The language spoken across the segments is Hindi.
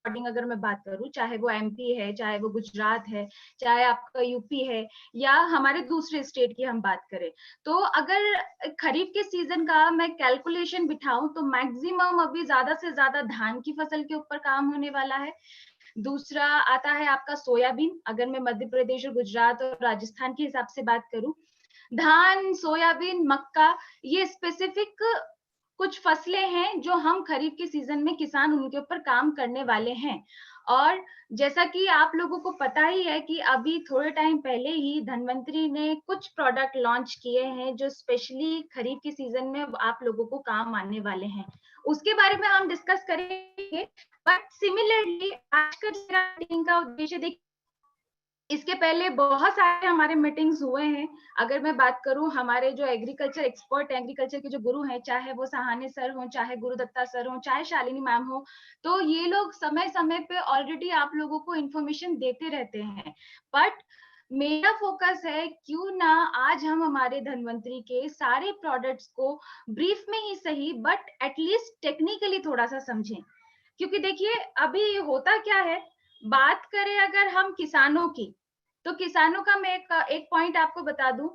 अकॉर्डिंग अगर मैं बात करूं, चाहे वो एमपी है, चाहे वो गुजरात है, चाहे आपका यूपी है, या हमारे दूसरे स्टेट की हम बात करें, तो अगर खरीफ के सीजन का मैं कैलकुलेशन बिठाऊं तो मैक्सिमम अभी ज्यादा से ज्यादा धान की फसल के ऊपर काम होने वाला है। दूसरा आता है आपका सोयाबीन, अगर मैं मध्य प्रदेश और गुजरात और राजस्थान के हिसाब से बात करूं, धान, सोयाबीन, मक्का, ये स्पेसिफिक कुछ फसलें हैं जो हम खरीफ के सीजन में किसान उनके ऊपर काम करने वाले हैं। और जैसा कि आप लोगों को पता ही है कि अभी थोड़े टाइम पहले ही धनवंतरी ने कुछ प्रोडक्ट लॉन्च किए हैं जो स्पेशली खरीफ के सीजन में आप लोगों को काम आने वाले हैं, उसके बारे में हम डिस्कस करेंगे। बट सिमिलरली आज का मीटिंग का उद्देश्य देखिए, इसके पहले बहुत सारे हमारे मीटिंग्स हुए हैं। अगर मैं बात करूं, हमारे जो एग्रीकल्चर एक्सपर्ट, एग्रीकल्चर के जो गुरु हैं, चाहे वो सहाने सर हो, चाहे गुरुदत्ता सर हो, चाहे शालिनी मैम हो, तो ये लोग समय समय पे ऑलरेडी आप लोगों को इन्फॉर्मेशन देते रहते हैं। बट मेरा फोकस है क्यों ना आज हम हमारे धनवंतरी के सारे प्रोडक्ट्स को ब्रीफ में ही सही बट एटलीस्ट टेक्निकली थोड़ा सा समझें। क्योंकि देखिए अभी होता क्या है, बात करें अगर हम किसानों की, तो किसानों का मैं एक पॉइंट आपको बता दूं,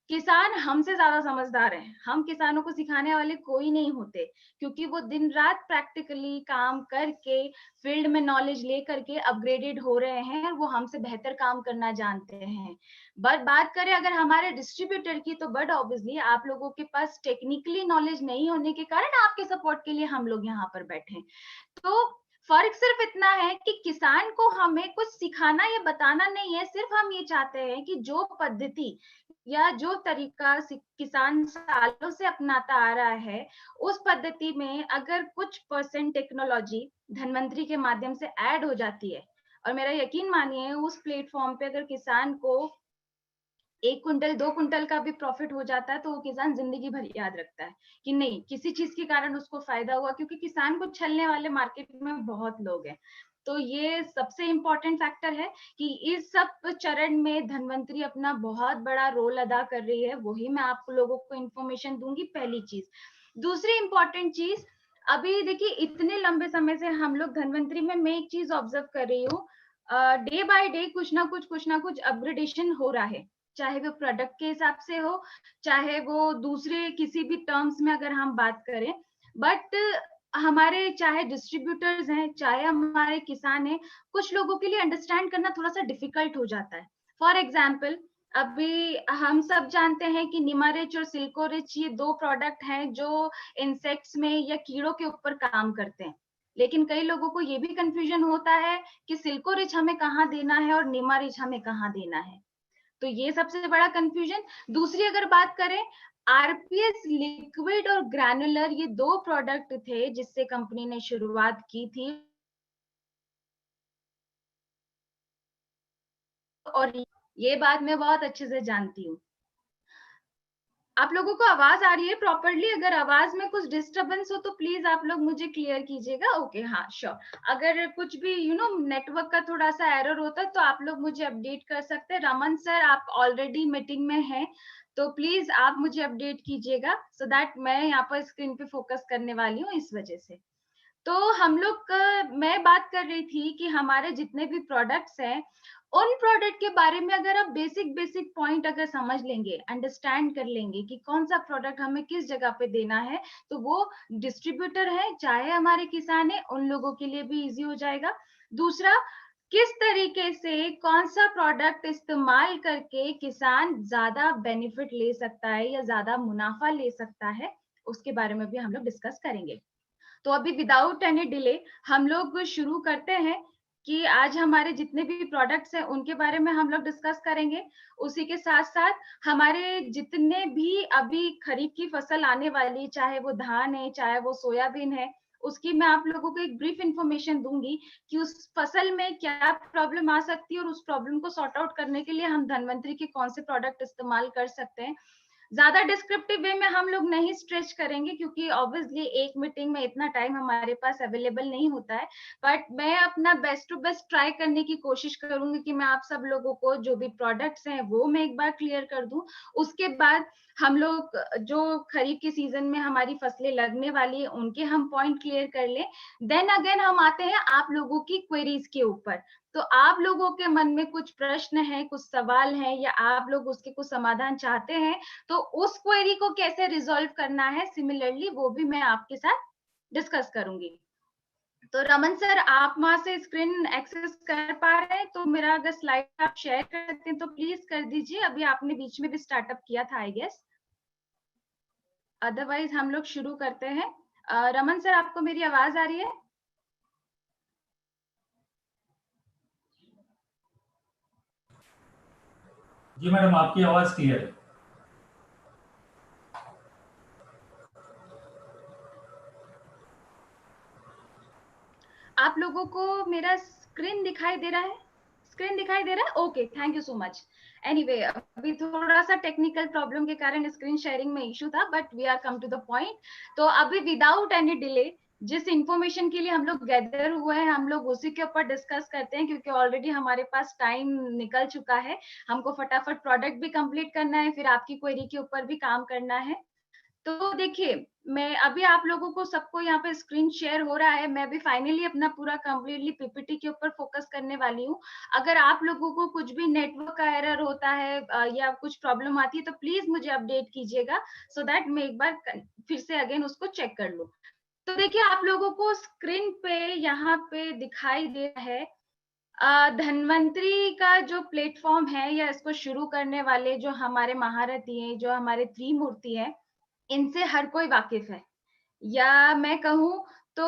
किसान हमसे ज्यादा समझदार हैं। हम किसानों को सिखाने वाले कोई नहीं होते, क्योंकि वो दिन रात प्रैक्टिकली काम करके फील्ड में नॉलेज ले करके अपग्रेडेड हो रहे हैं और वो हमसे बेहतर काम करना जानते हैं। बट बात करें अगर हमारे डिस्ट्रीब्यूटर की, तो बट ऑब्वियसली आप लोगों के पास टेक्निकली नॉलेज नहीं होने के कारण आपके सपोर्ट के लिए हम लोग यहाँ पर बैठे हैं। तो फर्क सिर्फ इतना है कि किसान को हमें कुछ सिखाना या बताना नहीं है, सिर्फ हम ये चाहते हैं कि जो पद्धति या जो तरीका किसान सालों से अपनाता आ रहा है, उस पद्धति में अगर कुछ परसेंट टेक्नोलॉजी धनवंतरी के माध्यम से ऐड हो जाती है, और मेरा यकीन मानिए उस प्लेटफॉर्म पे अगर किसान को 1 कुंटल 2 कुंटल का भी प्रॉफिट हो जाता है, तो वो किसान जिंदगी भर याद रखता है कि नहीं, किसी चीज के कारण उसको फायदा हुआ, क्योंकि किसान को छलने वाले मार्केट में बहुत लोग हैं। तो ये सबसे इम्पोर्टेंट फैक्टर है कि इस सब चरण में धनवंतरी अपना बहुत बड़ा रोल अदा कर रही है, वही मैं आप लोगों को इन्फॉर्मेशन दूंगी, पहली चीज। दूसरी इंपॉर्टेंट चीज, अभी देखिए इतने लंबे समय से हम लोग धनवंतरी में, मैं एक चीज ऑब्जर्व कर रही हूँ, डे बाय डे कुछ ना कुछ अपग्रेडेशन हो रहा है, चाहे वो प्रोडक्ट के हिसाब से हो, चाहे वो दूसरे किसी भी टर्म्स में अगर हम बात करें। बट हमारे चाहे डिस्ट्रीब्यूटर्स हैं, चाहे हमारे किसान हैं, कुछ लोगों के लिए अंडरस्टैंड करना थोड़ा सा डिफिकल्ट हो जाता है। फॉर एग्जाम्पल, अभी हम सब जानते हैं कि निमारिच और सिल्कोरिच ये 2 प्रोडक्ट हैं जो इंसेक्ट्स में या कीड़ों के ऊपर काम करते हैं। लेकिन कई लोगों को ये भी कंफ्यूजन होता है कि सिल्कोरिच हमें कहाँ देना है और निमारिच हमें कहाँ देना है। तो ये सबसे बड़ा कंफ्यूजन। दूसरी अगर बात करें, आरपीएस लिक्विड और ग्रैनुलर, ये 2 प्रोडक्ट थे जिससे कंपनी ने शुरुआत की थी, और ये बात मैं बहुत अच्छे से जानती हूँ। आप लोगों को आवाज आ रही है प्रॉपरली? अगर आवाज में कुछ डिस्टरबेंस हो तो प्लीज आप लोग मुझे क्लियर कीजिएगा। ओके, हाँ श्योर। अगर कुछ भी नेटवर्क का थोड़ा सा एरर होता है तो आप लोग मुझे अपडेट कर सकते हैं। रमन सर, आप ऑलरेडी मीटिंग में हैं, तो प्लीज आप मुझे अपडेट कीजिएगा, सो दैट मैं यहाँ पर स्क्रीन पे फोकस करने वाली हूँ, इस वजह से। तो हम लोग मैं बात कर रही थी कि हमारे जितने भी प्रोडक्ट्स हैं, उन प्रोडक्ट के बारे में अगर आप बेसिक बेसिक पॉइंट अगर समझ लेंगे, अंडरस्टैंड कर लेंगे कि कौन सा प्रोडक्ट हमें किस जगह पे देना है, तो वो डिस्ट्रीब्यूटर है चाहे हमारे किसान है, उन लोगों के लिए भी इजी हो जाएगा। दूसरा, किस तरीके से कौन सा प्रोडक्ट इस्तेमाल करके किसान ज्यादा बेनिफिट ले सकता है या ज्यादा मुनाफा ले सकता है, उसके बारे में भी हम लोग डिस्कस करेंगे। तो अभी विदाउट एनी डिले हम लोग शुरू करते हैं कि आज हमारे जितने भी प्रोडक्ट्स हैं उनके बारे में हम लोग डिस्कस करेंगे। उसी के साथ साथ हमारे जितने भी अभी खरीफ की फसल आने वाली, चाहे वो धान है, चाहे वो सोयाबीन है, उसकी मैं आप लोगों को एक ब्रीफ इंफॉर्मेशन दूंगी कि उस फसल में क्या प्रॉब्लम आ सकती है और उस प्रॉब्लम को सॉर्ट आउट करने के लिए हम धनवंतरी के कौन से प्रोडक्ट इस्तेमाल कर सकते हैं। ज्यादा डिस्क्रिप्टिव वे में हम लोग नहीं स्ट्रेच करेंगे, क्योंकि ऑब्वियसली एक मीटिंग में इतना टाइम हमारे पास अवेलेबल नहीं होता है। बट मैं अपना बेस्ट टू बेस्ट ट्राई करने की कोशिश करूंगी कि मैं आप सब लोगों को जो भी प्रोडक्ट्स हैं वो मैं एक बार क्लियर कर दूं। उसके बाद हम लोग जो खरीफ के सीजन में हमारी फसलें लगने वाली है उनके हम पॉइंट क्लियर कर लें। देन अगेन हम आते हैं आप लोगों की क्वेरीज के ऊपर। तो आप लोगों के मन में कुछ प्रश्न है, कुछ सवाल है, या आप लोग उसके कुछ समाधान चाहते हैं, तो उस क्वेरी को कैसे रिजॉल्व करना है सिमिलरली वो भी मैं आपके साथ डिस्कस करूंगी। तो रमन सर, आप वहां से स्क्रीन एक्सेस कर पा रहे हैं? तो मेरा अगर स्लाइड आप शेयर कर सकते हैं तो प्लीज कर दीजिए। अभी आपने बीच में भी स्टार्टअप किया था आई गेस, अदरवाइज हम लोग शुरू करते हैं। रमन सर, आपको मेरी आवाज आ रही है? जी मैडम, आपकी आवाज क्लियर है। आप लोगों को मेरा स्क्रीन दिखाई दे रहा है? स्क्रीन दिखाई दे रहा है? Okay, thank you so much. Anyway, अभी थोड़ा सा टेक्निकल प्रॉब्लम के कारण स्क्रीन शेयरिंग में इशू था, but we are come to the point. तो अभी विदाउट एनी डिले जिस इंफॉर्मेशन के लिए हम लोग गैदर हुए हैं हम लोग उसी के ऊपर डिस्कस करते हैं, क्योंकि ऑलरेडी हमारे पास टाइम निकल चुका है। हमको फटाफट प्रोडक्ट भी कंप्लीट करना है, फिर आपकी क्वेरी के ऊपर भी काम करना है। तो देखिए, मैं अभी आप लोगों को सबको यहाँ पे स्क्रीन शेयर हो रहा है। मैं भी फाइनली अपना पूरा कंप्लीटली पीपीटी के ऊपर फोकस करने वाली हूँ। अगर आप लोगों को कुछ भी नेटवर्क का एरर होता है या कुछ प्रॉब्लम आती है तो प्लीज मुझे अपडेट कीजिएगा, सो दैट मैं एक बार फिर से अगेन उसको चेक कर लूँ। तो देखिए, आप लोगों को स्क्रीन पे यहाँ पे दिखाई दे रहा है धन्वंतरी का जो प्लेटफॉर्म है, या इसको शुरू करने वाले जो हमारे महारथी हैं, जो हमारे त्रिमूर्ति हैं, इनसे हर कोई वाकिफ है। या मैं कहूँ तो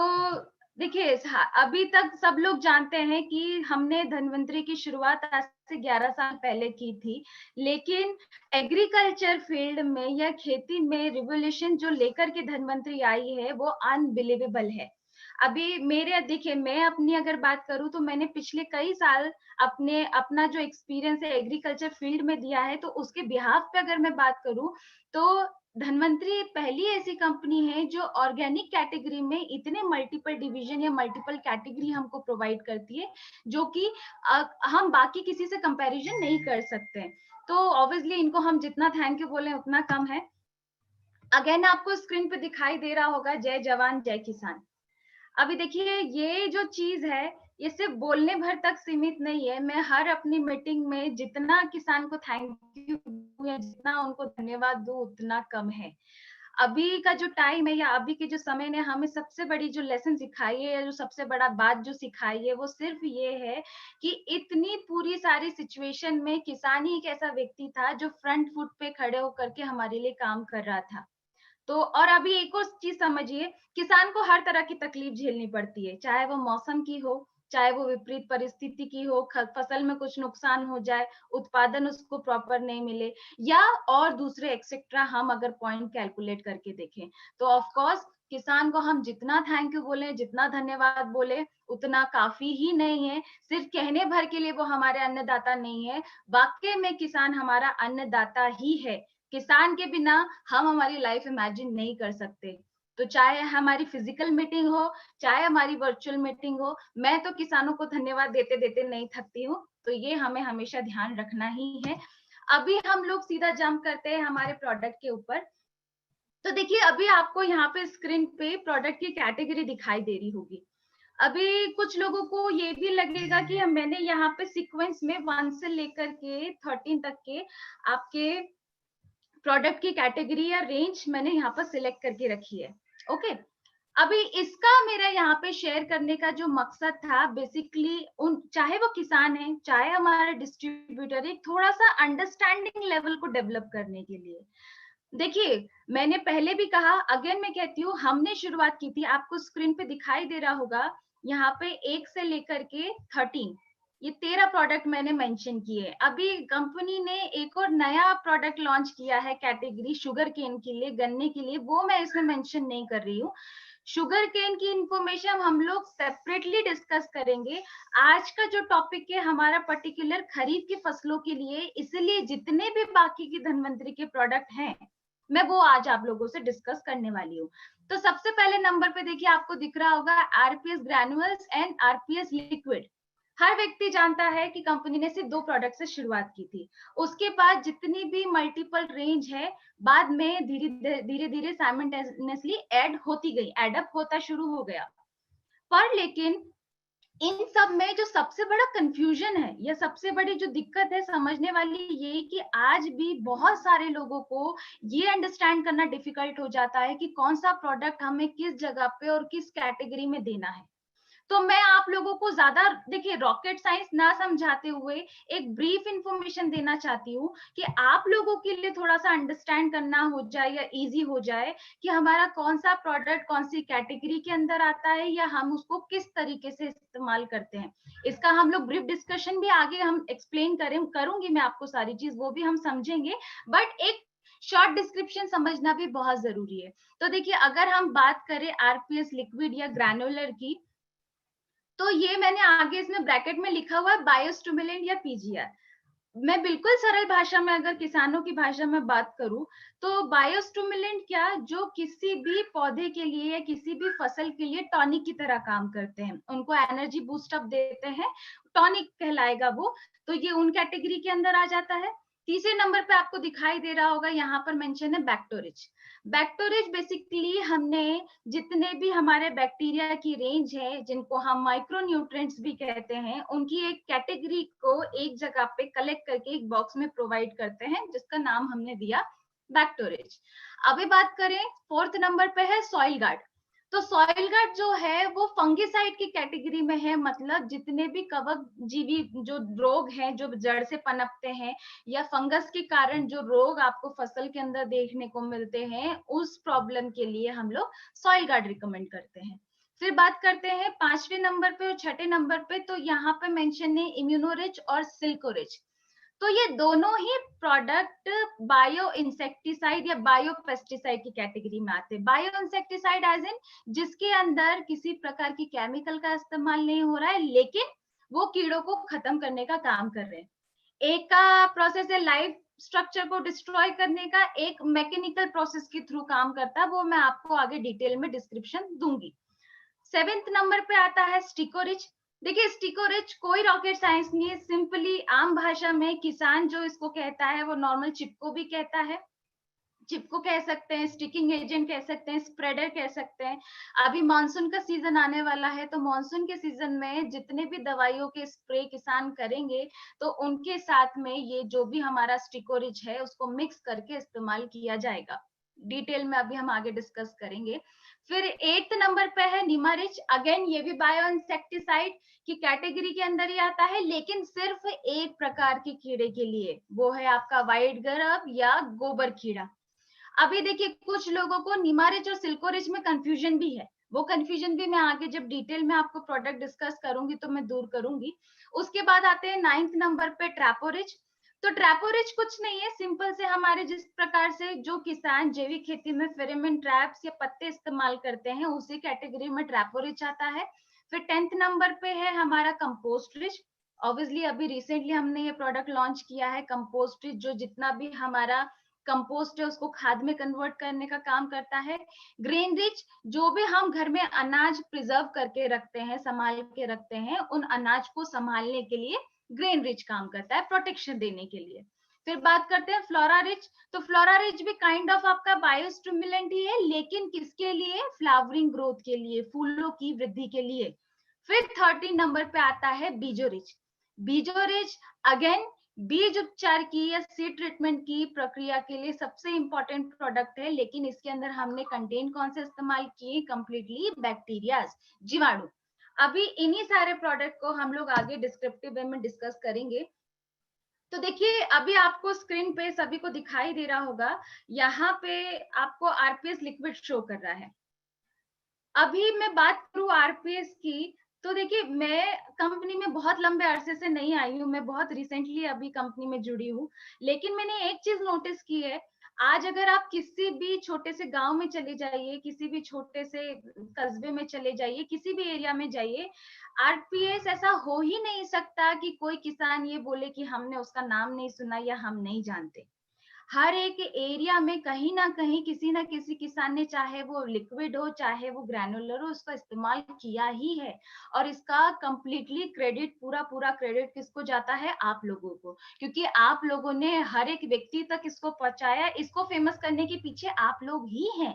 देखिए, अभी तक सब लोग जानते हैं कि हमने धन्वंतरी की शुरुआत आज से 11 साल पहले की थी, लेकिन एग्रीकल्चर फील्ड में या खेती में रिवोल्यूशन जो लेकर के धन्वंतरी आई है वो अनबिलीवेबल है। अभी मेरे देखिए, मैं अपनी अगर बात करूं तो मैंने पिछले कई साल अपना जो एक्सपीरियंस है एग्रीकल्चर फील्ड में दिया है, तो उसके बिहाफ पे अगर मैं बात करूं तो धन्वंतरी पहली ऐसी कंपनी है जो ऑर्गेनिक कैटेगरी में इतने मल्टीपल डिवीजन या मल्टीपल कैटेगरी हमको प्रोवाइड करती है, जो कि हम बाकी किसी से कंपैरिजन नहीं कर सकते। तो ऑब्वियसली इनको हम जितना थैंक यू बोले उतना कम है। अगेन आपको स्क्रीन पे दिखाई दे रहा होगा जय जवान जय किसान। अभी देखिए, ये जो चीज है ये सिर्फ बोलने भर तक सीमित नहीं है। मैं हर अपनी मीटिंग में जितना किसान को थैंक यू दूं या जितना उनको धन्यवाद दूं उतना कम है। अभी का जो टाइम है या अभी के जो समय ने हमें सबसे बड़ी जो लेसन सिखाई है या जो सबसे बड़ा बात जो सिखाई है वो सिर्फ ये है कि इतनी पूरी सारी सिचुएशन में किसान ही एक ऐसा व्यक्ति था जो फ्रंट फुट पे खड़े होकर के हमारे लिए काम कर रहा था। तो और अभी एक और चीज समझिए, किसान को हर तरह की तकलीफ झेलनी पड़ती है, चाहे वो मौसम की हो, चाहे वो विपरीत परिस्थिति की हो, फसल में कुछ नुकसान हो जाए, उत्पादन उसको प्रॉपर नहीं मिले, या और दूसरे एक्सेट्रा हम अगर पॉइंट कैलकुलेट करके देखें, तो ऑफ कोर्स किसान को हम जितना थैंक यू बोले, जितना धन्यवाद बोले उतना काफी ही नहीं है। सिर्फ कहने भर के लिए वो हमारे अन्नदाता नहीं है, वाकई में किसान हमारा अन्नदाता ही है। किसान के बिना हम हमारी लाइफ इमेजिन नहीं कर सकते। तो चाहे हमारी फिजिकल मीटिंग हो, चाहे हमारी वर्चुअल मीटिंग हो, मैं तो किसानों को धन्यवाद देते देते नहीं थकती हूँ। तो ये हमें हमेशा ध्यान रखना ही है। अभी हम लोग सीधा जंप करते हैं हमारे प्रोडक्ट के ऊपर। तो देखिए, अभी आपको यहाँ पे स्क्रीन पे प्रोडक्ट की कैटेगरी दिखाई दे रही होगी। अभी कुछ लोगों को ये भी लगेगा कि मैंने यहाँ पे सीक्वेंस में 1 से लेकर के 13 तक के आपके प्रोडक्ट की कैटेगरी या रेंज मैंने यहाँ पर सिलेक्ट करके रखी है। ओके, अभी इसका मेरा यहाँ पे शेयर करने का जो मकसद था बेसिकली उन चाहे वो किसान है चाहे हमारा डिस्ट्रीब्यूटर, एक थोड़ा सा अंडरस्टैंडिंग लेवल को डेवलप करने के लिए। देखिए, मैंने पहले भी कहा, अगेन मैं कहती हूँ, हमने शुरुआत की थी, आपको स्क्रीन पे दिखाई दे रहा होगा यहाँ पे 1 से लेकर के 13, ये 13 प्रोडक्ट मैंने मेंशन किए। अभी कंपनी ने एक और नया प्रोडक्ट लॉन्च किया है कैटेगरी शुगर केन के लिए, गन्ने के लिए, वो मैं इसमें मेंशन नहीं कर रही हूँ। शुगर केन की इंफॉर्मेशन हम लोग सेपरेटली डिस्कस करेंगे। आज का जो टॉपिक है हमारा पर्टिकुलर खरीफ की फसलों के लिए, इसलिए जितने भी बाकी की धनवंतरी के प्रोडक्ट हैं मैं वो आज आप लोगों से डिस्कस करने वाली हूँ। तो सबसे पहले नंबर पे देखिए आपको दिख रहा होगा RPS granules and RPS liquid. हर व्यक्ति जानता है कि कंपनी ने सिर्फ 2 प्रोडक्ट से शुरुआत की थी। उसके बाद जितनी भी मल्टीपल रेंज है बाद में धीरे धीरे साइमल्टेनियसली ऐड होती गई, एड अप होता शुरू हो गया। पर लेकिन इन सब में जो सबसे बड़ा कंफ्यूजन है या सबसे बड़ी जो दिक्कत है समझने वाली, ये कि आज भी बहुत सारे लोगों को ये अंडरस्टैंड करना डिफिकल्ट हो जाता है कि कौन सा प्रोडक्ट हमें किस जगह पे और किस कैटेगरी में देना है। तो मैं आप लोगों को ज्यादा देखिए रॉकेट साइंस ना समझाते हुए एक ब्रीफ इंफॉर्मेशन देना चाहती हूँ कि आप लोगों के लिए थोड़ा सा अंडरस्टैंड करना हो जाए या इजी हो जाए कि हमारा कौन सा प्रोडक्ट कौन सी कैटेगरी के अंदर आता है या हम उसको किस तरीके से इस्तेमाल करते हैं। इसका हम लोग ब्रीफ डिस्कशन भी आगे हम एक्सप्लेन करूंगी मैं आपको सारी चीज, वो भी हम समझेंगे। बट एक शॉर्ट डिस्क्रिप्शन समझना भी बहुत जरूरी है। तो देखिए अगर हम बात करें आरपीएस लिक्विड या ग्रैनुलर की, तो ये मैंने आगे इसमें ब्रैकेट में लिखा हुआ है बायोस्टिमुलेंट या पीजीआर। मैं बिल्कुल सरल भाषा में अगर किसानों की भाषा में बात करूं तो बायोस्टिमुलेंट क्या, जो किसी भी पौधे के लिए या किसी भी फसल के लिए टॉनिक की तरह काम करते हैं, उनको एनर्जी बूस्ट अप देते हैं, टॉनिक कहलाएगा वो। तो ये उन कैटेगरी के अंदर आ जाता है। तीसरे नंबर पे आपको दिखाई दे रहा होगा यहाँ पर मेंशन है बैक्टोरिज। बैक्टोरिज बेसिकली हमने जितने भी हमारे बैक्टीरिया की रेंज है जिनको हम माइक्रो न्यूट्रिएंट्स भी कहते हैं, उनकी एक कैटेगरी को एक जगह पे कलेक्ट करके एक बॉक्स में प्रोवाइड करते हैं जिसका नाम हमने दिया बैक्टोरिज। अभी बात करें फोर्थ नंबर पे है सॉइल गार्ड। तो सॉइल गार्ड जो है वो फंगिसाइड की कैटेगरी में है, मतलब जितने भी कवक जीवी जो रोग हैं जो जड़ से पनपते हैं या फंगस के कारण जो रोग आपको फसल के अंदर देखने को मिलते हैं, उस प्रॉब्लम के लिए हम लोग सॉइल गार्ड रिकमेंड करते हैं। फिर बात करते हैं पांचवें नंबर पे और छठे नंबर पे, तो यहाँ पे मेंशन है इम्यूनोरिच और सिल्कोरिच। तो ये दोनों ही प्रोडक्ट बायो इंसेक्टिसाइड या बायो पेस्टिसाइड की कैटेगरी में आते हैं। बायो इंसेक्टिसाइड एज इन जिसके अंदर किसी प्रकार की केमिकल का इस्तेमाल नहीं हो रहा है, लेकिन वो कीड़ों को खत्म करने का काम कर रहे हैं। एक का प्रोसेस है लाइफ स्ट्रक्चर को डिस्ट्रॉय करने का, एक मैकेनिकल प्रोसेस के थ्रू काम करता है, वो मैं आपको आगे डिटेल में डिस्क्रिप्शन दूंगी। सेवेंथ नंबर पे आता है स्टिकोरिच। देखिए स्टिकोरिच कोई रॉकेट साइंस नहीं है, सिंपली आम भाषा में किसान जो इसको कहता है वो नॉर्मल चिपको भी कहता है, चिपको कह सकते हैं, स्टिकिंग एजेंट कह सकते हैं, स्प्रेडर कह सकते हैं। अभी मानसून का सीजन आने वाला है, तो मानसून के सीजन में जितने भी दवाइयों के स्प्रे किसान करेंगे तो उनके साथ में ये जो भी हमारा स्टिकोरिच है उसको मिक्स करके इस्तेमाल किया जाएगा। डिटेल में अभी हम आगे डिस्कस करेंगे। फिर 8th नंबर पे है निमारिच। अगेन ये भी बायो इंसेक्टिसाइड की कैटेगरी के अंदर ही आता है, लेकिन सिर्फ एक प्रकार के कीड़े के लिए, वो है आपका व्हाइट गरब या गोबर कीड़ा। अभी देखिए कुछ लोगों को निमारिच और सिल्कोरिच में कंफ्यूजन भी है, वो कंफ्यूजन भी मैं आगे जब डिटेल में आपको प्रोडक्ट डिस्कस करूंगी तो मैं दूर करूंगी। उसके बाद आते हैं 9th नंबर पे ट्रैपोरिच। तो ट्रैपोरिच कुछ नहीं है, सिंपल से हमारे जिस प्रकार से जो किसान जैविक खेती में फेरोमोन ट्रैप्स या पत्ते इस्तेमाल करते हैं उसी कैटेगरी में ट्रैपोरिच आता है। फिर 10th नंबर पे है हमारा कंपोस्ट रिच। ऑब्वियसली अभी रिसेंटली हमने ये प्रोडक्ट लॉन्च किया है कंपोस्ट रिच, जो जितना भी हमारा कंपोस्ट है उसको खाद में कन्वर्ट करने का काम करता है। ग्रेन रिच, जो भी हम घर में अनाज प्रिजर्व करके रखते हैं, संभाल के रखते हैं, उन अनाज को संभालने के लिए ग्रेन रिच काम करता है, प्रोटेक्शन देने के लिए। फिर बात करते हैं फ्लोरा रिच। तो फ्लोरा रिच भी काइंड ऑफ आपका बायोस्टिमुलेंट ही है, लेकिन किसके लिए? फ्लावरिंग ग्रोथ के लिए, फूलों की वृद्धि के लिए। फिर 13 नंबर पे आता है बीजो रिच। बीजो रिच अगेन बीज उपचार की या सीड ट्रीटमेंट की प्रक्रिया के लिए सबसे इंपॉर्टेंट प्रोडक्ट है, लेकिन इसके अंदर हमने कंटेंट कौन से इस्तेमाल किए? कंप्लीटली बैक्टीरिया, जीवाणु। अभी इन्हीं सारे प्रोडक्ट को हम लोग आगे डिस्क्रिप्टिव वे में डिस्कस करेंगे। तो देखिए अभी आपको स्क्रीन पे सभी को दिखाई दे रहा होगा, यहाँ पे आपको आरपीएस लिक्विड शो कर रहा है। अभी मैं बात करूं आरपीएस की, तो देखिए मैं कंपनी में बहुत लंबे अरसे से नहीं आई हूँ, मैं बहुत रिसेंटली अभी कंपनी में जुड़ी हूँ, लेकिन मैंने एक चीज नोटिस की है, आज अगर आप किसी भी छोटे से गांव में चले जाइए, किसी भी छोटे से कस्बे में चले जाइए, किसी भी एरिया में जाइए, आरपीएस ऐसा हो ही नहीं सकता कि कोई किसान ये बोले कि हमने उसका नाम नहीं सुना या हम नहीं जानते। हर एक एरिया में कहीं ना कहीं किसी ना किसी किसान ने, चाहे वो लिक्विड हो चाहे वो ग्रैनुलर हो, उसका इस्तेमाल किया ही है। और इसका कंप्लीटली क्रेडिट, पूरा पूरा क्रेडिट किसको जाता है? आप लोगों को, क्योंकि आप लोगों ने हर एक व्यक्ति तक इसको पहुंचाया। इसको फेमस करने के पीछे आप लोग ही हैं।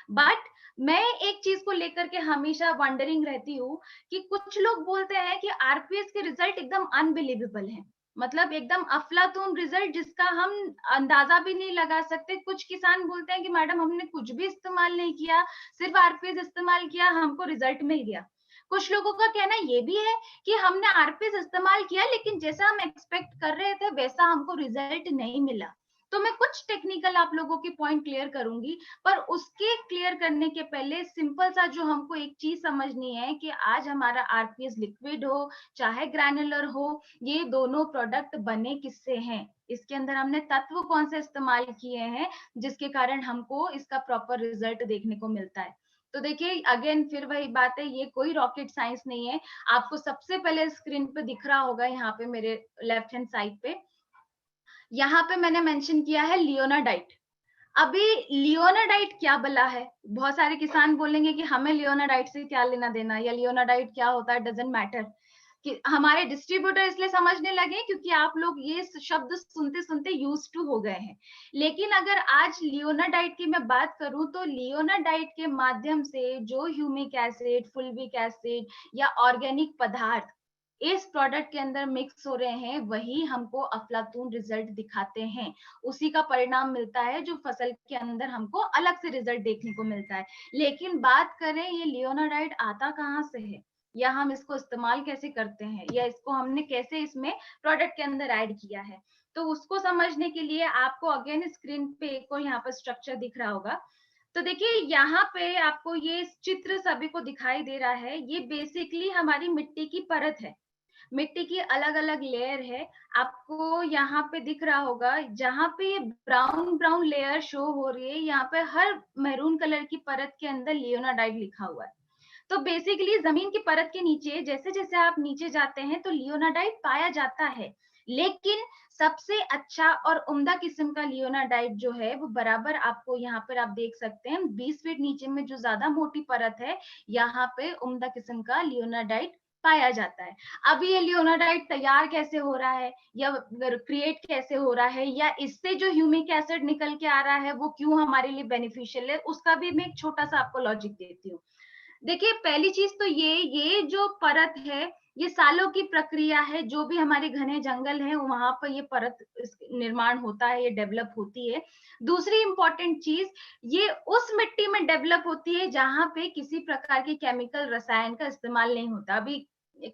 बट मैं एक चीज को लेकर के हमेशा वंडरिंग रहती हूँ कि कुछ लोग बोलते हैं कि आरपीएस के रिजल्ट एकदम अनबिलीवेबल है, मतलब एकदम अफलातून रिजल्ट जिसका हम अंदाजा भी नहीं लगा सकते। कुछ किसान बोलते हैं कि मैडम हमने कुछ भी इस्तेमाल नहीं किया, सिर्फ आरपीएस इस्तेमाल किया, हमको रिजल्ट मिल गया। कुछ लोगों का कहना ये भी है कि हमने आरपीएस इस्तेमाल किया लेकिन जैसा हम एक्सपेक्ट कर रहे थे वैसा हमको रिजल्ट नहीं मिला। तो मैं कुछ टेक्निकल आप लोगों की पॉइंट क्लियर करूंगी, पर उसके क्लियर करने के पहले सिंपल सा जो हमको एक चीज समझनी है कि आज हमारा आरपीएस लिक्विड हो चाहे ग्रैनुलर हो, ये दोनों प्रोडक्ट बने किससे हैं, इसके अंदर हमने तत्व कौन से इस्तेमाल किए हैं जिसके कारण हमको इसका प्रॉपर रिजल्ट देखने को मिलता है। तो देखिए अगेन फिर वही बात है, ये कोई रॉकेट साइंस नहीं है। आपको सबसे पहले स्क्रीन पे दिख रहा होगा यहाँ पे मेरे लेफ्ट हैंड साइड पे, यहाँ पे मैंने मेंशन किया है लियोनाडाइट। अभी लियोनाडाइट क्या बला है? बहुत सारे किसान बोलेंगे कि हमें लियोनाडाइट से क्या लेना देना, या लियोनाडाइट क्या होता है, डजंट मैटर। कि हमारे डिस्ट्रीब्यूटर इसलिए समझने लगे क्योंकि आप लोग ये शब्द सुनते सुनते यूज टू हो गए हैं। लेकिन अगर आज लियोनाडाइट की मैं बात करूं तो लियोनाडाइट के माध्यम से जो ह्यूमिक एसिड, फुल्विक एसिड या ऑर्गेनिक पदार्थ इस प्रोडक्ट के अंदर मिक्स हो रहे हैं, वही हमको अफलातून रिजल्ट दिखाते हैं। उसी का परिणाम मिलता है जो फसल के अंदर हमको अलग से रिजल्ट देखने को मिलता है। लेकिन बात करें ये लियोनाडाइट आता कहाँ से है, या हम इसको इस्तेमाल कैसे करते हैं, या इसको हमने कैसे इसमें प्रोडक्ट के अंदर ऐड किया है, तो उसको समझने के लिए आपको अगेन स्क्रीन पे एक और यहाँ पर स्ट्रक्चर दिख रहा होगा। तो देखिए यहाँ पे आपको ये चित्र सभी को दिखाई दे रहा है, ये बेसिकली हमारी मिट्टी की परत है। मिट्टी की अलग अलग लेयर है। आपको यहाँ पे दिख रहा होगा, जहाँ पे ये ब्राउन ब्राउन लेयर शो हो रही है, यहाँ पे हर मैरून कलर की परत के अंदर लियोनाडाइड लिखा हुआ है। तो बेसिकली जमीन की परत के नीचे जैसे जैसे आप नीचे जाते हैं तो लियोनाडाइट पाया जाता है। लेकिन सबसे अच्छा और उम्दा किस्म का लियोनाडाइट जो है वो बराबर आपको यहाँ पर आप देख सकते हैं 20 फीट नीचे में जो ज्यादा मोटी परत है, यहाँ पे उम्दा किस्म का लियोनाडाइट पाया जाता है। अब ये लियोनाडाइट तैयार कैसे हो रहा है या क्रिएट कैसे हो रहा है, या इससे जो ह्यूमिक एसिड निकल के आ रहा है वो क्यों हमारे लिए बेनिफिशियल है, उसका भी मैं एक छोटा सा आपको लॉजिक देती हूँ। देखिए पहली चीज तो ये जो परत है ये सालों की प्रक्रिया है। जो भी हमारे घने जंगल है वहां पर ये परत निर्माण होता है, ये डेवलप होती है। दूसरी इंपॉर्टेंट चीज, ये उस मिट्टी में डेवलप होती है जहां पे किसी प्रकार के केमिकल रसायन का इस्तेमाल नहीं होता। अभी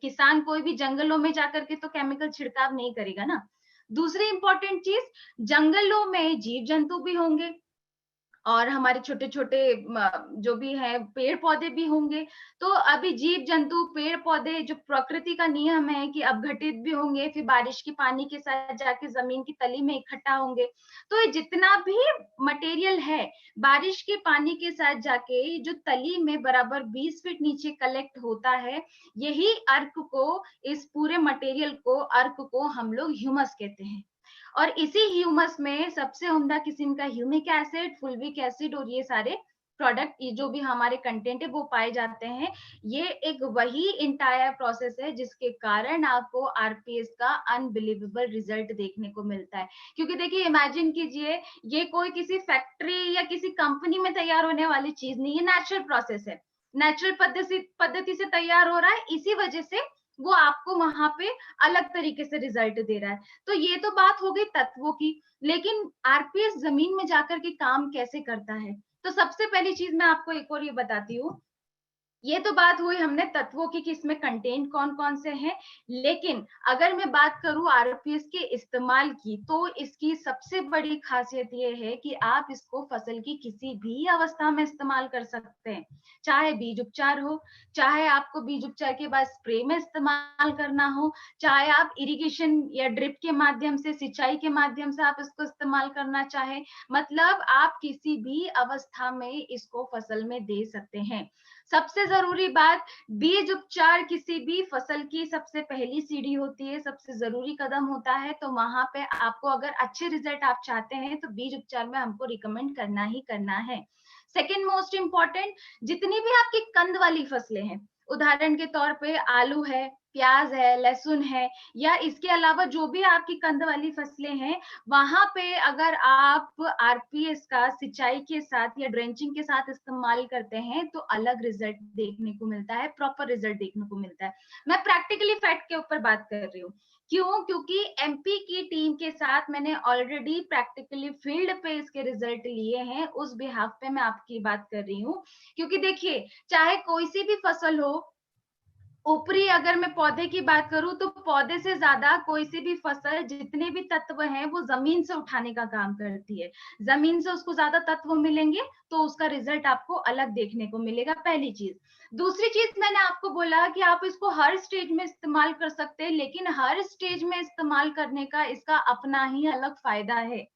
किसान कोई भी जंगलों में जाकर के तो केमिकल छिड़काव नहीं करेगा ना। दूसरी इंपॉर्टेंट चीज, जंगलों में जीव जंतु भी होंगे और हमारे छोटे छोटे जो भी है पेड़ पौधे भी होंगे। तो अभी जीव जंतु पेड़ पौधे जो प्रकृति का नियम है कि अपघटित भी होंगे, फिर बारिश के पानी के साथ जाके जमीन की तली में इकट्ठा होंगे। तो ये जितना भी मटेरियल है बारिश के पानी के साथ जाके जो तली में बराबर 20 फीट नीचे कलेक्ट होता है, यही अर्क को, इस पूरे मटेरियल को, अर्क को हम लोग ह्यूमस कहते हैं। और इसी ह्यूमस में सबसे उम्दा किस्म का ह्यूमिक एसिड, फुल्विक एसिड और ये सारे प्रोडक्ट, ये जो भी हमारे कंटेंट है वो पाए जाते हैं। ये एक वही इंटायर प्रोसेस है जिसके कारण आपको आरपीएस का अनबिलीवेबल रिजल्ट देखने को मिलता है। क्योंकि देखिए इमेजिन कीजिए, ये कोई किसी फैक्ट्री या किसी कंपनी में तैयार होने वाली चीज नहीं, ये नेचुरल प्रोसेस है, नेचुरल पद्धति से तैयार हो रहा है, इसी वजह से वो आपको वहां पे अलग तरीके से रिजल्ट दे रहा है। तो ये तो बात हो गई तत्वों की, लेकिन आरपीएस जमीन में जाकर के काम कैसे करता है। तो सबसे पहली चीज मैं आपको एक और ये बताती हूँ ये तो बात हुई हमने तत्वों की कि इसमें कंटेंट कौन-कौन से हैं, लेकिन अगर मैं बात करूँ आरपीएस के इस्तेमाल की, तो इसकी सबसे बड़ी खासियत ये है कि आप इसको फसल की किसी भी अवस्था में इस्तेमाल कर सकते हैं। चाहे बीज उपचार हो, चाहे आपको बीज उपचार के बाद स्प्रे में इस्तेमाल करना हो, चाहे आप इरिगेशन या ड्रिप के माध्यम से, सिंचाई के माध्यम से आप इसको इस्तेमाल करना चाहें, मतलब आप किसी भी अवस्था में इसको फसल में दे सकते हैं। सबसे जरूरी बात, बीज उपचार किसी भी फसल की सबसे पहली सीढ़ी होती है, सबसे जरूरी कदम होता है, तो वहां पे आपको अगर अच्छे रिजल्ट आप चाहते हैं तो बीज उपचार में हमको रिकमेंड करना ही करना है। सेकेंड मोस्ट इम्पॉर्टेंट, जितनी भी आपकी कंद वाली फसलें हैं, उदाहरण के तौर पे आलू है, प्याज है, लहसुन है, या इसके अलावा जो भी आपकी कंद वाली फसलें हैं, वहां पे अगर आप आरपीएस का सिंचाई के साथ या ड्रेंचिंग के साथ इस्तेमाल करते हैं तो अलग रिजल्ट देखने को मिलता है, प्रॉपर रिजल्ट देखने को मिलता है। मैं प्रैक्टिकली फैक्ट के ऊपर बात कर रही हूँ। क्यों? क्योंकि एमपी की टीम के साथ मैंने ऑलरेडी प्रैक्टिकली फील्ड पे इसके रिजल्ट लिए हैं, उस बिहाफ पे मैं आपकी बात कर रही हूँ। क्योंकि देखिए, चाहे कोई सी भी फसल हो, ऊपरी अगर मैं पौधे की बात करूं तो पौधे से ज्यादा कोई सी भी फसल जितने भी तत्व हैं वो जमीन से उठाने का काम करती है। जमीन से उसको ज्यादा तत्व मिलेंगे तो उसका रिजल्ट आपको अलग देखने को मिलेगा, पहली चीज। दूसरी चीज, मैंने आपको बोला कि आप इसको हर स्टेज में इस्तेमाल कर सकते हैं, लेकिन हर स्टेज में इस्तेमाल करने का इसका अपना ही अलग फायदा है।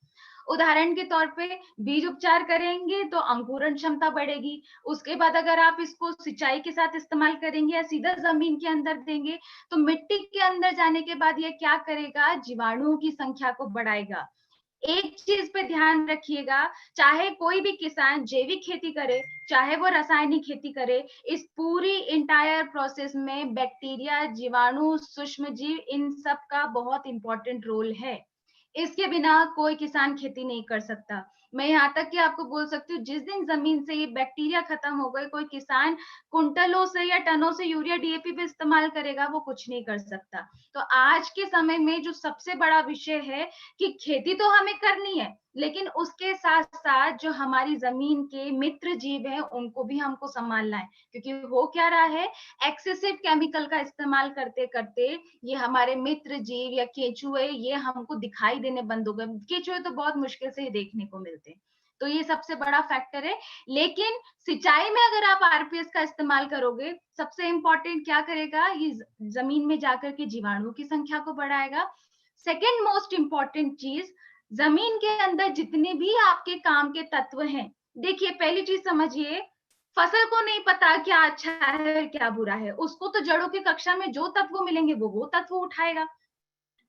उदाहरण के तौर पे बीज उपचार करेंगे तो अंकुरण क्षमता बढ़ेगी। उसके बाद अगर आप इसको सिंचाई के साथ इस्तेमाल करेंगे या सीधा जमीन के अंदर देंगे तो मिट्टी के अंदर जाने के बाद ये क्या करेगा, जीवाणुओं की संख्या को बढ़ाएगा। एक चीज पे ध्यान रखिएगा, चाहे कोई भी किसान जैविक खेती करे, चाहे वो रासायनिक खेती करे, इस पूरी इंटायर प्रोसेस में बैक्टीरिया, जीवाणु, सूक्ष्म जीव, इन सब का बहुत इंपॉर्टेंट रोल है। इसके बिना कोई किसान खेती नहीं कर सकता। मैं यहाँ तक कि आपको बोल सकती हूँ, जिस दिन जमीन से ये बैक्टीरिया खत्म हो गए, कोई किसान कुंटलों से या टनों से यूरिया डीएपी भी इस्तेमाल करेगा, वो कुछ नहीं कर सकता। तो आज के समय में जो सबसे बड़ा विषय है कि खेती तो हमें करनी है, लेकिन उसके साथ साथ जो हमारी जमीन के मित्र जीव हैं उनको भी हमको संभालना है। क्योंकि हो क्या रहा है, एक्सेसिव केमिकल का इस्तेमाल करते करते ये हमारे मित्र जीव या केचुए ये हमको दिखाई देने बंद हो गए। केचुए तो बहुत मुश्किल से ही देखने को मिलते हैं, तो ये सबसे बड़ा फैक्टर है। लेकिन सिंचाई में अगर आप आरपीएस का इस्तेमाल करोगे, सबसे इंपॉर्टेंट क्या करेगा, ये जमीन में जाकर के जीवाणुओं की संख्या को बढ़ाएगा। सेकेंड मोस्ट इंपॉर्टेंट चीज, जमीन के अंदर जितने भी आपके काम के तत्व हैं, देखिए पहली चीज समझिए, फसल को नहीं पता क्या अच्छा है क्या बुरा है, उसको तो जड़ों की कक्षा में जो तत्व मिलेंगे वो तत्व उठाएगा।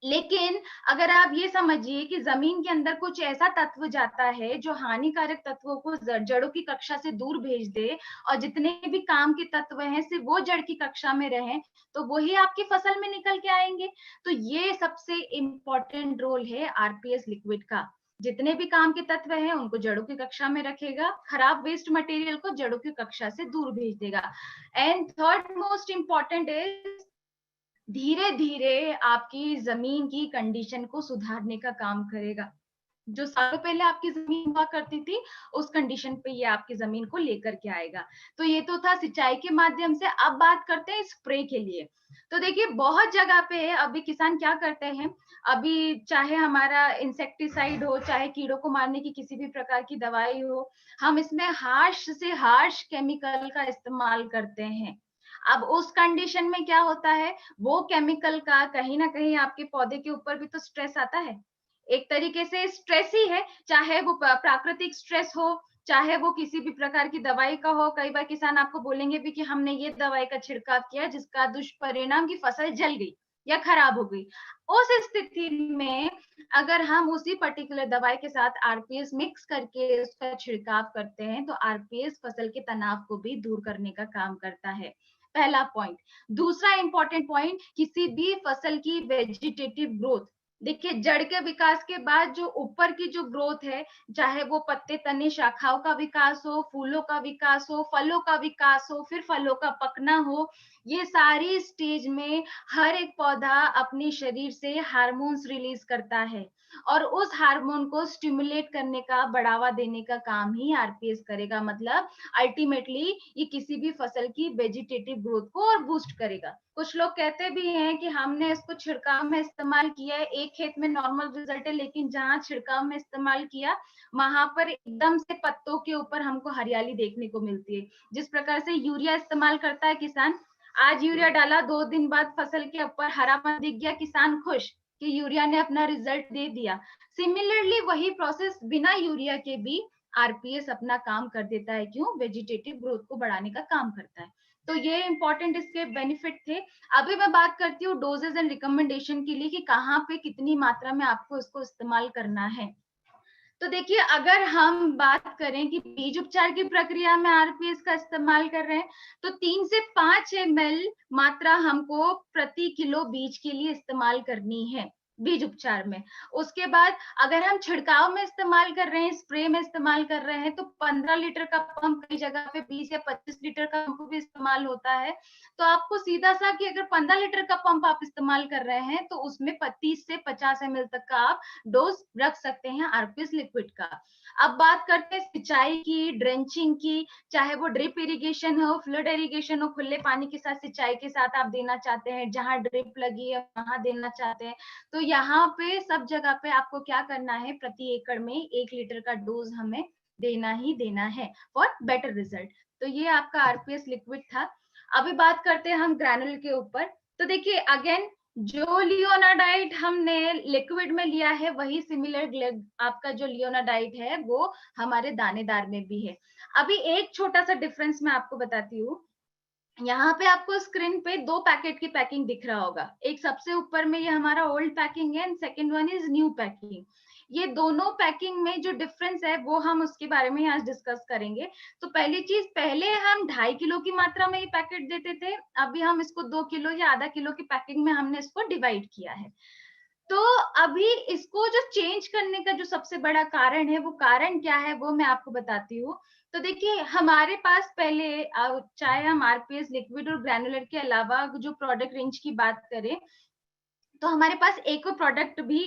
लेकिन अगर आप ये समझिए कि जमीन के अंदर कुछ ऐसा तत्व जाता है जो हानिकारक तत्वों को जड़ों की कक्षा से दूर भेज दे, और जितने भी काम के तत्व हैं सिर्फ वो जड़ की कक्षा में रहें, तो वही आपकी फसल में निकल के आएंगे। तो ये सबसे इंपॉर्टेंट रोल है आरपीएस लिक्विड का। जितने भी काम के तत्व हैं उनको जड़ों की कक्षा में रखेगा, खराब वेस्ट मटेरियल को जड़ों की कक्षा से दूर भेज देगा। And third most important is, धीरे धीरे आपकी जमीन की कंडीशन को सुधारने का काम करेगा। जो सालों पहले आपकी जमीन हुआ करती थी, उस कंडीशन पे ये आपकी जमीन को लेकर के आएगा। तो ये तो था सिंचाई के माध्यम से। अब बात करते हैं स्प्रे के लिए। तो देखिए, बहुत जगह पे अभी किसान क्या करते हैं, अभी चाहे हमारा इंसेक्टिसाइड हो, चाहे कीड़ों को मारने की किसी भी प्रकार की दवाई हो, हम इसमें हार्श से हार्श केमिकल का इस्तेमाल करते हैं। अब उस कंडीशन में क्या होता है, वो केमिकल का कहीं ना कहीं आपके पौधे के ऊपर भी तो स्ट्रेस आता है। एक तरीके से स्ट्रेस ही है, चाहे वो प्राकृतिक स्ट्रेस हो, चाहे वो किसी भी प्रकार की दवाई का हो। कई बार किसान आपको बोलेंगे भी कि हमने ये दवाई का छिड़काव किया जिसका दुष्परिणाम की फसल जल गई या खराब हो गई। उस स्थिति में अगर हम उसी पर्टिकुलर दवाई के साथ आरपीएस मिक्स करके उसका छिड़काव करते हैं, तो आरपीएस फसल के तनाव को भी दूर करने का काम करता है। पहला पॉइंट। दूसरा इंपॉर्टेंट पॉइंट, किसी भी फसल की वेजिटेटिव ग्रोथ। देखिए, जड़ के विकास के बाद जो ऊपर की जो ग्रोथ है, चाहे वो पत्ते, तने, शाखाओं का विकास हो, फूलों का विकास हो, फलों का विकास हो, फिर फलों का पकना हो, ये सारी स्टेज में हर एक पौधा अपने शरीर से हार्मोन्स रिलीज करता है और उस हार्मोन को स्टिमुलेट करने का, बढ़ावा देने का काम ही आरपीएस करेगा। मतलब अल्टीमेटली ये किसी भी फसल की वेजिटेटिव ग्रोथ को और बूस्ट करेगा। कुछ लोग कहते भी हैं कि हमने इसको छिड़काव में इस्तेमाल किया है, एक खेत में नॉर्मल रिजल्ट है, लेकिन जहां छिड़काव में इस्तेमाल किया वहां पर एकदम से पत्तों के ऊपर हमको हरियाली देखने को मिलती है। जिस प्रकार से यूरिया इस्तेमाल करता है किसान, आज यूरिया डाला, 2 दिन बाद फसल के ऊपर हरापन दिख गया, किसान खुश कि यूरिया ने अपना रिजल्ट दे दिया। सिमिलरली वही प्रोसेस बिना यूरिया के भी आरपीएस अपना काम कर देता है। क्यों? वेजिटेटिव ग्रोथ को बढ़ाने का काम करता है। तो ये इंपॉर्टेंट इसके बेनिफिट थे। अभी मैं बात करती हूँ डोजेज एंड रिकमेंडेशन के लिए कि कहाँ पे कितनी मात्रा में आपको इसको इस्तेमाल करना है। तो देखिए, अगर हम बात करें कि बीज उपचार की प्रक्रिया में आरपीएस का इस्तेमाल कर रहे हैं, तो 3 से 5 ml मात्रा हमको प्रति किलो बीज के लिए इस्तेमाल करनी है बीज उपचार में। उसके बाद अगर हम छिड़काव में इस्तेमाल कर रहे हैं, स्प्रे में इस्तेमाल कर रहे हैं, तो 15 लीटर का पंप कई जगह पे 20 या 25 लीटर का पंप भी इस्तेमाल होता है। तो आपको सीधा सा कि अगर 15 लीटर का पंप आप इस्तेमाल कर रहे हैं, तो उसमें 30 से 50 ml तक का आप डोज रख सकते हैं आरपीएस लिक्विड का। अब बात करते हैं सिंचाई की, ड्रेंचिंग की, चाहे वो ड्रिप इरिगेशन हो, फ्लड इरिगेशन हो, खुले पानी के साथ सिंचाई के साथ आप देना चाहते हैं, जहां ड्रिप लगी है वहां देना चाहते हैं, तो यहाँ पे सब जगह पे आपको क्या करना है, प्रति एकड़ में 1 लीटर का डोज हमें देना ही देना है फॉर बेटर रिजल्ट। तो ये आपका आरपीएस लिक्विड था। अभी बात करते हैं हम ग्रैनुल के ऊपर। तो देखिए, अगेन जो लियोनाडाइट हमने लिक्विड में लिया है, वही सिमिलर आपका जो लियोनाडाइट है वो हमारे दानेदार में भी है। अभी एक छोटा सा डिफरेंस मैं आपको बताती हूँ। यहाँ पे आपको स्क्रीन पे 2 पैकेट की पैकिंग दिख रहा होगा। एक सबसे ऊपर में ये हमारा ओल्ड पैकिंग है and second one is new packing. ये दोनों पैकिंग में जो डिफरेंस है वो हम उसके बारे में आज डिस्कस करेंगे। तो पहली चीज, पहले हम 2.5 किलो की मात्रा में ये पैकेट देते थे, अभी हम इसको 2 किलो या आधा किलो की पैकिंग में हमने इसको डिवाइड किया है। तो अभी इसको जो चेंज करने का जो सबसे बड़ा कारण है, वो कारण क्या है वो मैं आपको बताती हूँ। तो देखिए, हमारे पास पहले चाहे हम आरपीएस लिक्विड और ग्रैनुलर के अलावा जो प्रोडक्ट रेंज की बात करें, तो हमारे पास एक और प्रोडक्ट भी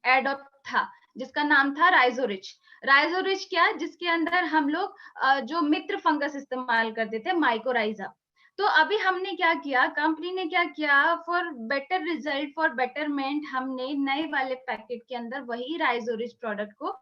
एड अप था जिसका नाम था राइजोरिच। राइजोरिच क्या, जिसके अंदर हम लोग जो मित्र फंगस इस्तेमाल करते थे, माइकोराइजा। तो अभी हमने क्या किया, कंपनी ने क्या किया, for better result, for betterment, हमने नए वाले पैकेट के अंदर वही राइजोरिच प्रोडक्ट को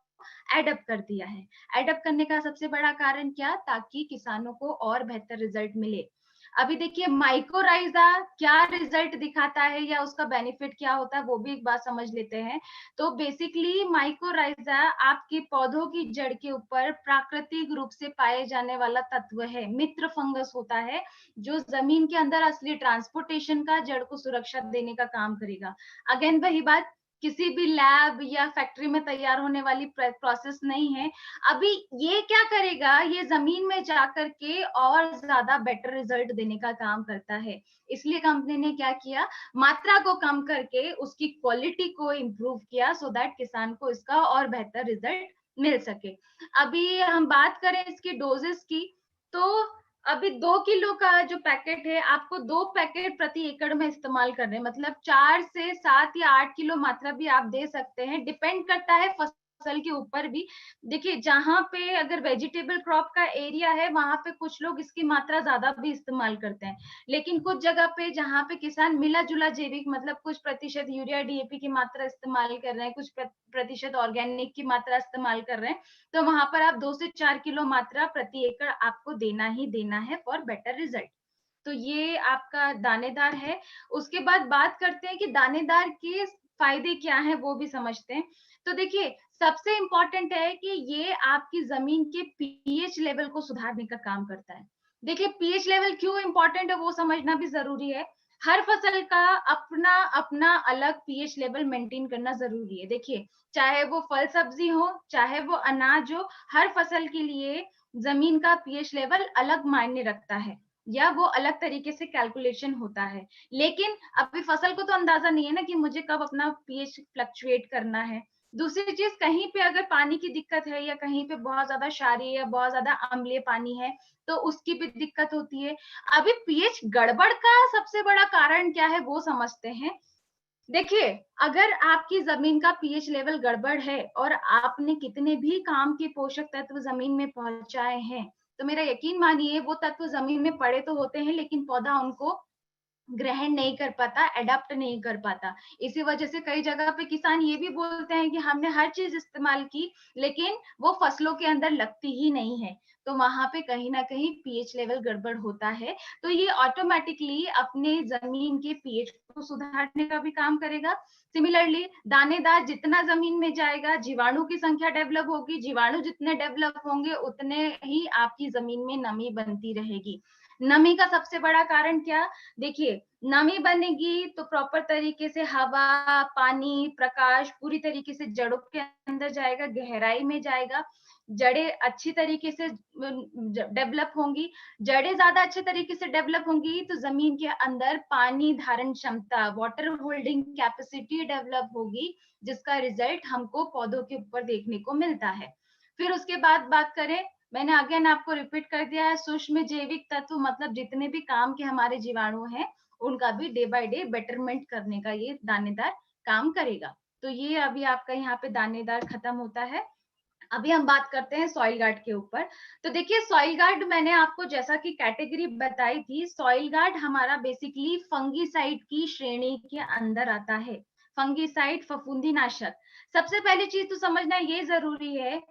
एडअप कर दिया है। एडअप करने का सबसे बड़ा कारण क्या, ताकि किसानों को और बेहतर रिजल्ट मिले। अभी देखिए, माइकोराइजा क्या रिजल्ट दिखाता है या उसका बेनिफिट क्या होता है, वो भी एक बात समझ लेते हैं। तो बेसिकली माइकोराइजा आपके पौधों की जड़ के ऊपर प्राकृतिक रूप से पाए जाने वाला तत्व है, मित्र फंगस होता है, जो जमीन के अंदर असली ट्रांसपोर्टेशन का, जड़ को सुरक्षा देने का काम करेगा। अगेन वही बात, किसी भी लैब या फैक्ट्री में तैयार होने वाली प्रोसेस नहीं है। अभी ये क्या करेगा, ये जमीन में जाकर के और ज्यादा बेटर रिजल्ट देने का काम करता है। इसलिए कंपनी ने क्या किया, मात्रा को कम करके उसकी क्वालिटी को इम्प्रूव किया, सो दैट किसान को इसका और बेहतर रिजल्ट मिल सके। अभी हम बात करें इसकी डोजेस की, तो अभी 2 किलो का जो पैकेट है, आपको 2 पैकेट प्रति एकड़ में इस्तेमाल करने, मतलब 4 से 7 या 8 किलो मात्रा भी आप दे सकते हैं, डिपेंड करता है फसल के ऊपर भी। देखिए, जहां पे अगर वेजिटेबल क्रॉप का एरिया है, वहां पे कुछ लोग इसकी मात्रा ज्यादा भी इस्तेमाल करते हैं, लेकिन कुछ जगह पे जहां पे किसान मिला जुला जैविक, मतलब कुछ प्रतिशत यूरिया डीएपी की मात्रा इस्तेमाल कर रहे हैं, कुछ प्रतिशत ऑर्गेनिक की मात्रा इस्तेमाल कर रहे हैं, तो वहां पर आप 2 से 4 किलो मात्रा प्रति एकड़ आपको देना ही देना है फॉर बेटर रिजल्ट। तो ये आपका दानेदार है। उसके बाद बात करते हैं कि दानेदार के फायदे क्या हैं, वो भी समझते हैं। तो देखिए, सबसे इंपॉर्टेंट है कि ये आपकी जमीन के पीएच लेवल को सुधारने का काम करता है। देखिए, पीएच लेवल क्यों इंपॉर्टेंट है वो समझना भी जरूरी है। हर फसल का अपना अपना अलग पीएच लेवल मेंटेन करना जरूरी है। देखिए, चाहे वो फल सब्जी हो, चाहे वो अनाज हो, हर फसल के लिए जमीन का पीएच लेवल अलग मायने रखता है, या वो अलग तरीके से कैलकुलेशन होता है। लेकिन अभी फसल को तो अंदाजा नहीं है ना कि मुझे कब अपना पीएच फ्लक्चुएट करना है। दूसरी चीज, कहीं पे अगर पानी की दिक्कत है या कहीं पे बहुत ज्यादा क्षारीय या बहुत ज्यादा अम्लीय पानी है तो उसकी भी दिक्कत होती है। अभी पीएच गड़बड़ का सबसे बड़ा कारण क्या है वो समझते हैं। देखिए, अगर आपकी जमीन का पीएच लेवल गड़बड़ है और आपने कितने भी काम के पोषक तत्व जमीन में पहुंचाए हैं, तो मेरा यकीन मानिए वो तत्व जमीन में पड़े तो होते हैं लेकिन पौधा उनको ग्रहण नहीं कर पाता, एडॉप्ट नहीं कर पाता। इसी वजह से कई जगह पे किसान ये भी बोलते हैं कि हमने हर चीज इस्तेमाल की लेकिन वो फसलों के अंदर लगती ही नहीं है। तो वहां पे कहीं ना कहीं पीएच लेवल गड़बड़ होता है। तो ये ऑटोमेटिकली अपने जमीन के पीएच को सुधारने का भी काम करेगा। सिमिलरली दानेदार जितना जमीन में जाएगा, जीवाणु की संख्या डेवलप होगी, जीवाणु जितने डेवलप होंगे उतने ही आपकी जमीन में नमी बनती रहेगी। नमी का सबसे बड़ा कारण क्या? देखिए, नमी बनेगी तो प्रॉपर तरीके से हवा, पानी, प्रकाश पूरी तरीके से जड़ों के अंदर जाएगा, गहराई में जाएगा। जड़ें अच्छी तरीके से डेवलप होंगी। जड़ें ज्यादा अच्छे तरीके से डेवलप होंगी तो जमीन के अंदर पानी धारण क्षमता, वाटर होल्डिंग कैपेसिटी डेवलप होगी, जिसका रिजल्ट हमको पौधों के ऊपर देखने को मिलता है। फिर उसके बाद बात करें, मैंने अगेन आपको रिपीट कर दिया है, सूक्ष्म जैविक तत्व मतलब जितने भी काम के हमारे जीवाणु हैं उनका भी डे बाय डे बेटरमेंट करने का ये दानेदार काम करेगा। तो ये अभी आपका यहाँ पे दानेदार खत्म होता है। अभी हम बात करते हैं सॉइल गार्ड के ऊपर। तो देखिए, सॉइल गार्ड मैंने आपको जैसा कि कैटेगरी बताई थी, सॉइल गार्ड हमारा बेसिकली फंगीसाइड की श्रेणी के अंदर आता है। फंगीसाइड, फफूंदीनाशक। सबसे पहली चीज तो समझना ये जरूरी है,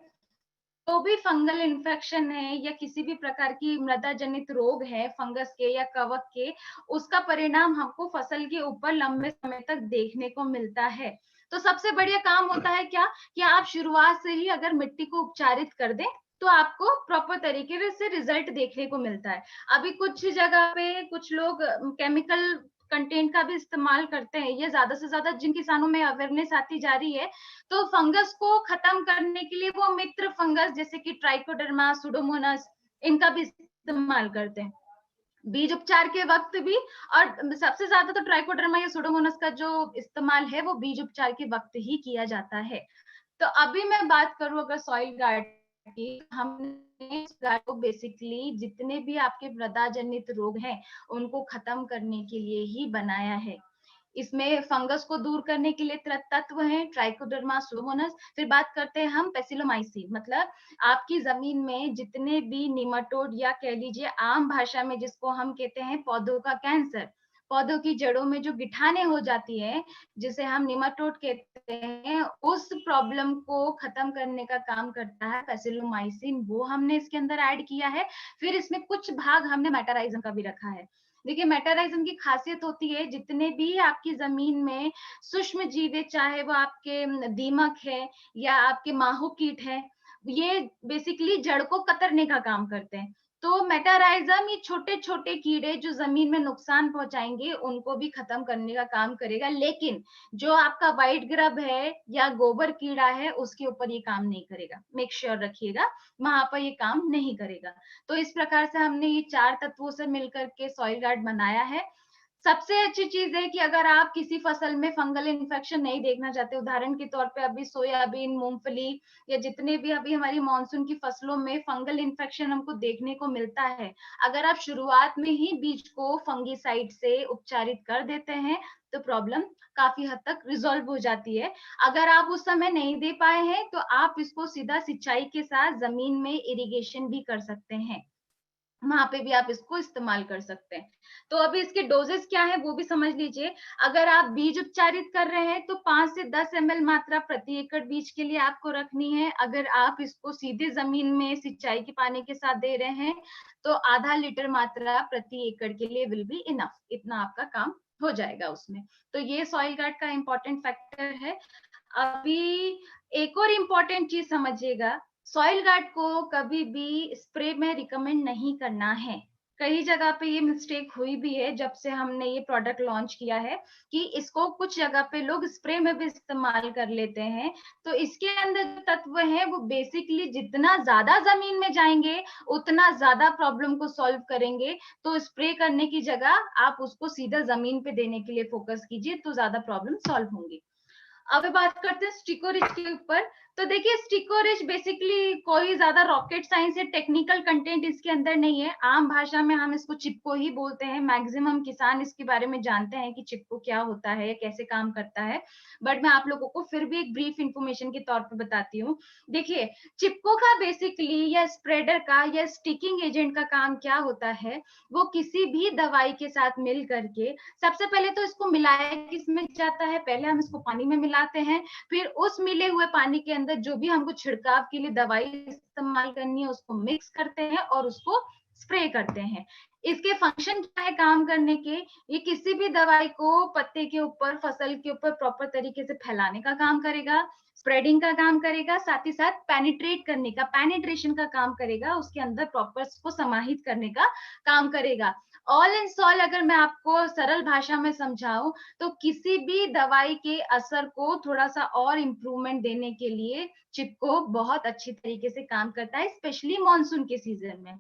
तो भी फंगल इन्फेक्शन है या किसी भी प्रकार की मृदा जनित रोग है फंगस के या कवक के, उसका परिणाम हमको फसल के ऊपर लंबे समय तक देखने को मिलता है। तो सबसे बढ़िया काम होता है क्या, कि आप शुरुआत से ही अगर मिट्टी को उपचारित कर दें तो आपको प्रॉपर तरीके से रिजल्ट देखने को मिलता है। अभी कुछ जगह पे कुछ लोग केमिकल कंटेंट का भी इस्तेमाल करते हैं। ये ज्यादा से ज्यादा जिन किसानों में अवेयरनेस आती जा रही है, तो फंगस को खत्म करने के लिए वो मित्र फंगस जैसे कि ट्राइकोडर्मा, सुडोमोनास, इनका भी इस्तेमाल करते हैं बीज उपचार के वक्त भी। और सबसे ज्यादा तो ट्राइकोडर्मा या सुडोमोनास का जो इस्तेमाल है वो बीज उपचार के वक्त ही किया जाता है। तो अभी मैं बात करूं अगर सॉइल गार्ड की, हमने इस गार्ड को बेसिकली जितने भी आपके मृदा जनित रोग हैं उनको खत्म करने के लिए ही बनाया है। इसमें फंगस को दूर करने के लिए तत्व हैं ट्राइकोडर्मा, सुडोमोनास। फिर बात करते हैं हम पेसिलोमाइसिन, मतलब आपकी जमीन में जितने भी निमाटोड या कह लीजिए आम भाषा में जिसको हम कहते हैं पौधों का कैंसर, पौधों की जड़ों में जो गिठाने हो जाती है जिसे हम निमाटोड कहते हैं, उस प्रॉब्लम को खत्म करने का काम करता है पेसिलोमाइसिन, वो हमने इसके अंदर ऐड किया है। फिर इसमें कुछ भाग हमने मेटाराइजम का भी रखा है। देखिए, मेटाराइजम की खासियत होती है जितने भी आपकी जमीन में सूक्ष्म जीव है, चाहे वो आपके दीमक है या आपके माहू कीट है, ये बेसिकली जड़ को कतरने का काम करते हैं। तो मेटाराइजम ये छोटे छोटे कीड़े जो जमीन में नुकसान पहुंचाएंगे उनको भी खत्म करने का काम करेगा, लेकिन जो आपका व्हाइट ग्रब है या गोबर कीड़ा है उसके ऊपर ये काम नहीं करेगा। मेक श्योर रखिएगा वहां पर ये काम नहीं करेगा। तो इस प्रकार से हमने ये 4 तत्वों से मिलकर के सॉइल गार्ड बनाया है। सबसे अच्छी चीज है कि अगर आप किसी फसल में फंगल इन्फेक्शन नहीं देखना चाहते, उदाहरण के तौर पे अभी सोयाबीन, मूंगफली या जितने भी अभी हमारी मानसून की फसलों में फंगल इन्फेक्शन हमको देखने को मिलता है, अगर आप शुरुआत में ही बीज को फंगीसाइड से उपचारित कर देते हैं तो प्रॉब्लम काफी हद तक रिजॉल्व हो जाती है। अगर आप उस समय नहीं दे पाए हैं तो आप इसको सीधा सिंचाई के साथ जमीन में इरिगेशन भी कर सकते हैं, वहां पे भी आप इसको इस्तेमाल कर सकते हैं। तो अभी इसके डोजेस क्या है वो भी समझ लीजिए। अगर आप बीज उपचारित कर रहे हैं तो 5 से 10 ml मात्रा प्रति एकड़ बीज के लिए आपको रखनी है। अगर आप इसको सीधे जमीन में सिंचाई के पानी के साथ दे रहे हैं तो आधा लीटर मात्रा प्रति एकड़ के लिए विल बी इनफ, इतना आपका काम हो जाएगा उसमें। तो ये सॉइल गार्ड का इंपॉर्टेंट फैक्टर है। अभी एक और इम्पोर्टेंट चीज समझिएगा, सॉइल गार्ड को कभी भी स्प्रे में रिकमेंड नहीं करना है। कई जगह पे ये मिस्टेक हुई भी है जब से हमने ये प्रोडक्ट लॉन्च किया है, कि इसको कुछ जगह पे लोग स्प्रे में भी इस्तेमाल कर लेते हैं। तो इसके अंदर तत्व है वो बेसिकली जितना ज्यादा जमीन में जाएंगे उतना ज्यादा प्रॉब्लम को सॉल्व करेंगे। तो स्प्रे करने की जगह आप उसको सीधा जमीन पे देने के लिए फोकस कीजिए तो ज्यादा प्रॉब्लम सॉल्व होंगी। अब बात करते हैं स्टिकोरिच के ऊपर। तो देखिए स्टिकोरिच बेसिकली कोई ज्यादा रॉकेट साइंस या टेक्निकल कंटेंट इसके अंदर नहीं है। आम भाषा में हम इसको चिपको ही बोलते हैं। मैक्सिमम किसान इसके बारे में जानते हैं कि चिपको क्या होता है, कैसे काम करता है। बट मैं आप लोगों को फिर भी एक ब्रीफ इंफॉर्मेशन के तौर पर बताती हूँ। देखिए चिपको का बेसिकली या स्प्रेडर का या स्टिकिंग एजेंट का काम क्या होता है, वो किसी भी दवाई के साथ मिल करके सबसे पहले तो इसको मिलाया किसमें जाता है, पहले हम इसको पानी में मिलाते हैं, फिर उस मिले हुए पानी के अंदर जो भी हमको छिड़काव के लिए दवाई इस्तेमाल करनी है उसको मिक्स करते हैं और उसको स्प्रे करते हैं। इसके फंक्शन क्या है काम करने के, ये किसी भी दवाई को पत्ते के ऊपर, फसल के ऊपर प्रॉपर तरीके से फैलाने का काम करेगा, स्प्रेडिंग का काम करेगा, साथ ही साथ पेनिट्रेट करने का, पेनिट्रेशन का काम करेगा, उसके अंदर प्रॉपर को समाहित करने का काम करेगा। ऑल इन सॉल अगर मैं आपको सरल भाषा में समझाऊं तो किसी भी दवाई के असर को थोड़ा सा और इम्प्रूवमेंट देने के लिए चिपको बहुत अच्छी तरीके से काम करता है, स्पेशली मॉनसून के सीजन में।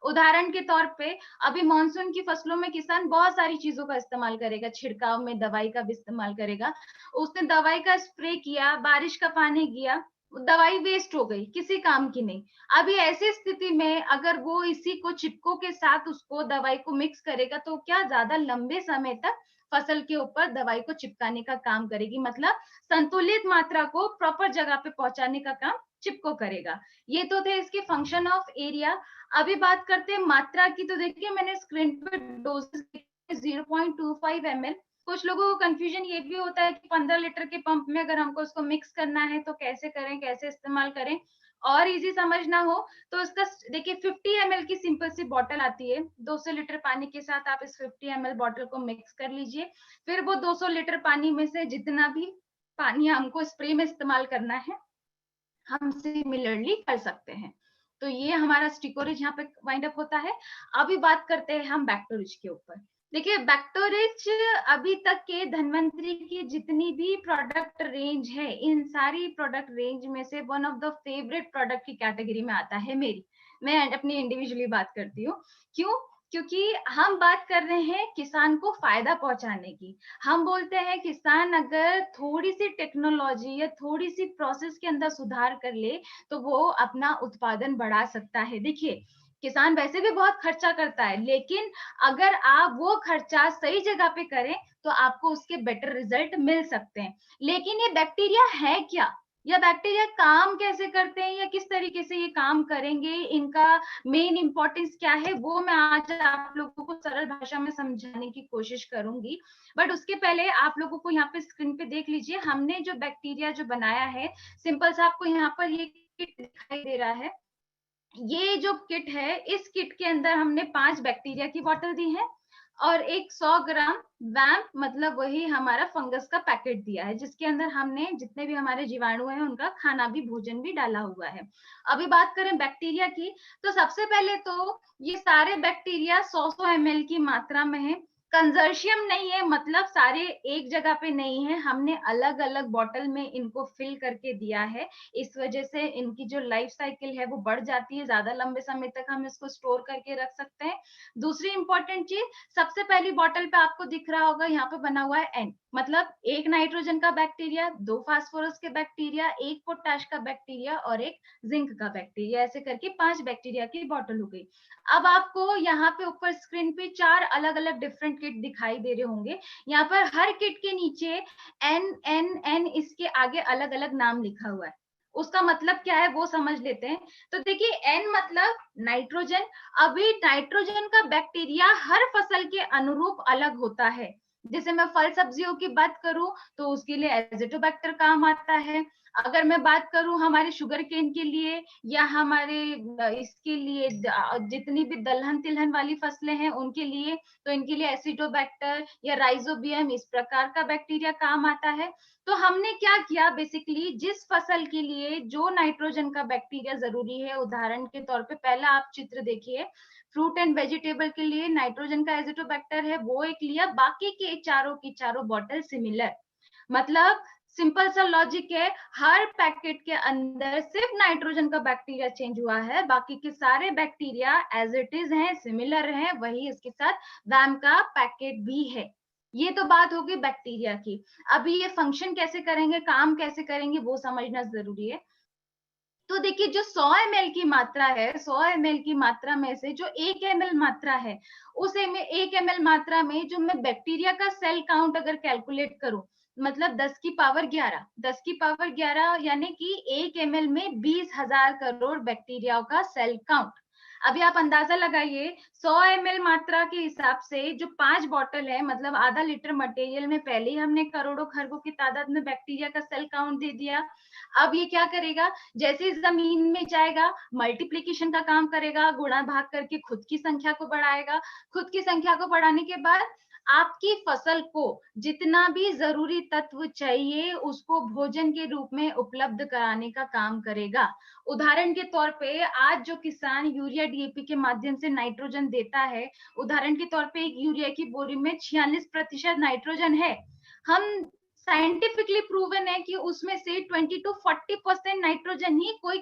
उदाहरण के तौर पे अभी मानसून की फसलों में किसान बहुत सारी चीजों का इस्तेमाल करेगा, छिड़काव में दवाई का भी इस्तेमाल करेगा। उसने दवाई का स्प्रे किया, बारिश का पानी गया, दवाई वेस्ट हो गई, किसी काम की नहीं। अभी ऐसी स्थिति में अगर वो इसी को चिपको के साथ उसको दवाई को मिक्स करेगा तो क्या ज्यादा लंबे समय तक फसल के ऊपर दवाई को चिपकाने का काम करेगी, मतलब संतुलित मात्रा को प्रॉपर जगह पे पहुंचाने का काम चिपको करेगा। ये तो थे इसके फंक्शन ऑफ एरिया। अभी बात करते हैं मात्रा की। तो देखिए मैंने स्क्रीन पे डोजेस 0.25 ml। कुछ लोगों को कंफ्यूजन ये भी होता है कि 15 लीटर के पंप में अगर हमको उसको मिक्स करना है तो कैसे करें, कैसे इस्तेमाल करें। और इजी समझना हो तो इसका देखिए 50 ml की सिंपल सी बॉटल आती है, 200 लीटर पानी के साथ आप इस 50 ml बॉटल को मिक्स कर लीजिए। फिर वो 200 लीटर पानी में से जितना भी पानी हमको स्प्रे में इस्तेमाल करना है हम सिमिलरली कर सकते हैं। तो ये हमारा स्टिकोरिज यहाँ पे वाइंड अप होता है। अभी बात करते हैं हम बैक्टोरिज के ऊपर। देखिए बैक्टोरिज अभी तक के धन्वंतरी की जितनी भी प्रोडक्ट रेंज है, इन सारी प्रोडक्ट रेंज में से one of the favourite product की कैटेगरी में आता है मेरी। मैं अपनी इंडिविजुअली बात करती हूँ। क्यों? क्योंकि हम बात कर रहे हैं किसान को फायदा पहुंचाने की। हम बोलते हैं किसान अगर थोड़ी सी टेक्नोलॉजी या थोड़ी सी प्रोसेस के अंदर सुधार कर ले तो वो अपना उत्पादन बढ़ा सकता है। देखिए किसान वैसे भी बहुत खर्चा करता है, लेकिन अगर आप वो खर्चा सही जगह पे करें तो आपको उसके बेटर रिजल्ट मिल सकते हैं। लेकिन ये बैक्टीरिया है क्या, या बैक्टीरिया काम कैसे करते हैं, या किस तरीके से ये काम करेंगे, इनका मेन इंपॉर्टेंस क्या है, वो मैं आज आप लोगों को सरल भाषा में समझाने की कोशिश करूंगी। बट उसके पहले आप लोगों को यहाँ पे स्क्रीन पे देख लीजिए हमने जो बैक्टीरिया जो बनाया है। सिंपल सा आपको यहाँ पर ये किट दिखाई दे रहा है। ये जो किट है इस किट के अंदर हमने 5 बैक्टीरिया की बोतल दी है और एक 100 ग्राम वैम्प मतलब वही हमारा फंगस का पैकेट दिया है, जिसके अंदर हमने जितने भी हमारे जीवाणु हैं उनका खाना भी, भोजन भी डाला हुआ है। अभी बात करें बैक्टीरिया की तो सबसे पहले तो ये सारे बैक्टीरिया 100-100 ml की मात्रा में है। कंजर्शियम नहीं है, मतलब सारे एक जगह पे नहीं है, हमने अलग अलग बॉटल में इनको फिल करके दिया है। इस वजह से इनकी जो लाइफ साइकिल है वो बढ़ जाती है, ज्यादा लंबे समय तक हम इसको स्टोर करके रख सकते हैं। दूसरी इंपॉर्टेंट चीज, सबसे पहली बॉटल पे आपको दिख रहा होगा यहाँ पे बना हुआ है एन, मतलब एक नाइट्रोजन का बैक्टीरिया, 2 फास्फोरस के बैक्टीरिया, एक पोटाश का बैक्टीरिया और एक जिंक का बैक्टीरिया, ऐसे करके 5 बैक्टीरिया की बॉटल हो गई। अब आपको यहाँ पे ऊपर स्क्रीन पे 4 अलग अलग डिफरेंट किट दिखाई दे रहे होंगे। यहाँ पर हर किट के नीचे एन एन एन इसके आगे अलग अलग नाम लिखा हुआ है। उसका मतलब क्या है वो समझ लेते हैं। तो देखिए एन मतलब नाइट्रोजन। अभी नाइट्रोजन का बैक्टीरिया हर फसल के अनुरूप अलग होता है। जैसे मैं फल सब्जियों की बात करूं तो उसके लिए एजिटोबैक्टर काम आता है। अगर मैं बात करूं हमारे शुगर केन के लिए या हमारे इसके लिए जितनी भी दलहन तिलहन वाली फसलें हैं उनके लिए, तो इनके लिए एसिडोबैक्टर या राइजोबियम इस प्रकार का बैक्टीरिया काम आता है। तो हमने क्या किया बेसिकली, जिस फसल के लिए जो नाइट्रोजन का बैक्टीरिया जरूरी है, उदाहरण के तौर पे पहला आप चित्र देखिए, फ्रूट एंड वेजिटेबल के लिए नाइट्रोजन का एजिटोबैक्टर है वो एक लिया, बाकी के चारों की चारों बॉटल सिमिलर। मतलब सिंपल सा लॉजिक है, हर पैकेट के अंदर सिर्फ नाइट्रोजन का बैक्टीरिया चेंज हुआ है, बाकी के सारे बैक्टीरिया एज इट इज हैं, सिमिलर हैं, वही इसके साथ वैम का पैकेट भी है। ये तो बात होगी बैक्टीरिया की। अभी ये फंक्शन कैसे करेंगे, काम कैसे करेंगे, वो समझना जरूरी है। तो देखिए जो 100 ml की मात्रा है, 100 ml की मात्रा में से जो 1 ml मात्रा है, उस 1 ml मात्रा में जो मैं बैक्टीरिया का सेल काउंट अगर कैलकुलेट करूं, मतलब 10 की पावर 11, 10 की पावर 11 यानी कि 1 ml में 20,000 करोड़ बैक्टीरिया का सेल काउंट। अभी आप अंदाजा लगाइए, 100 ml मात्रा के हिसाब से जो 5 बॉटल है, मतलब आधा लीटर मटेरियल में पहले ही हमने करोड़ों खरबों की तादाद में बैक्टीरिया का सेल काउंट दे दिया। अब ये क्या करेगा, जैसे ही जमीन में जाएगा, मल्टीप्लीकेशन का काम करेगा, गुणा भाग करके खुद की संख्या को बढ़ाएगा। खुद की संख्या को बढ़ाने के बाद आपकी फसल को जितना भी जरूरी तत्व चाहिए उसको भोजन के रूप में उपलब्ध कराने का काम करेगा। उदाहरण के तौर पे आज जो किसान यूरिया डीएपी के माध्यम से नाइट्रोजन देता है, उदाहरण के तौर पे एक यूरिया की बोरी में 46% नाइट्रोजन है। हम साइंटिफिकली प्रूवन है कि उसमें से 20 to 40% नाइट्रोजन ही कोई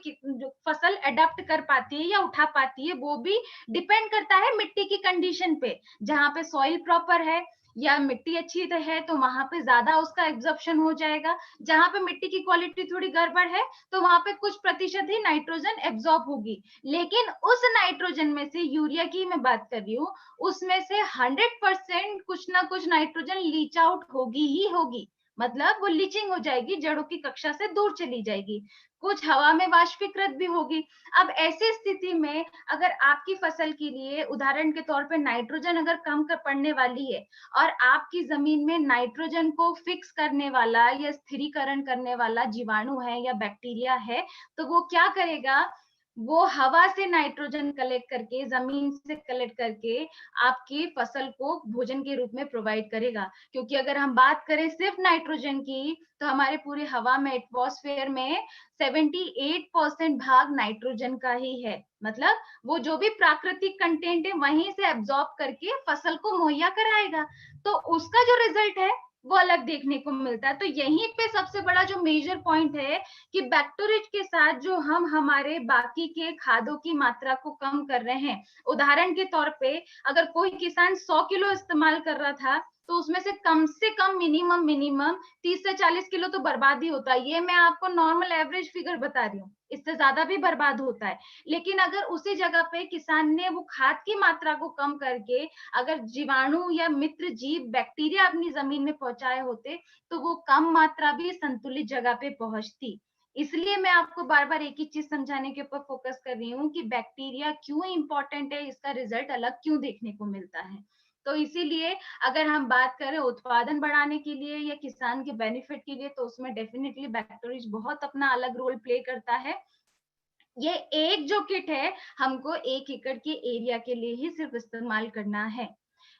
फसल अडेप्ट कर पाती है या उठा पाती है। वो भी डिपेंड करता है मिट्टी की कंडीशन पे। जहां पे सॉइल प्रॉपर है या मिट्टी अच्छी है तो वहां पे ज्यादा उसका एब्जॉर्प्शन हो जाएगा। जहां पे मिट्टी की क्वालिटी थोड़ी गड़बड़ है तो वहां पे कुछ प्रतिशत ही नाइट्रोजन एब्जॉर्ब होगी। लेकिन उस नाइट्रोजन में से, यूरिया की मैं बात कर रही हूँ, उसमें से 100% कुछ ना कुछ नाइट्रोजन लीच आउट होगी ही होगी। मतलब वो लीचिंग हो जाएगी, जड़ों की कक्षा से दूर चली जाएगी। कुछ हवा में वाष्पीकृत भी होगी। अब ऐसी स्थिति में अगर आपकी फसल के लिए उदाहरण के तौर पे नाइट्रोजन अगर कम कर पड़ने वाली है और आपकी जमीन में नाइट्रोजन को फिक्स करने वाला या स्थिरीकरण करने वाला जीवाणु है या बैक्टीरिया है, तो वो क्या करेगा, वो हवा से नाइट्रोजन कलेक्ट करके, जमीन से कलेक्ट करके आपकी फसल को भोजन के रूप में प्रोवाइड करेगा। क्योंकि अगर हम बात करें सिर्फ नाइट्रोजन की, तो हमारे पूरे हवा में, एटमॉस्फेयर में 78% भाग नाइट्रोजन का ही है। मतलब वो जो भी प्राकृतिक कंटेंट है वहीं से एब्जॉर्ब करके फसल को मुहैया कराएगा। तो उसका जो रिजल्ट है वो अलग देखने को मिलता है। तो यहीं पे सबसे बड़ा जो मेजर पॉइंट है कि बैक्टोरेज के साथ जो हम हमारे बाकी के खादों की मात्रा को कम कर रहे हैं। उदाहरण के तौर पे अगर कोई किसान 100 किलो इस्तेमाल कर रहा था तो उसमें से कम मिनिमम 30 से 40 किलो तो बर्बाद ही होता है। ये मैं आपको नॉर्मल एवरेज फिगर बता रही हूँ, इससे ज्यादा भी बर्बाद होता है। लेकिन अगर उसी जगह पे किसान ने वो खाद की मात्रा को कम करके अगर जीवाणु या मित्र जीव बैक्टीरिया अपनी जमीन में पहुंचाए होते तो वो कम मात्रा भी संतुलित जगह पे पहुंचती। इसलिए मैं आपको बार बार एक ही चीज समझाने के ऊपर फोकस कर रही हूँ कि बैक्टीरिया क्यों इंपॉर्टेंट है, इसका रिजल्ट अलग क्यों देखने को मिलता है। तो इसीलिए अगर हम बात करें उत्पादन बढ़ाने के लिए या किसान के बेनिफिट के लिए, तो उसमें डेफिनेटली बैक्टीरिया बहुत अपना अलग रोल प्ले करता है। ये एक जो किट है हमको 1 एकड़ के एरिया के लिए ही सिर्फ इस्तेमाल करना है।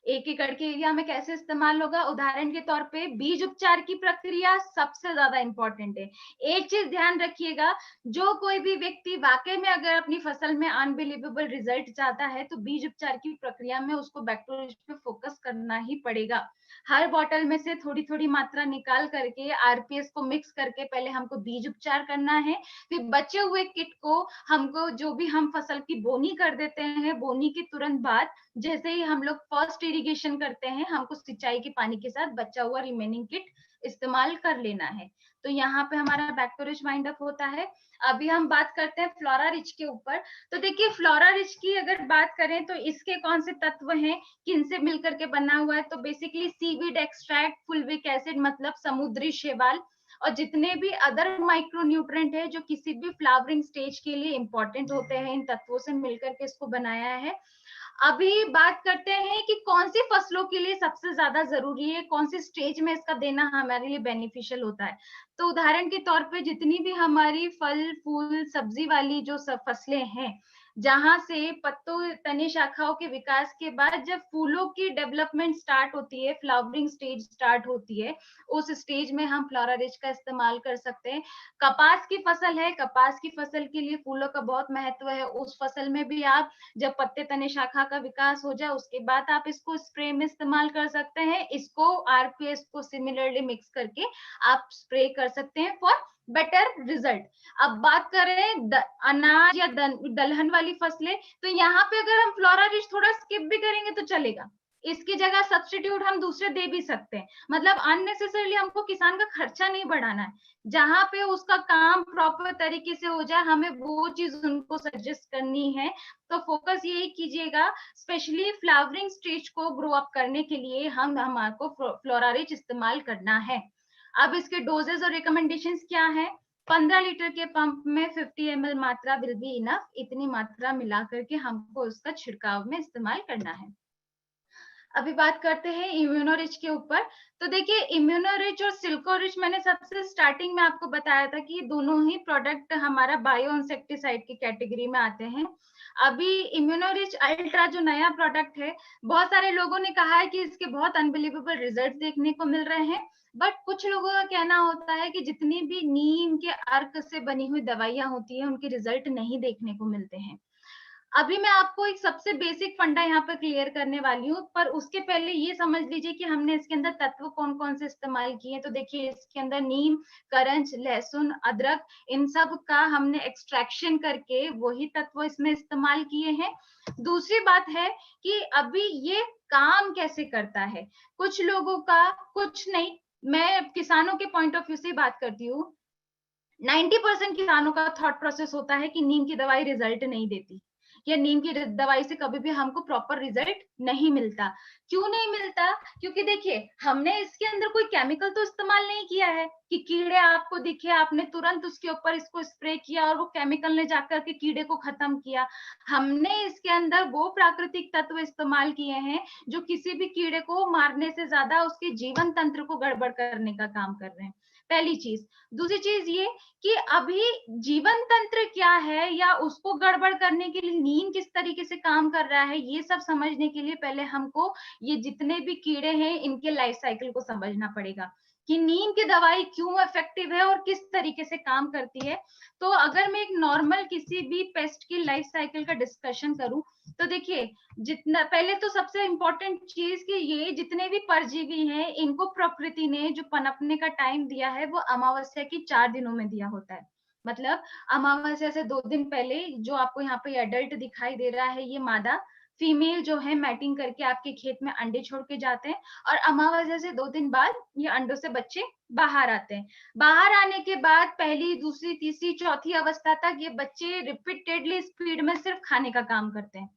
1 एकड़ के एरिया में कैसे इस्तेमाल होगा, उदाहरण के तौर पे बीज उपचार की प्रक्रिया सबसे ज्यादा इंपॉर्टेंट है। एक चीज ध्यान रखिएगा, जो कोई भी व्यक्ति वाकई में अगर अपनी फसल में अनबिलीवेबल रिजल्ट चाहता है तो बीज उपचार की प्रक्रिया में उसको बैक्टीरिया पे फोकस करना ही पड़ेगा। हर बॉटल में से थोड़ी थोड़ी मात्रा निकाल करके आरपीएस को मिक्स करके पहले हमको बीज उपचार करना है। फिर बचे हुए किट को हमको, जो भी हम फसल की बोनी कर देते हैं, बोनी के तुरंत बाद जैसे ही हम लोग फर्स्ट इरिगेशन करते हैं, हमको सिंचाई के पानी के साथ बचा हुआ रिमेनिंग किट इस्तेमाल कर लेना है। तो यहाँ पे हमारा बैक्टीरिया वाइंड अप होता है। अभी हम बात करते हैं फ्लोरा रिच के ऊपर। तो देखिए फ्लोरा रिच की अगर बात करें तो इसके कौन से तत्व हैं, किनसे मिलकर के बना हुआ है, तो basically seaweed extract, fulvic acid मतलब समुद्री शैवाल, और जितने भी अदर माइक्रो न्यूट्रेंट है जो किसी भी फ्लावरिंग स्टेज के लिए इंपॉर्टेंट होते हैं, इन तत्वों से मिलकर के इसको बनाया है। अभी बात करते हैं कि कौन सी फसलों के लिए सबसे ज्यादा जरूरी है, कौन सी स्टेज में इसका देना हमारे लिए बेनिफिशियल होता है। तो उदाहरण के तौर पे जितनी भी हमारी फल फूल सब्जी वाली जो सब फसलें हैं, जहां से पत्तों तने शाखाओं के विकास के बाद जब फूलों की डेवलपमेंट स्टार्ट होती है, फ्लावरिंग स्टेज स्टार्ट होती है, उस स्टेज में हम फ्लोरा रिच का इस्तेमाल कर सकते हैं। कपास की फसल है, कपास की फसल के लिए फूलों का बहुत महत्व है। उस फसल में भी आप जब पत्ते तने शाखा का विकास हो जाए उसके बाद आप इसको स्प्रे में इस्तेमाल कर सकते हैं। इसको आरपीएस को सिमिलरली मिक्स करके आप स्प्रे कर सकते हैं फॉर बेटर रिजल्ट। अब बात करें अनाज या दलहन वाली फसलें, तो यहाँ पे अगर हम फ्लोरा रिच थोड़ा स्किप भी करेंगे तो चलेगा। इसकी जगह सब्स्टिट्यूट हम दूसरे दे भी सकते हैं। मतलब अननेसेसरली हमको किसान का खर्चा नहीं बढ़ाना है, जहां पे उसका काम प्रॉपर तरीके से हो जाए हमें वो चीज उनको सजेस्ट करनी है। तो फोकस यही कीजिएगा, स्पेशली फ्लावरिंग स्टेज को ग्रो अप करने के लिए हमारे को फ्लोरारिच इस्तेमाल करना है। अब इसके डोजेस और रिकमेंडेशंस क्या है? 15 लीटर के पंप में 50 ml मात्रा विल बी इनफ। इतनी मात्रा मिला करके हमको उसका छिड़काव में इस्तेमाल करना है। अभी बात करते हैं इम्यूनोरिच के ऊपर। तो देखिए, इम्यूनोरिच और सिल्कोरिच मैंने सबसे स्टार्टिंग में आपको बताया था कि दोनों ही प्रोडक्ट हमारा बायो इंसेक्टिसाइड की कैटेगरी में आते हैं। अभी इम्यूनोरिच अल्ट्रा जो नया प्रोडक्ट है, बहुत सारे लोगों ने कहा है कि इसके बहुत अनबिलीवेबल रिजल्ट देखने को मिल रहे हैं, बट कुछ लोगों का कहना होता है कि जितनी भी नीम के अर्क से बनी हुई दवाइयां होती है उनके रिजल्ट नहीं देखने को मिलते हैं। अभी मैं आपको एक सबसे बेसिक फंडा यहाँ पर क्लियर करने वाली हूँ, पर उसके पहले ये समझ लीजिए कि हमने इसके अंदर तत्व कौन कौन से इस्तेमाल किए। तो देखिए, इसके अंदर नीम, करंज, लहसुन, अदरक, इन सब का हमने एक्सट्रैक्शन करके वही तत्व इसमें इस्तेमाल किए हैं। दूसरी बात है कि अभी ये काम कैसे करता है। कुछ लोगों का, कुछ नहीं, मैं किसानों के पॉइंट ऑफ व्यू से बात करती हूँ। 90% किसानों का थॉट प्रोसेस होता है कि नीम की दवाई रिजल्ट नहीं देती, या नीम की दवाई से कभी भी हमको प्रॉपर रिजल्ट नहीं मिलता। क्यों नहीं मिलता? क्योंकि देखिए, हमने इसके अंदर कोई केमिकल तो इस्तेमाल नहीं किया है कि कीड़े आपको दिखे आपने तुरंत उसके ऊपर इसको स्प्रे किया और वो केमिकल ने जाकर के कीड़े को खत्म किया। हमने इसके अंदर वो प्राकृतिक तत्व इस्तेमाल किए हैं जो किसी भी कीड़े को मारने से ज्यादा उसके जीवन तंत्र को गड़बड़ करने का काम कर रहे हैं। पहली चीज। दूसरी चीज ये कि अभी जीवन तंत्र क्या है या उसको गड़बड़ करने के लिए नीम किस तरीके से काम कर रहा है, ये सब समझने के लिए पहले हमको ये जितने भी कीड़े हैं इनके लाइफ साइकिल को समझना पड़ेगा कि नीम की दवाई क्यों इफेक्टिव है और किस तरीके से काम करती है। तो अगर मैं एक नॉर्मल किसी भी पेस्ट की लाइफ साइकिल का डिस्कशन करूं, तो देखिए, जितना पहले तो सबसे इम्पोर्टेंट चीज कि ये जितने भी परजीवी हैं इनको प्रकृति ने जो पनपने का टाइम दिया है वो अमावस्या की 4 दिनों में दिया होता है। मतलब अमावस्या से 2 दिन पहले जो आपको यहाँ पे एडल्ट दिखाई दे रहा है, ये मादा, फीमेल जो है मैटिंग करके आपके खेत में अंडे छोड़ के जाते हैं, और अमावस्या से 2 दिन बाद ये अंडों से बच्चे बाहर आते हैं। बाहर आने के बाद पहली, दूसरी, तीसरी, चौथी अवस्था तक ये बच्चे रिपीटेडली स्पीड में सिर्फ खाने का काम करते हैं।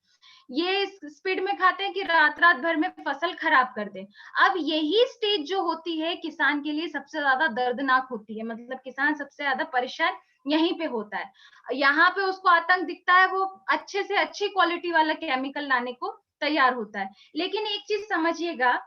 ये स्पीड में खाते हैं कि रात रात भर में फसल खराब कर दे। अब यही स्टेज जो होती है किसान के लिए सबसे ज्यादा दर्दनाक होती है। मतलब किसान सबसे ज्यादा परेशान यहीं पे होता है। यहाँ पे उसको आतंक दिखता है, वो अच्छे से अच्छी क्वालिटी वाला केमिकल लाने को तैयार होता है। लेकिन एक चीज समझिएगा,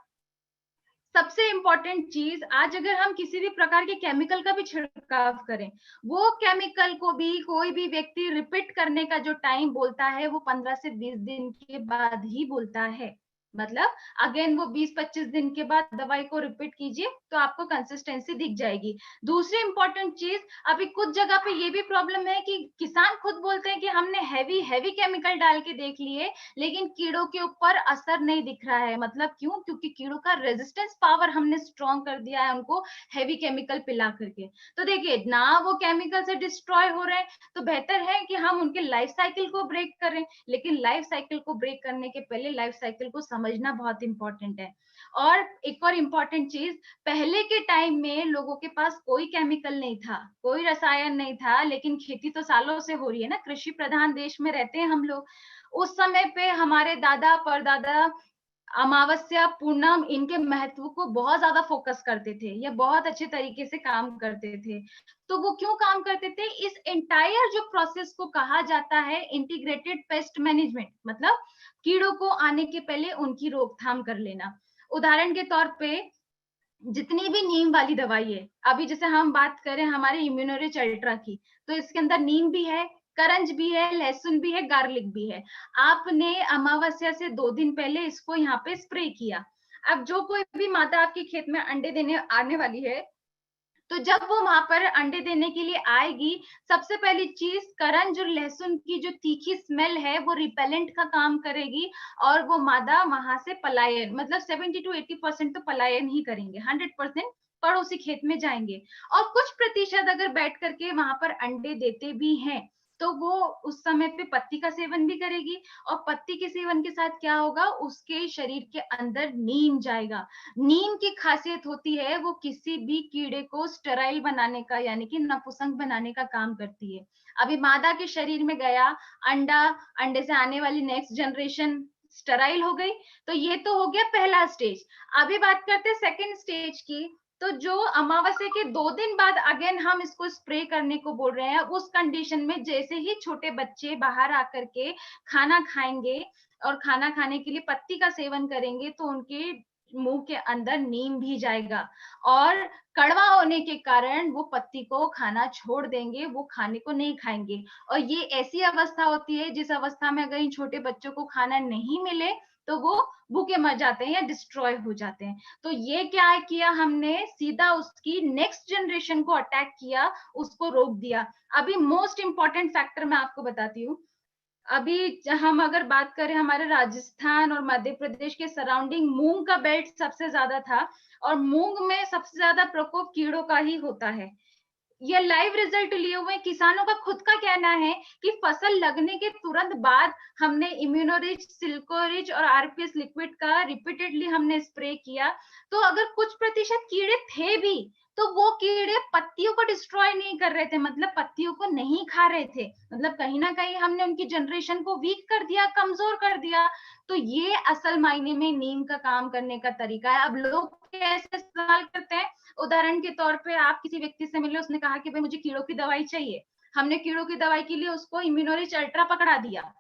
सबसे इंपॉर्टेंट चीज, आज अगर हम किसी भी प्रकार के केमिकल का भी छिड़काव करें, वो केमिकल को भी कोई भी व्यक्ति रिपीट करने का जो टाइम बोलता है वो 15 से 20 दिन के बाद ही बोलता है। मतलब अगेन वो 20-25 दिन के बाद दवाई को रिपीट कीजिए तो आपको कंसिस्टेंसी दिख जाएगी। दूसरी इंपॉर्टेंट चीज, अभी कुछ जगह पे ये भी प्रॉब्लम है कि किसान खुद बोलते हैं कि हमने हैवी हैवी केमिकल डाल के देख लिए, लेकिन कीड़ों के ऊपर असर नहीं दिख रहा है। मतलब क्यों? क्योंकि कीड़ों का रेजिस्टेंस पावर हमने स्ट्रॉन्ग कर दिया है उनको हैवी केमिकल पिला करके। तो देखिए, ना वो केमिकल से डिस्ट्रॉय हो रहे हैं, तो बेहतर है कि हम उनके लाइफ साइकिल को ब्रेक करें। लेकिन लाइफ साइकिल को ब्रेक करने के पहले लाइफ साइकिल को समझना बहुत इंपॉर्टेंट है। और एक और इम्पॉर्टेंट चीज, पहले के टाइम में लोगों के पास कोई केमिकल नहीं था, कोई रसायन नहीं था, लेकिन खेती तो सालों से हो रही है ना, कृषि प्रधान देश में रहते हैं हम लोग। उस समय पे हमारे दादा परदादा अमावस्या, पूर्णम, इनके महत्व को बहुत ज्यादा फोकस करते थे, ये बहुत अच्छे तरीके से काम करते थे। तो वो क्यों काम करते थे? इस एंटायर जो प्रोसेस को कहा जाता है इंटीग्रेटेड पेस्ट मैनेजमेंट। मतलब कीड़ों को आने के पहले उनकी रोकथाम कर लेना। उदाहरण के तौर पे, जितनी भी नीम वाली दवाई है, अभी जैसे हम बात करें हमारे इम्यूनोरिच अल्ट्रा की, तो इसके अंदर नीम भी है, करंज भी है, लहसुन भी है, गार्लिक भी है। आपने अमावस्या से 2 दिन पहले इसको यहाँ पे स्प्रे किया। अब जो कोई भी माता आपके खेत में अंडे देने आने वाली है, तो जब वो वहां पर अंडे देने के लिए आएगी, सबसे पहली चीज, करंज और लहसुन की जो तीखी स्मेल है वो रिपेलेंट का काम करेगी, और वो मादा वहां से पलायन, मतलब 70-80% तो पलायन ही करेंगे, 100% पड़ोसी खेत में जाएंगे। और कुछ प्रतिशत अगर बैठ करके वहां पर अंडे देते भी हैं, तो वो उस समय पे पत्ती का सेवन भी करेगी, और पत्ती के सेवन के साथ क्या होगा, उसके शरीर के अंदर नीम जाएगा। नीम की खासियत होती है वो किसी भी कीड़े को स्टेराइल बनाने का, यानी कि नपुंसक बनाने का काम करती है। अभी मादा के शरीर में गया अंडा, अंडे से आने वाली नेक्स्ट जनरेशन स्टेराइल हो गई। तो ये तो हो गया पहला स्टेज। अभी बात करते हैं सेकेंड स्टेज की। तो जो अमावस्या के 2 दिन बाद अगेन हम इसको स्प्रे करने को बोल रहे हैं, उस कंडीशन में जैसे ही छोटे बच्चे बाहर आकर के खाना खाएंगे और खाना खाने के लिए पत्ती का सेवन करेंगे, तो उनके मुंह के अंदर नीम भी जाएगा, और कड़वा होने के कारण वो पत्ती को खाना छोड़ देंगे, वो खाने को नहीं खाएंगे। और ये ऐसी अवस्था होती है जिस अवस्था में अगर इन छोटे बच्चों को खाना नहीं मिले तो वो भूखे मर जाते हैं या डिस्ट्रॉय हो जाते हैं। तो ये क्या किया हमने, सीधा उसकी नेक्स्ट जनरेशन को अटैक किया, उसको रोक दिया। अभी मोस्ट इंपॉर्टेंट फैक्टर मैं आपको बताती हूँ। अभी हम अगर बात करें, हमारे राजस्थान और मध्य प्रदेश के सराउंडिंग मूंग का बेल्ट सबसे ज्यादा था, और मूंग में सबसे ज्यादा प्रकोप कीड़ों का ही होता है। ये लाइव रिजल्ट लिए हुए किसानों का खुद का कहना है कि फसल लगने के तुरंत बाद हमने इम्यूनोरिच, सिल्कोरिच और आरपीएस लिक्विड का रिपीटेडली हमने स्प्रे किया। तो अगर कुछ प्रतिशत कीड़े थे भी, तो वो कीड़े पत्तियों को डिस्ट्रॉय नहीं कर रहे थे, मतलब पत्तियों को नहीं खा रहे थे, मतलब कहीं ना कहीं हमने उनकी जनरेशन को वीक कर दिया, कमजोर कर दिया। तो ये असल मायने में नीम का काम करने का तरीका है। अब लोग कैसे इस्तेमाल करते हैं, उदाहरण के तौर पे आप किसी व्यक्ति से मिले, उसने कहा कि भाई मुझे कीड़ों की दवाई चाहिए, हमने कीड़ों की दवाई के लिए उसको इम्यूनोरिच अल्ट्रा पकड़ा दिया।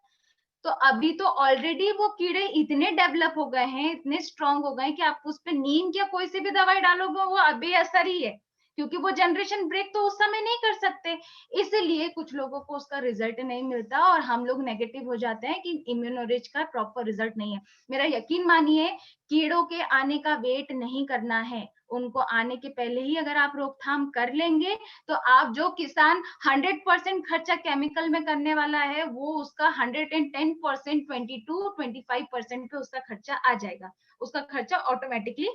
तो अभी तो ऑलरेडी वो कीड़े इतने डेवलप हो गए हैं, इतने स्ट्रांग हो गए कि आप उस पे नीम या कोई सी भी दवाई डालोगे वो बेअसर ही है, क्योंकि वो जनरेशन ब्रेक तो उस समय नहीं कर सकते। इसलिए कुछ लोगों को उसका रिजल्ट नहीं मिलता और हम लोग नेगेटिव हो जाते हैं कि इम्यूनोरिच का प्रॉपर रिजल्ट नहीं है। मेरा यकीन मानिए, कीड़ों के आने का वेट नहीं करना है, उनको आने के पहले ही अगर आप रोकथाम कर लेंगे, तो आप जो किसान 100% खर्चा केमिकल में करने वाला है, वो उसका 110%, 22-25% पे उसका खर्चा आ जाएगा, उसका खर्चा ऑटोमेटिकली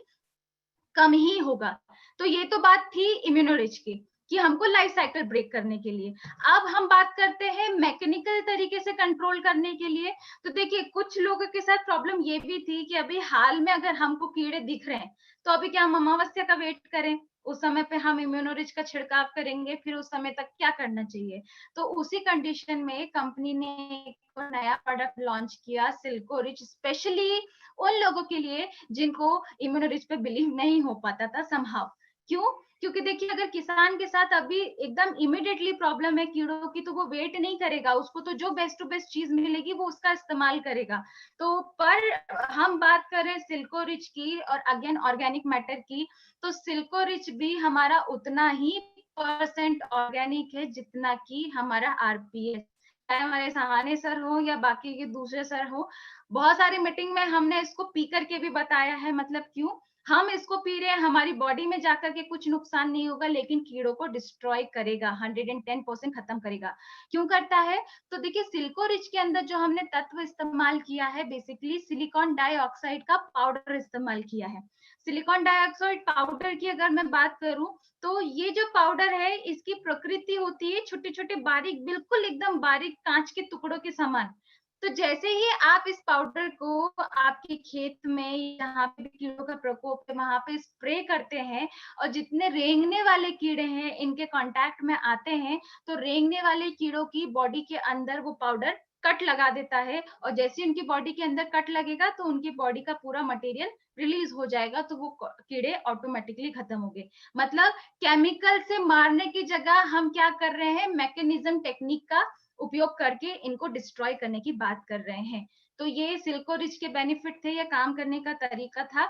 कम ही होगा। तो ये तो बात थी इम्यूनोरिच की, कि हमको लाइफ साइकिल ब्रेक करने के लिए। अब हम बात करते हैं मैकेनिकल तरीके से कंट्रोल करने के लिए। तो देखिए, कुछ लोगों के साथ प्रॉब्लम ये भी थी कि अभी हाल में अगर हमको कीड़े दिख रहे हैं, तो अभी क्या हम अमावस्या का वेट करें, उस समय पे हम इम्यूनोरिच का छिड़काव करेंगे, फिर उस समय तक क्या करना चाहिए। तो उसी कंडीशन में कंपनी ने एक नया प्रोडक्ट लॉन्च किया, सिल्कोरिच, स्पेशली उन लोगों के लिए जिनको इम्यूनोरिच पे बिलीव नहीं हो पाता था समहाउ। क्यों? क्योंकि देखिए, अगर किसान के साथ अभी एकदम इमीडिएटली प्रॉब्लम है कीड़ों की, तो वो वेट नहीं करेगा, उसको तो जो बेस्ट टू बेस्ट चीज मिलेगी वो उसका इस्तेमाल करेगा। तो पर हम बात करें सिल्कोरिच की और अगेन ऑर्गेनिक मैटर की, तो सिल्कोरिच भी हमारा उतना ही परसेंट ऑर्गेनिक है जितना कि हमारा आरपीएस, चाहे हमारे सामान्य सर हो या बाकी के दूसरे सर हो। बहुत सारी मीटिंग में हमने इसको पी करके भी बताया है, मतलब क्यों हम इसको पी रहे हैं, हमारी बॉडी में जाकर के कुछ नुकसान नहीं होगा, लेकिन कीड़ों को डिस्ट्रॉय करेगा, 110% खत्म करेगा। क्यों करता है? तो देखिए, सिल्कोरिच के अंदर जो हमने तत्व इस्तेमाल किया है, बेसिकली सिलिकॉन डाइऑक्साइड का पाउडर इस्तेमाल किया है। सिलिकॉन डाइऑक्साइड पाउडर की अगर मैं बात करूं, तो ये जो पाउडर है, इसकी प्रकृति होती है छोटे छोटे बारीक, बिल्कुल एकदम बारीक कांच के टुकड़ों के समान। तो जैसे ही आप इस पाउडर को आपके खेत में, जहाँ पे भी कीड़ों का प्रकोप है, वहां पे स्प्रे करते हैं, और जितने रेंगने वाले कीड़े हैं इनके कांटेक्ट में आते हैं, तो रेंगने वाले कीड़ों की बॉडी के अंदर वो पाउडर कट लगा देता है, और जैसे उनकी बॉडी के अंदर कट लगेगा तो उनकी बॉडी का पूरा मटेरियल रिलीज हो जाएगा, तो वो कीड़े ऑटोमेटिकली खत्म हो गए। मतलब केमिकल से मारने की जगह हम क्या कर रहे हैं, मैकेनिज्म टेक्निक का उपयोग करके इनको डिस्ट्रॉय करने की बात कर रहे हैं। तो ये सिल्कोरिच के बेनिफिट थे, या काम करने का तरीका था।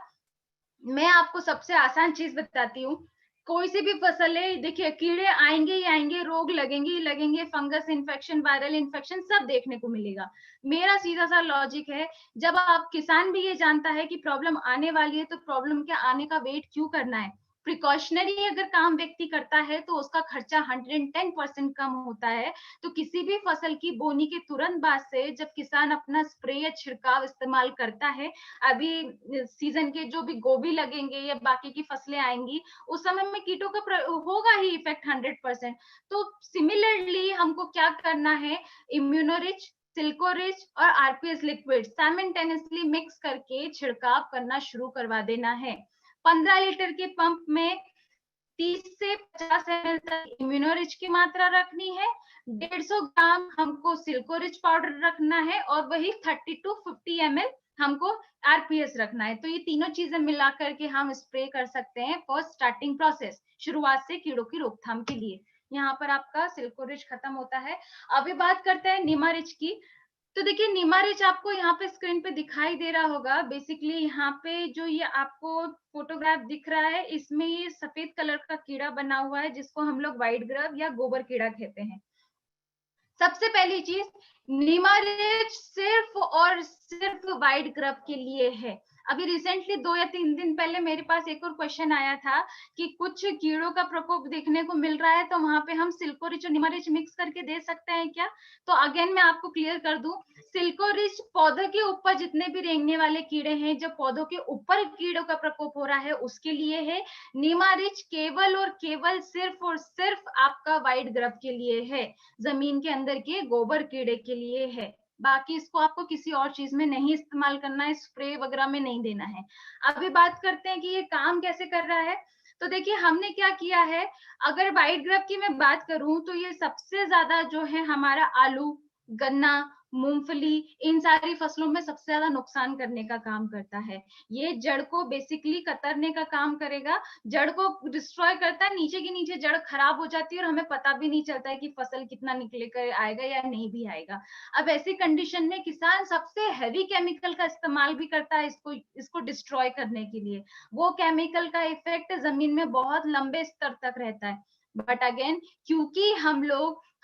मैं आपको सबसे आसान चीज बताती हूँ। कोई सी भी फसल है, देखिए कीड़े आएंगे ही आएंगे, रोग लगेंगे ही लगेंगे, फंगस इन्फेक्शन, वायरल इन्फेक्शन सब देखने को मिलेगा। मेरा सीधा सा लॉजिक है, जब आप किसान भी ये जानता है कि प्रॉब्लम आने वाली है, तो प्रॉब्लम के आने का वेट क्यों करना है। प्रिकॉशनरी अगर काम व्यक्ति करता है तो उसका खर्चा 110% कम होता है। तो किसी भी फसल की बोनी के तुरंत बाद से जब किसान अपना स्प्रे या छिड़काव इस्तेमाल करता है, अभी सीजन के जो भी गोभी लगेंगे या बाकी की फसलें आएंगी, उस समय में कीटों का होगा ही इफेक्ट 100%। तो सिमिलरली हमको क्या करना है, इम्यूनोरिच, सिल्कोरिच और आरपीएस लिक्विड साइमल्टेनियसली मिक्स करके छिड़काव करना शुरू करवा देना है। 15 लीटर के पंप में 30 से 50 ml तक इम्यूनोरिच की मात्रा रखनी है, 150 ग्राम हमको सिल्कोरिच पाउडर रखना है और वही 30 टू 50 ml हमको आरपीएस रखना है। तो ये तीनों चीजें मिला करके हम स्प्रे कर सकते हैं फॉर स्टार्टिंग प्रोसेस, शुरुआत से कीड़ों की रोकथाम के लिए। यहाँ पर आपका सिल्कोरिच खत्म होता है। अभी बात करते हैं नीमारिच की। तो देखिए नीमारिच आपको यहाँ पे स्क्रीन पे दिखाई दे रहा होगा। बेसिकली यहाँ पे जो ये आपको फोटोग्राफ दिख रहा है, इसमें ये सफेद कलर का कीड़ा बना हुआ है जिसको हम लोग व्हाइट ग्रब या गोबर कीड़ा कहते हैं। सबसे पहली चीज, नीमारिच सिर्फ और सिर्फ व्हाइट ग्रब के लिए है। अभी रिसेंटली 2 या 3 दिन पहले मेरे पास एक और क्वेश्चन आया था कि कुछ कीड़ों का प्रकोप देखने को मिल रहा है, तो वहां पे हम सिल्कोरिच और नीमारिच मिक्स करके दे सकते हैं क्या? तो अगेन मैं आपको क्लियर कर दूं, सिल्कोरिच पौधों के ऊपर जितने भी रेंगने वाले कीड़े हैं, जब पौधों के ऊपर कीड़ों का प्रकोप हो रहा है उसके लिए है। नीमारिच केवल और केवल सिर्फ और सिर्फ आपका व्हाइट ग्रब के लिए है, जमीन के अंदर के गोबर कीड़े के लिए है। बाकी इसको आपको किसी और चीज में नहीं इस्तेमाल करना है, स्प्रे वगैरह में नहीं देना है। अभी बात करते हैं कि ये काम कैसे कर रहा है। तो देखिए हमने क्या किया है, अगर व्हाइट ग्रब की मैं बात करूं तो ये सबसे ज्यादा जो है हमारा आलू, गन्ना, मूंगफली, इन सारी फसलों में सबसे ज्यादा नुकसान करने का काम करता है। ये जड़ को बेसिकली कतरने का काम करेगा, जड़ को डिस्ट्रॉय करता है, नीचे के नीचे जड़ खराब हो जाती है और हमें पता भी नहीं चलता है कि फसल कितना निकले कर आएगा या नहीं भी आएगा। अब ऐसी कंडीशन में किसान सबसे हैवी केमिकल का इस्तेमाल भी करता है इसको डिस्ट्रॉय करने के लिए। वो केमिकल का इफेक्ट जमीन में बहुत लंबे स्तर तक रहता है। बट अगेन, क्योंकि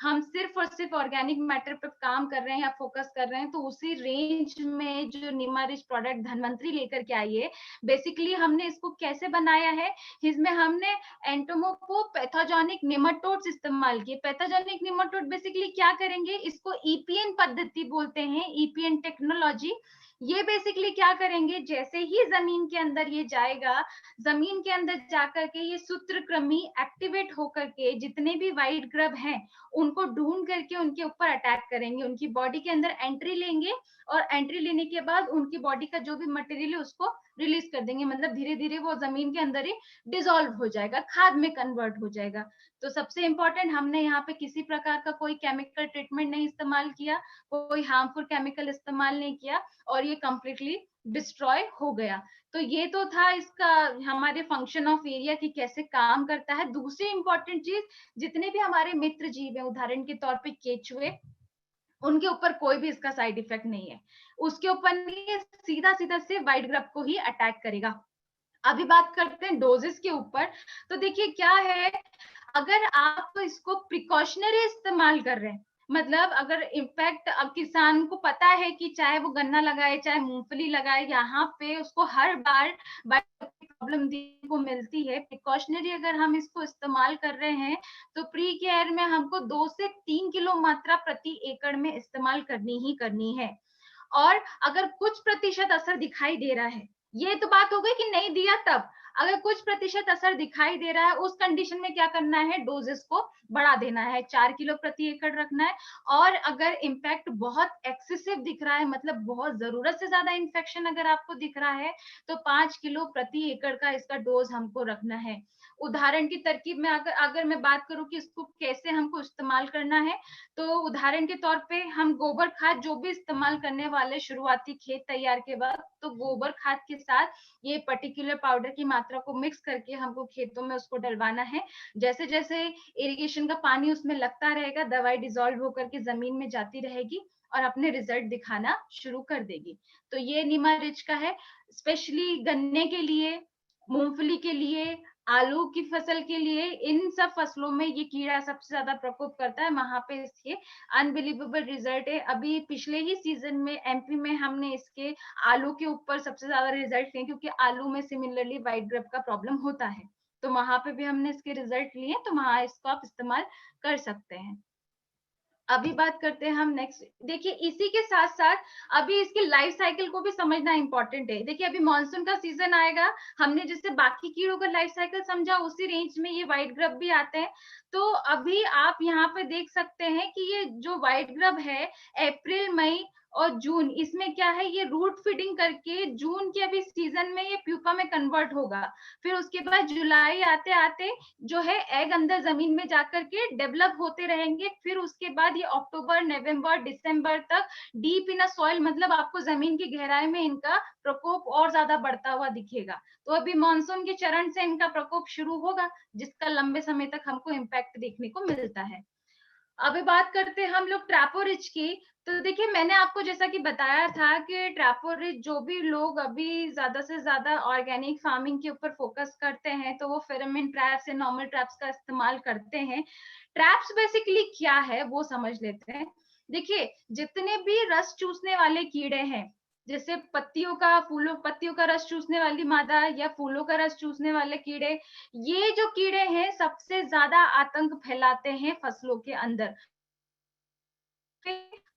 हम सिर्फ और सिर्फ ऑर्गेनिक मैटर पे काम कर रहे हैं या फोकस कर रहे हैं, तो उसी रेंज में जो निमारिच प्रोडक्ट धनवंतरी लेकर के आई है, बेसिकली हमने इसको कैसे बनाया है, इसमें हमने एंटोमोको पैथोजेनिक निमाटोड्स इस्तेमाल किए। पैथोजेनिक निमाटोड बेसिकली क्या करेंगे, इसको ईपीएन पद्धति बोलते हैं, ईपीएन टेक्नोलॉजी। ये बेसिकली क्या करेंगे, जैसे ही जमीन के अंदर ये जाएगा, जमीन के अंदर जाकर के ये सूत्रकृमि एक्टिवेट होकर के जितने भी व्हाइट ग्रब हैं उनको ढूंढ करके उनके ऊपर अटैक करेंगे, उनकी बॉडी के अंदर एंट्री लेंगे और एंट्री लेने के बाद उनकी बॉडी का जो भी मटेरियल है उसको रिलीज कर देंगे। मतलब धीरे धीरे वो जमीन के अंदर ही डिसॉल्व हो जाएगा, खाद में कन्वर्ट हो जाएगा। तो सबसे इंपॉर्टेंट, हमने यहाँ पे किसी प्रकार का कोई केमिकल ट्रीटमेंट नहीं इस्तेमाल किया, कोई हार्मफुल केमिकल इस्तेमाल नहीं किया और ये कंप्लीटली डिस्ट्रॉय हो गया। तो ये तो था इसका हमारे फंक्शन ऑफ एरिया की कैसे काम करता है। दूसरी इंपॉर्टेंट चीज, जितने भी हमारे मित्र जीव है, उदाहरण के तौर पे केचुए, उनके ऊपर कोई भी इसका साइड इफेक्ट नहीं है, उसके ऊपर नहीं, सीधा सीधा से व्हाइट ग्रब को ही अटैक करेगा। अभी बात करते हैं डोजेस के ऊपर। तो देखिए क्या है, अगर आप इसको प्रिकॉशनरी इस्तेमाल कर रहे हैं, मतलब अगर इम्पैक्ट अब किसान को पता है कि चाहे वो गन्ना लगाए चाहे मूंगफली लगाए, यहाँ पे उसको हर बार प्रॉब्लम देखने को मिलती है। प्रिकॉशनरी अगर हम इसको इस्तेमाल कर रहे हैं तो प्री केयर में हमको 2 से 3 किलो मात्रा प्रति एकड़ में इस्तेमाल करनी ही करनी है। और अगर कुछ प्रतिशत असर दिखाई दे रहा है, ये तो बात हो गई कि नहीं दिया तब, अगर कुछ प्रतिशत असर दिखाई दे रहा है उस कंडीशन में क्या करना है, डोजेस को बढ़ा देना है, 4 किलो प्रति एकड़ रखना है। और अगर इम्पैक्ट बहुत एक्सेसिव दिख रहा है, मतलब बहुत जरूरत से ज्यादा इन्फेक्शन अगर आपको दिख रहा है, तो 5 किलो प्रति एकड़ का इसका डोज हमको रखना है। उदाहरण की तरकीब में अगर अगर मैं बात करूं कि इसको कैसे हमको इस्तेमाल करना है, तो उदाहरण के तौर पे हम गोबर खाद जो भी इस्तेमाल करने वाले शुरुआती खेत तैयार के बाद, तो गोबर खाद के साथ ये पर्टिकुलर पाउडर की मात्रा को मिक्स करके हमको खेतों में उसको डलवाना है। जैसे जैसे इरिगेशन का पानी उसमें लगता रहेगा, दवाई डिसॉल्व होकर के जमीन में जाती रहेगी और अपने रिजल्ट दिखाना शुरू कर देगी। तो ये निमारिच का है, स्पेशली गन्ने के लिए, मूंगफली के लिए, आलू की फसल के लिए, इन सब फसलों में ये कीड़ा सबसे ज्यादा प्रकोप करता है। वहां पे इसके अनबिलीवेबल रिजल्ट है। अभी पिछले ही सीजन में एमपी में हमने इसके आलू के ऊपर सबसे ज्यादा रिजल्ट लिए, क्योंकि आलू में सिमिलरली व्हाइट ग्रब का प्रॉब्लम होता है। तो वहां पे भी हमने इसके रिजल्ट लिए, तो वहां इसको आप इस्तेमाल कर सकते हैं। अभी बात करते हैं हम नेक्स्ट। देखिए इसी के साथ साथ अभी इसके लाइफ साइकिल को भी समझना इंपॉर्टेंट है। देखिए अभी मानसून का सीजन आएगा, हमने जैसे बाकी कीड़ों का लाइफ साइकिल समझा, उसी रेंज में ये व्हाइट ग्रब भी आते हैं। तो अभी आप यहाँ पे देख सकते हैं कि ये जो व्हाइट ग्रब है, अप्रैल मई और जून, इसमें क्या है, ये रूट फीडिंग करके जून के अभी सीजन में ये प्यूपा में कन्वर्ट होगा। फिर उसके बाद जुलाई आते आते जो है एग अंदर जमीन में जाकर के डेवलप होते रहेंगे। फिर उसके बाद ये अक्टूबर नवंबर दिसंबर तक डीप इन सॉइल, मतलब आपको जमीन की गहराई में इनका प्रकोप और ज्यादा बढ़ता हुआ दिखेगा। तो अभी मानसून के चरण से इनका प्रकोप शुरू होगा, जिसका लंबे समय तक हमको इम्पैक्ट देखने को मिलता है। अभी बात करते हैं हम लोग ट्रैपोरिज की। तो देखिए मैंने आपको जैसा कि बताया था कि ट्रैपोरिज, जो भी लोग अभी ज्यादा से ज्यादा ऑर्गेनिक फार्मिंग के ऊपर फोकस करते हैं, तो वो फेरोमोन ट्रैप्स या नॉर्मल ट्रैप्स का इस्तेमाल करते हैं। ट्रैप्स बेसिकली क्या है वो समझ लेते हैं। देखिए जितने भी रस चूसने वाले कीड़े हैं, जैसे पत्तियों का रस चूसने वाली मादा या फूलों का रस चूसने वाले कीड़े, ये जो कीड़े हैं सबसे ज्यादा आतंक फैलाते हैं फसलों के अंदर।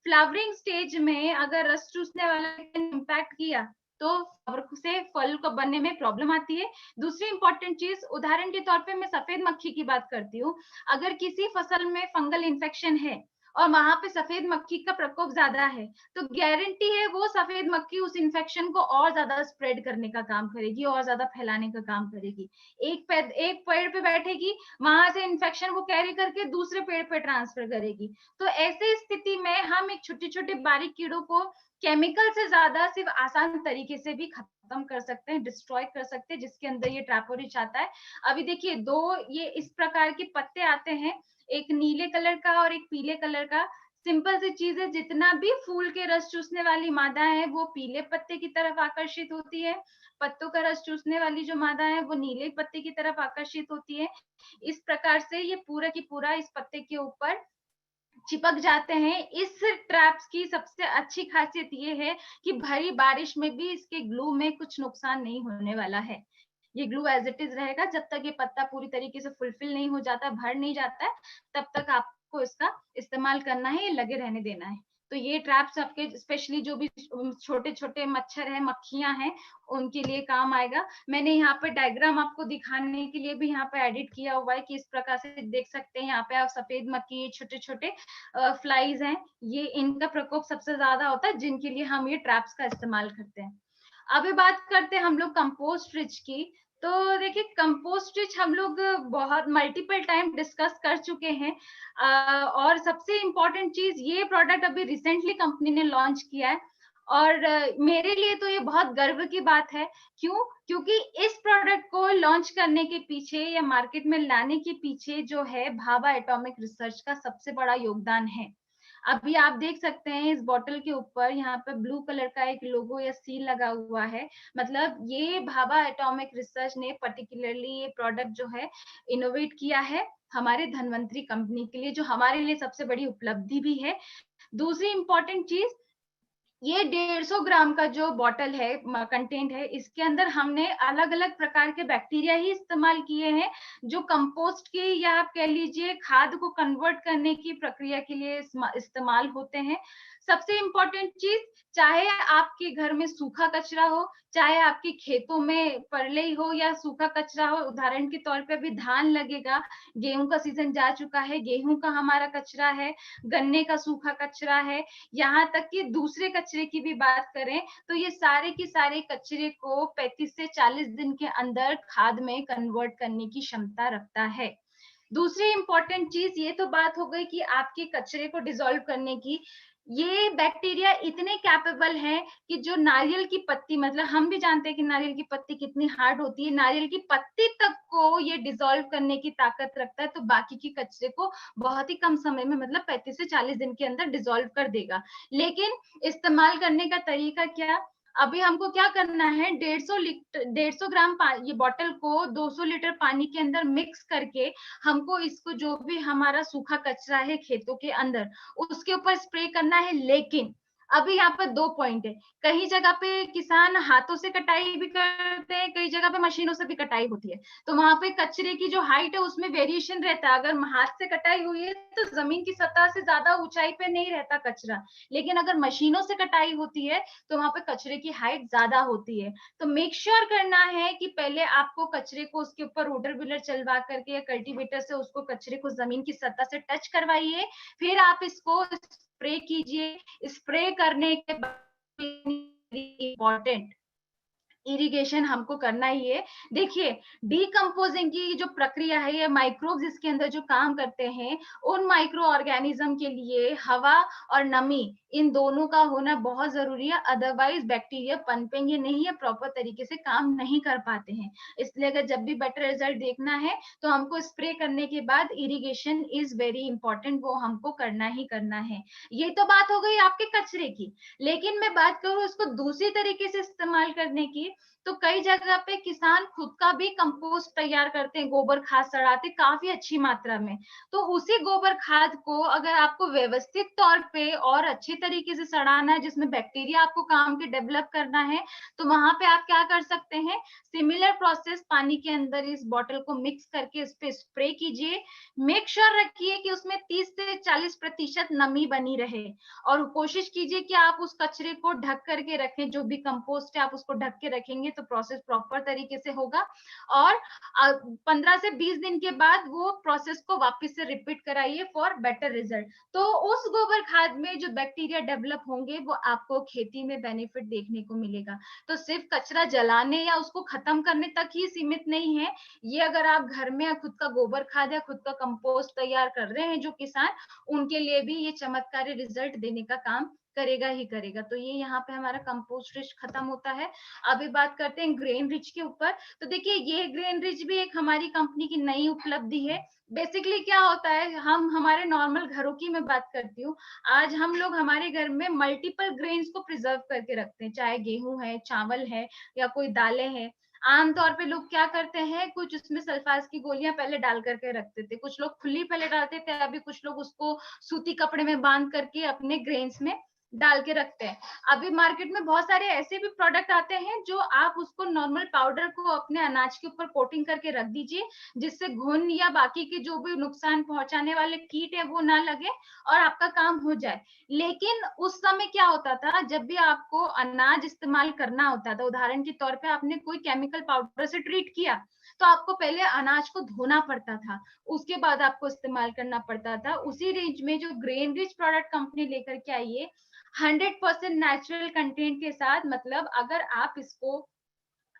फ्लावरिंग स्टेज में अगर रस चूसने वाला इम्पैक्ट किया तो फ्लावर से फल को बनने में प्रॉब्लम आती है। दूसरी इंपॉर्टेंट चीज, उदाहरण के तौर पे मैं सफेद मक्खी की बात करती हूँ। अगर किसी फसल में फंगल इन्फेक्शन है और वहां पे सफेद मक्खी का प्रकोप ज्यादा है, तो गारंटी है वो सफेद मक्खी उस इन्फेक्शन को और ज्यादा स्प्रेड करने का काम करेगी, और ज्यादा फैलाने का काम करेगी। एक पेड़ पे बैठेगी, वहां से इन्फेक्शन को कैरी करके दूसरे पेड़ पे ट्रांसफर करेगी। तो ऐसे स्थिति में हम एक छोटे छोटे बारीक कीड़ों को केमिकल से ज्यादा सिर्फ आसान तरीके से भी खत्म कर सकते हैं, डिस्ट्रॉय कर सकते हैं, जिसके अंदर ये ट्रैपोरिच आता है। अभी देखिए दो ये इस प्रकार के पत्ते आते हैं, एक नीले कलर का और एक पीले कलर का। सिंपल सी चीज है, जितना भी फूल के रस चूसने वाली मादा है वो पीले पत्ते की तरफ आकर्षित होती है, पत्तों का रस चूसने वाली जो मादा है वो नीले पत्ते की तरफ आकर्षित होती है। इस प्रकार से ये पूरा की पूरा इस पत्ते के ऊपर चिपक जाते हैं। इस ट्रैप्स की सबसे अच्छी खासियत ये है कि भरी बारिश में भी इसके ग्लू में कुछ नुकसान नहीं होने वाला है। ये ग्लू एज इट इज रहेगा, जब तक ये पत्ता पूरी तरीके से फुलफिल नहीं हो जाता, भर नहीं जाता है, तब तक आपको इसका इस्तेमाल करना है, ये लगे रहने देना है। तो ये ट्रैप्स आपके स्पेशली जो भी छोटे छोटे मच्छर है, मक्खियां हैं, उनके लिए काम आएगा। मैंने यहाँ पे डायग्राम आपको दिखाने के लिए भी यहाँ पे एडिट किया हुआ है कि इस प्रकार से देख सकते हैं। यहाँ पे आप सफेद मक्खी, छोटे छोटे फ्लाइज हैं, ये इनका प्रकोप सबसे ज्यादा होता है, जिनके लिए हम ये ट्रैप्स का इस्तेमाल करते हैं। अभी बात करते हैं हम लोग कंपोस्ट रिच की। तो देखिए कंपोस्ट रिच हम लोग बहुत मल्टीपल टाइम डिस्कस कर चुके हैं, और सबसे इम्पोर्टेंट चीज, ये प्रोडक्ट अभी रिसेंटली कंपनी ने लॉन्च किया है, और मेरे लिए तो ये बहुत गर्व की बात है। क्यों? क्योंकि इस प्रोडक्ट को लॉन्च करने के पीछे या मार्केट में लाने के पीछे जो है भाभा एटॉमिक रिसर्च का सबसे बड़ा योगदान है। अभी आप देख सकते हैं इस बॉटल के ऊपर यहाँ पे ब्लू कलर का एक लोगो या सील लगा हुआ है। मतलब ये भाभा एटॉमिक रिसर्च ने पर्टिकुलरली ये प्रोडक्ट जो है इनोवेट किया है हमारे धनवंतरी कंपनी के लिए, जो हमारे लिए सबसे बड़ी उपलब्धि भी है। दूसरी इंपॉर्टेंट चीज, ये 150 ग्राम का जो बॉटल है, कंटेंट है, इसके अंदर हमने अलग अलग प्रकार के बैक्टीरिया ही इस्तेमाल किए हैं, जो कंपोस्ट की या आप कह लीजिए खाद को कन्वर्ट करने की प्रक्रिया के लिए इस्तेमाल होते हैं। सबसे इम्पोर्टेंट चीज, चाहे आपके घर में सूखा कचरा हो, चाहे आपके खेतों में परलई हो या सूखा कचरा हो, उदाहरण के तौर पे अभी धान लगेगा, गेहूं का सीजन जा चुका है, गेहूं का हमारा कचरा है, गन्ने का सूखा कचरा है, यहाँ तक कि दूसरे कचरे की भी बात करें तो ये सारे के सारे कचरे को 35 से 40 दिन के अंदर खाद में कन्वर्ट करने की क्षमता रखता है। दूसरी इंपॉर्टेंट चीज, ये तो बात हो गई कि आपके कचरे को डिसॉल्व करने की। ये बैक्टीरिया इतने कैपेबल हैं कि जो नारियल की पत्ती, मतलब हम भी जानते हैं कि नारियल की पत्ती कितनी हार्ड होती है, नारियल की पत्ती तक को ये डिसॉल्व करने की ताकत रखता है, तो बाकी के कचरे को बहुत ही कम समय में, मतलब 35 से 40 दिन के अंदर डिसॉल्व कर देगा। लेकिन इस्तेमाल करने का तरीका क्या? अभी हमको क्या करना है, 150 ग्राम ये बॉटल को 200 लीटर पानी के अंदर मिक्स करके हमको इसको, जो भी हमारा सूखा कचरा है खेतों के अंदर, उसके ऊपर स्प्रे करना है। लेकिन अभी यहाँ पर 2 पॉइंट है। कई जगह पे किसान हाथों से कटाई भी करते हैं, कई जगह पे मशीनों से भी कटाई होती है। तो वहां पे कचरे की जो हाइट है उसमें वेरिएशन रहता है। अगर हाथ से कटाई हुई है तो जमीन की सतह से ज्यादा ऊंचाई पे नहीं रहता कचरा, लेकिन अगर मशीनों से कटाई होती है तो वहां पे कचरे की हाइट ज्यादा होती है। तो मेक श्योर करना है कि पहले आपको कचरे को उसके ऊपर रोटर व्हीलर चलवा करके या कल्टीवेटर से उसको कचरे को जमीन की सतह से टच करवाइए, फिर आप इसको स्प्रे कीजिए। स्प्रे करने के बाद इम्पोर्टेंट इरिगेशन हमको करना ही है। देखिए, डीकम्पोजिंग की जो प्रक्रिया है, ये माइक्रोब्स इसके अंदर जो काम करते हैं, उन माइक्रो ऑर्गेनिज्म के लिए हवा और नमी इन दोनों का होना बहुत जरूरी है। अदरवाइज बैक्टीरिया पनपेंगे नहीं है, प्रॉपर तरीके से काम नहीं कर पाते हैं। इसलिए अगर जब भी बेटर रिजल्ट देखना है तो हमको स्प्रे करने के बाद इरिगेशन इज वेरी इंपॉर्टेंट, वो हमको करना ही करना है। ये तो बात हो गई आपके कचरे की। लेकिन मैं बात करूं इसको दूसरी तरीके से इस्तेमाल करने की, तो कई जगह पे किसान खुद का भी कंपोस्ट तैयार करते हैं, गोबर खाद सड़ाते काफी अच्छी मात्रा में। तो उसी गोबर खाद को अगर आपको व्यवस्थित तौर पे और अच्छे तरीके से सड़ाना है, जिसमें बैक्टीरिया आपको काम के डेवलप करना है, तो वहां पे आप क्या कर सकते हैं, सिमिलर प्रोसेस पानी के अंदर इस बॉटल को मिक्स करके इस पे स्प्रे कीजिए। मेक श्योर रखिए कि उसमें 30 से 40% नमी बनी रहे, और कोशिश कीजिए कि आप उस कचरे को ढक करके रखें। जो भी कंपोस्ट है आप उसको ढक के रखेंगे तो प्रोसेस प्रॉपर तरीके से होगा। और 15 से 20 दिन के बाद वो प्रोसेस को वापस से रिपीट कराइए फॉर बेटर रिजल्ट। तो उस गोबर खाद में जो बैक्टीरिया डेवलप होंगे वो आपको खेती में बेनिफिट देखने को मिलेगा। तो सिर्फ कचरा जलाने या उसको खत्म करने तक ही सीमित नहीं है ये। अगर आप घर में खुद का गोबर खाद या खुद का कंपोस्ट तैयार कर रहे हैं जो किसान, उनके लिए भी ये चमत्कारी रिजल्ट देने का काम करेगा ही करेगा। तो ये यहाँ पे हमारा कंपोस्ट रिच खत्म होता है। अभी बात करते हैं ग्रेन रिच के ऊपर। तो देखिए, ये ग्रेन रिच भी एक हमारी कंपनी की नई उपलब्धि है। बेसिकली क्या होता है, हम हमारे नॉर्मल घरों की मैं बात करती हूँ, आज हम लोग हमारे घर में मल्टीपल ग्रेन्स को प्रिजर्व करके रखते हैं, चाहे गेहूं है, चावल है, या कोई दालें हैं। आमतौर पे लोग क्या करते हैं, कुछ उसमें सल्फास की गोलियां पहले डाल करके रखते थे, कुछ लोग खुली पहले डालते थे, अभी कुछ लोग उसको सूती कपड़े में बांध करके अपने ग्रेन्स में डाल के रखते हैं। अभी मार्केट में बहुत सारे ऐसे भी प्रोडक्ट आते हैं जो आप उसको नॉर्मल पाउडर को अपने अनाज के ऊपर कोटिंग करके रख दीजिए, जिससे घुन या बाकी के जो भी नुकसान पहुंचाने वाले कीट है वो ना लगे और आपका काम हो जाए। लेकिन उस समय क्या होता था, जब भी आपको अनाज इस्तेमाल करना होता था, उदाहरण के तौर पे आपने कोई केमिकल पाउडर से ट्रीट किया, तो आपको पहले अनाज को धोना पड़ता था, उसके बाद आपको इस्तेमाल करना पड़ता था। उसी रेंज में जो ग्रेन रिच प्रोडक्ट कंपनी लेकर के आई है, 100% नेचुरल कंटेंट के साथ, मतलब अगर आप इसको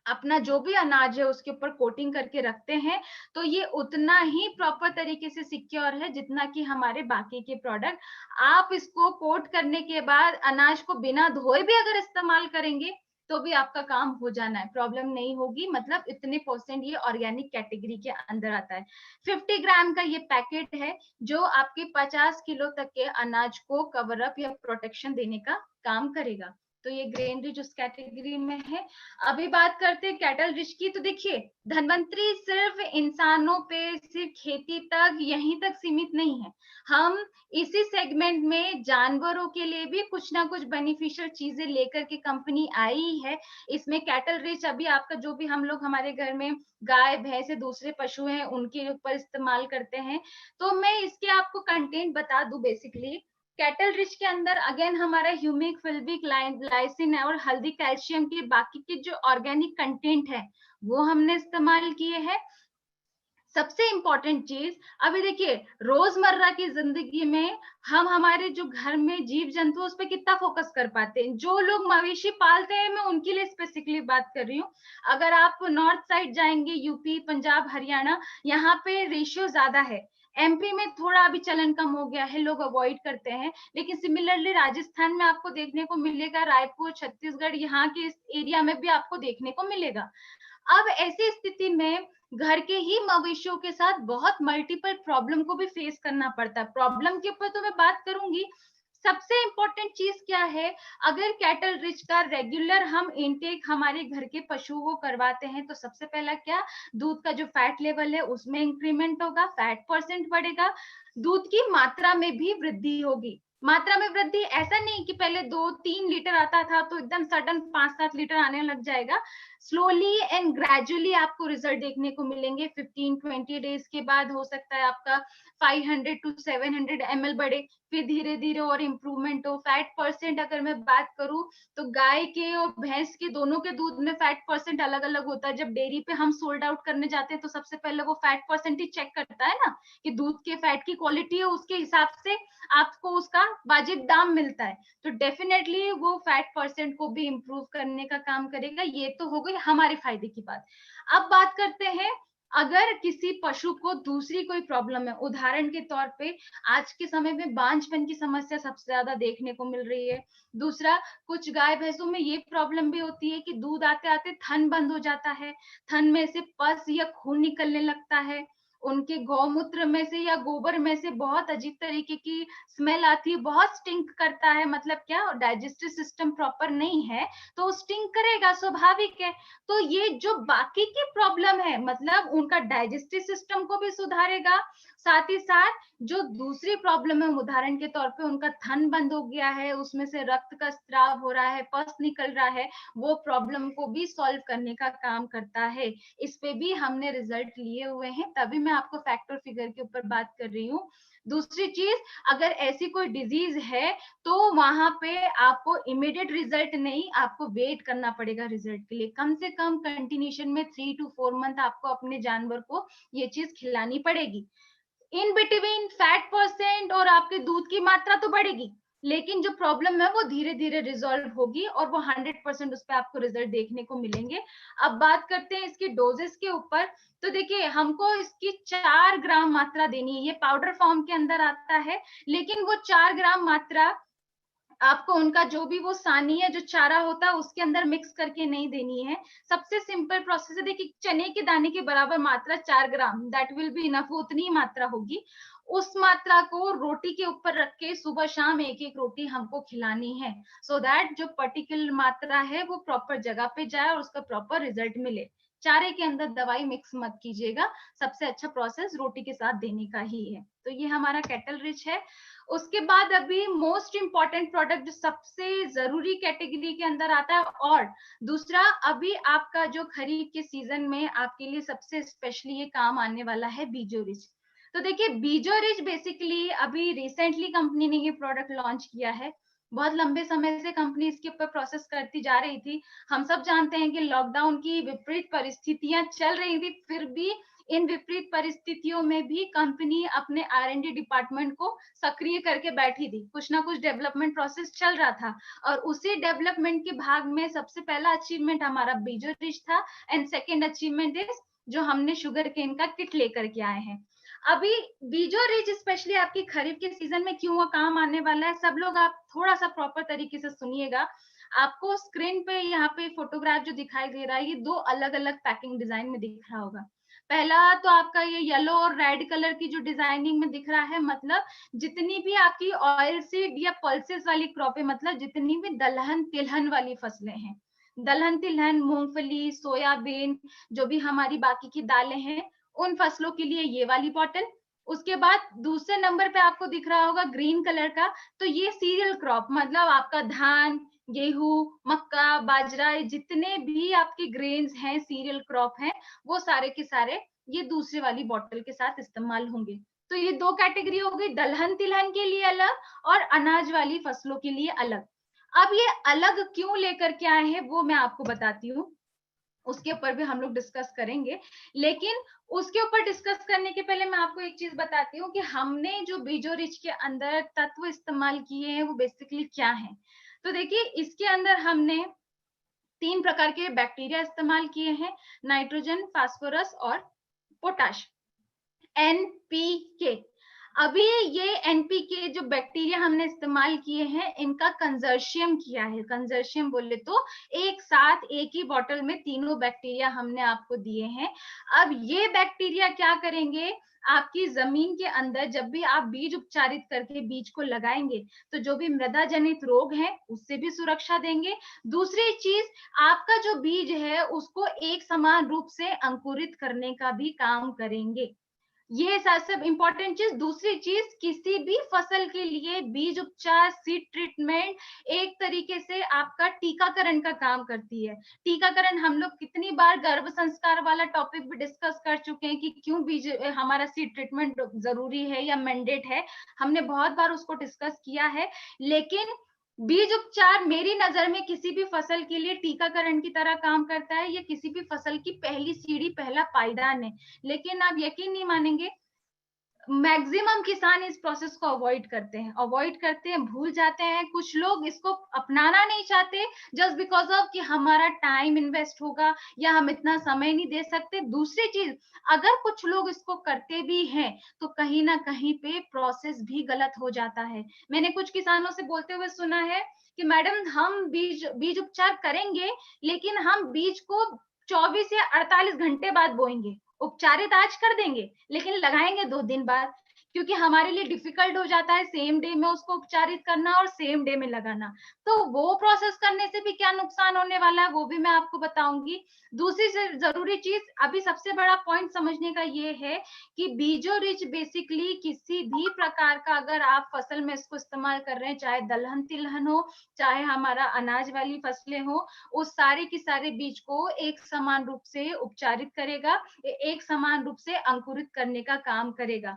अपना जो भी अनाज है उसके ऊपर कोटिंग करके रखते हैं, तो ये उतना ही प्रॉपर तरीके से सिक्योर है जितना कि हमारे बाकी के प्रोडक्ट। आप इसको कोट करने के बाद अनाज को बिना धोए भी अगर इस्तेमाल करेंगे तो भी आपका काम हो जाना है, प्रॉब्लम नहीं होगी। मतलब इतने परसेंट ये ऑर्गेनिक कैटेगरी के अंदर आता है। 50 ग्राम का ये पैकेट है जो आपके 50 किलो तक के अनाज को कवर अप या प्रोटेक्शन देने का काम करेगा। तो ये ग्रेन रिच उस कैटेगरी में है। अभी बात करते हैं कैटल रिच की। तो देखिए, धनवंतरी सिर्फ इंसानों पे, सिर्फ खेती तक यहीं तक सीमित नहीं है। हम इसी सेगमेंट में जानवरों के लिए भी कुछ ना कुछ बेनिफिशियल चीजें लेकर के कंपनी आई है। इसमें कैटल रिच अभी आपका जो भी हम लोग हमारे घर में गाय भैंस या दूसरे पशु हैं उनके ऊपर इस्तेमाल करते हैं। तो मैं इसके आपको कंटेंट बता दूं। बेसिकली कैटल रिच के अंदर अगेन हमारा ह्यूमिक, फिल्विक, लाइसिन और हल्दी, कैल्शियम के बाकी के जो ऑर्गेनिक कंटेंट है वो हमने इस्तेमाल किए हैं। सबसे इंपॉर्टेंट चीज, अभी देखिए रोजमर्रा की जिंदगी में हम हमारे जो घर में जीव जंतु उस पर कितना फोकस कर पाते हैं। जो लोग मवेशी पालते हैं, मैं उनके लिए स्पेसिफिकली बात कर रही हूँ। अगर आप नॉर्थ साइड जाएंगे, यूपी, पंजाब, हरियाणा, यहाँ पे रेशियो ज्यादा है। एमपी में थोड़ा अभी चलन कम हो गया है, लोग अवॉइड करते हैं। लेकिन सिमिलरली राजस्थान में आपको देखने को मिलेगा, रायपुर, छत्तीसगढ़, यहाँ के इस एरिया में भी आपको देखने को मिलेगा। अब ऐसी स्थिति में घर के ही मवेशियों के साथ बहुत मल्टीपल प्रॉब्लम को भी फेस करना पड़ता है। प्रॉब्लम के ऊपर तो मैं बात करूंगी। सबसे इंपॉर्टेंट चीज क्या है, अगर कैटल रिच का रेगुलर हम इनटेक हमारे घर के पशुओं को करवाते हैं तो सबसे पहला क्या, दूध का जो फैट लेवल है उसमें इंक्रीमेंट होगा, फैट परसेंट बढ़ेगा, दूध की मात्रा में भी वृद्धि होगी। मात्रा में वृद्धि ऐसा नहीं कि पहले 2-3 लीटर आता था तो एकदम सडन 5-7 लीटर आने लग जाएगा। स्लोली एंड ग्रेजुअली आपको रिजल्ट देखने को मिलेंगे। 15-20 डेज के बाद हो सकता है आपका 500 टू 700 ml बढ़े, फिर धीरे धीरे और इम्प्रूवमेंट हो। फैट परसेंट अगर मैं बात करूं तो गाय के और भैंस के दोनों के दूध में फैट परसेंट अलग अलग होता है। जब डेयरी पे हम सोल्ड आउट करने जाते हैं तो सबसे पहले वो फैट परसेंट ही चेक करता है ना, कि दूध के फैट की क्वालिटी है, उसके हिसाब से आपको उसका वाजिब दाम मिलता है। तो डेफिनेटली वो फैट परसेंट को भी इम्प्रूव करने का काम करेगा। ये तो हो गई हमारे फायदे की बात। अब बात करते हैं अगर किसी पशु को दूसरी कोई प्रॉब्लम है, उदाहरण के तौर पे आज के समय में बांझपन की समस्या सबसे ज्यादा देखने को मिल रही है। दूसरा, कुछ गाय भैंसों में ये प्रॉब्लम भी होती है कि दूध आते आते थन बंद हो जाता है, थन में से पस या खून निकलने लगता है, उनके गौमूत्र में से या गोबर में से बहुत अजीब तरीके की स्मेल आती है, बहुत स्टिंक करता है। मतलब क्या, डाइजेस्टिव सिस्टम प्रॉपर नहीं है तो स्टिंक करेगा, स्वाभाविक है। तो ये जो बाकी की प्रॉब्लम है, मतलब उनका डाइजेस्टिव सिस्टम को भी सुधारेगा, साथ ही साथ जो दूसरी प्रॉब्लम है, उदाहरण के तौर पे उनका थन बंद हो गया है, उसमें से रक्त का स्त्राव हो रहा है, पस निकल रहा है, वो प्रॉब्लम को भी सॉल्व करने का काम करता है। इस पे भी हमने रिजल्ट लिए हुए हैं, तभी मैं आपको फैक्ट और फिगर के ऊपर बात कर रही हूँ। दूसरी चीज, अगर ऐसी कोई डिजीज है तो वहां पे आपको इमीडिएट रिजल्ट नहीं, आपको वेट करना पड़ेगा रिजल्ट के लिए। कम से कम कंटिन्यूशन में 3 to 4 मंथ आपको अपने जानवर को ये चीज खिलानी पड़ेगी। इन बिटवीन फैट परसेंट और आपके दूध की मात्रा तो बढ़ेगी, लेकिन जो प्रॉब्लम है वो धीरे धीरे रिजॉल्व होगी और वो 100% उस पर आपको रिजल्ट देखने को मिलेंगे। अब बात करते हैं इसकी डोजेस के ऊपर। तो देखिए, हमको इसकी 4 ग्राम मात्रा देनी है। ये पाउडर फॉर्म के अंदर आता है, लेकिन वो 4 ग्राम मात्रा आपको उनका जो भी वो सानी है, जो चारा होता है, उसके अंदर मिक्स करके नहीं देनी है। सबसे सिंपल प्रोसेस है। देखिए, चने के दाने के बराबर मात्रा 4 ग्राम, दैट विल बी इनफ, उतनी ही मात्रा होगी। उस मात्रा को रोटी के ऊपर रख के सुबह शाम एक एक रोटी हमको खिलानी है, सो दैट जो पर्टिकुलर मात्रा है वो प्रॉपर जगह पे जाए और उसका प्रॉपर रिजल्ट मिले। चारे के अंदर दवाई मिक्स मत कीजिएगा। सबसे अच्छा प्रोसेस रोटी के साथ देने का ही है। तो ये हमारा कैटल रिच है। उसके बाद अभी मोस्ट इंपॉर्टेंट प्रोडक्ट जो सबसे जरूरी कैटेगरी के अंदर आता है, और दूसरा, अभी आपका जो खरीफ के सीजन में आपके लिए सबसे स्पेशली ये काम आने वाला है, बीजो रिच। तो देखिए, बीजो रिच बेसिकली अभी रिसेंटली कंपनी ने ये प्रोडक्ट लॉन्च किया है। बहुत लंबे समय से कंपनी इसके ऊपर प्रोसेस करती जा रही थी। हम सब जानते हैं कि लॉकडाउन की विपरीत परिस्थितियां चल रही थी, फिर भी इन विपरीत परिस्थितियों में भी कंपनी अपने R&D डिपार्टमेंट को सक्रिय करके बैठी थी। कुछ ना कुछ डेवलपमेंट प्रोसेस चल रहा था, और उसी डेवलपमेंट के भाग में सबसे पहला अचीवमेंट हमारा बीजो रिच था, एंड सेकेंड अचीवमेंट इज जो हमने शुगर केन का किट लेकर के आए हैं। अभी बीजो रिच स्पेशली आपकी खरीफ के सीजन में क्यों काम आने वाला है, सब लोग आप थोड़ा सा प्रॉपर तरीके से सुनिएगा। आपको स्क्रीन पे यहाँ पे फोटोग्राफ जो दिखाई दे रहा है, ये 2 अलग अलग पैकिंग डिजाइन में दिख रहा होगा। पहला तो आपका ये येलो और रेड कलर की जो डिजाइनिंग में दिख रहा है, मतलब जितनी भी आपकी ऑयल सीड या पल्सेस वाली क्रॉप है, मतलब जितनी भी दलहन तिलहन वाली फसलें हैं, दलहन तिलहन, मूंगफली, सोयाबीन, जो भी हमारी बाकी की दालें हैं, उन फसलों के लिए ये वाली बॉटल। उसके बाद दूसरे नंबर पे आपको दिख रहा होगा ग्रीन कलर का, तो ये सीरियल क्रॉप, मतलब आपका धान, गेहूं, मक्का, बाजरा, जितने भी आपके ग्रेन्स हैं, सीरियल क्रॉप हैं, वो सारे के सारे ये दूसरे वाली बॉटल के साथ इस्तेमाल होंगे। तो ये 2 कैटेगरी हो गई, दलहन तिलहन के लिए अलग और अनाज वाली फसलों के लिए अलग। अब ये अलग क्यों लेकर के आए हैं वो मैं आपको बताती हूँ, उसके ऊपर भी हम लोग डिस्कस करेंगे। लेकिन उसके ऊपर डिस्कस करने के पहले मैं आपको एक चीज बताती हूँ कि हमने जो बीजो रिच के अंदर तत्व इस्तेमाल किए हैं वो बेसिकली क्या है। तो देखिए, इसके अंदर हमने 3 प्रकार के बैक्टीरिया इस्तेमाल किए हैं, नाइट्रोजन, फास्फोरस और पोटाश, एनपीके। अभी ये एनपीके जो बैक्टीरिया हमने इस्तेमाल किए हैं, इनका कंजर्शियम किया है। कंजर्शियम बोले तो एक साथ एक ही बॉटल में तीनों बैक्टीरिया हमने आपको दिए हैं। अब ये बैक्टीरिया क्या करेंगे, आपकी जमीन के अंदर जब भी आप बीज उपचारित करके बीज को लगाएंगे, तो जो भी मृदा जनित रोग है उससे भी सुरक्षा देंगे। दूसरी चीज, आपका जो बीज है उसको एक समान रूप से अंकुरित करने का भी काम करेंगे। ये सब इम्पोर्टेंट चीज। दूसरी चीज, किसी भी फसल के लिए बीज उपचार, सीड ट्रीटमेंट एक तरीके से आपका टीकाकरण का काम करती है। टीकाकरण हम लोग कितनी बार गर्भ संस्कार वाला टॉपिक भी डिस्कस कर चुके हैं कि क्यों बीज हमारा सीड ट्रीटमेंट जरूरी है या मैंडेट है, हमने बहुत बार उसको डिस्कस किया है। लेकिन बीज उपचार मेरी नजर में किसी भी फसल के लिए टीकाकरण की तरह काम करता है। ये किसी भी फसल की पहली सीढ़ी, पहला पायदान है। लेकिन आप यकीन नहीं मानेंगे, मैक्सिमम किसान इस प्रोसेस को अवॉइड करते हैं, भूल जाते हैं। कुछ लोग इसको अपनाना नहीं चाहते जस्ट बिकॉज ऑफ कि हमारा टाइम इन्वेस्ट होगा या हम इतना समय नहीं दे सकते। दूसरी चीज, अगर कुछ लोग इसको करते भी हैं तो कहीं ना कहीं पे प्रोसेस भी गलत हो जाता है। मैंने कुछ किसानों से बोलते हुए सुना है कि मैडम हम बीज उपचार करेंगे, लेकिन हम बीज को 24 या 48 घंटे बाद बोएंगे। उपचारित आज कर देंगे लेकिन लगाएंगे 2 दिन बाद, क्योंकि हमारे लिए डिफिकल्ट हो जाता है सेम डे में उसको उपचारित करना और सेम डे में लगाना। तो वो प्रोसेस करने से भी क्या नुकसान होने वाला है वो भी मैं आपको बताऊंगी। दूसरी जरूरी चीज, अभी सबसे बड़ा पॉइंट समझने का ये है कि बीजो रिच बेसिकली किसी भी प्रकार का अगर आप फसल में इसको इस्तेमाल कर रहे हैं, चाहे दलहन तिलहन हो, चाहे हमारा अनाज वाली फसलें हो, उस सारे की सारे बीज को एक समान रूप से उपचारित करेगा, एक समान रूप से अंकुरित करने का काम करेगा,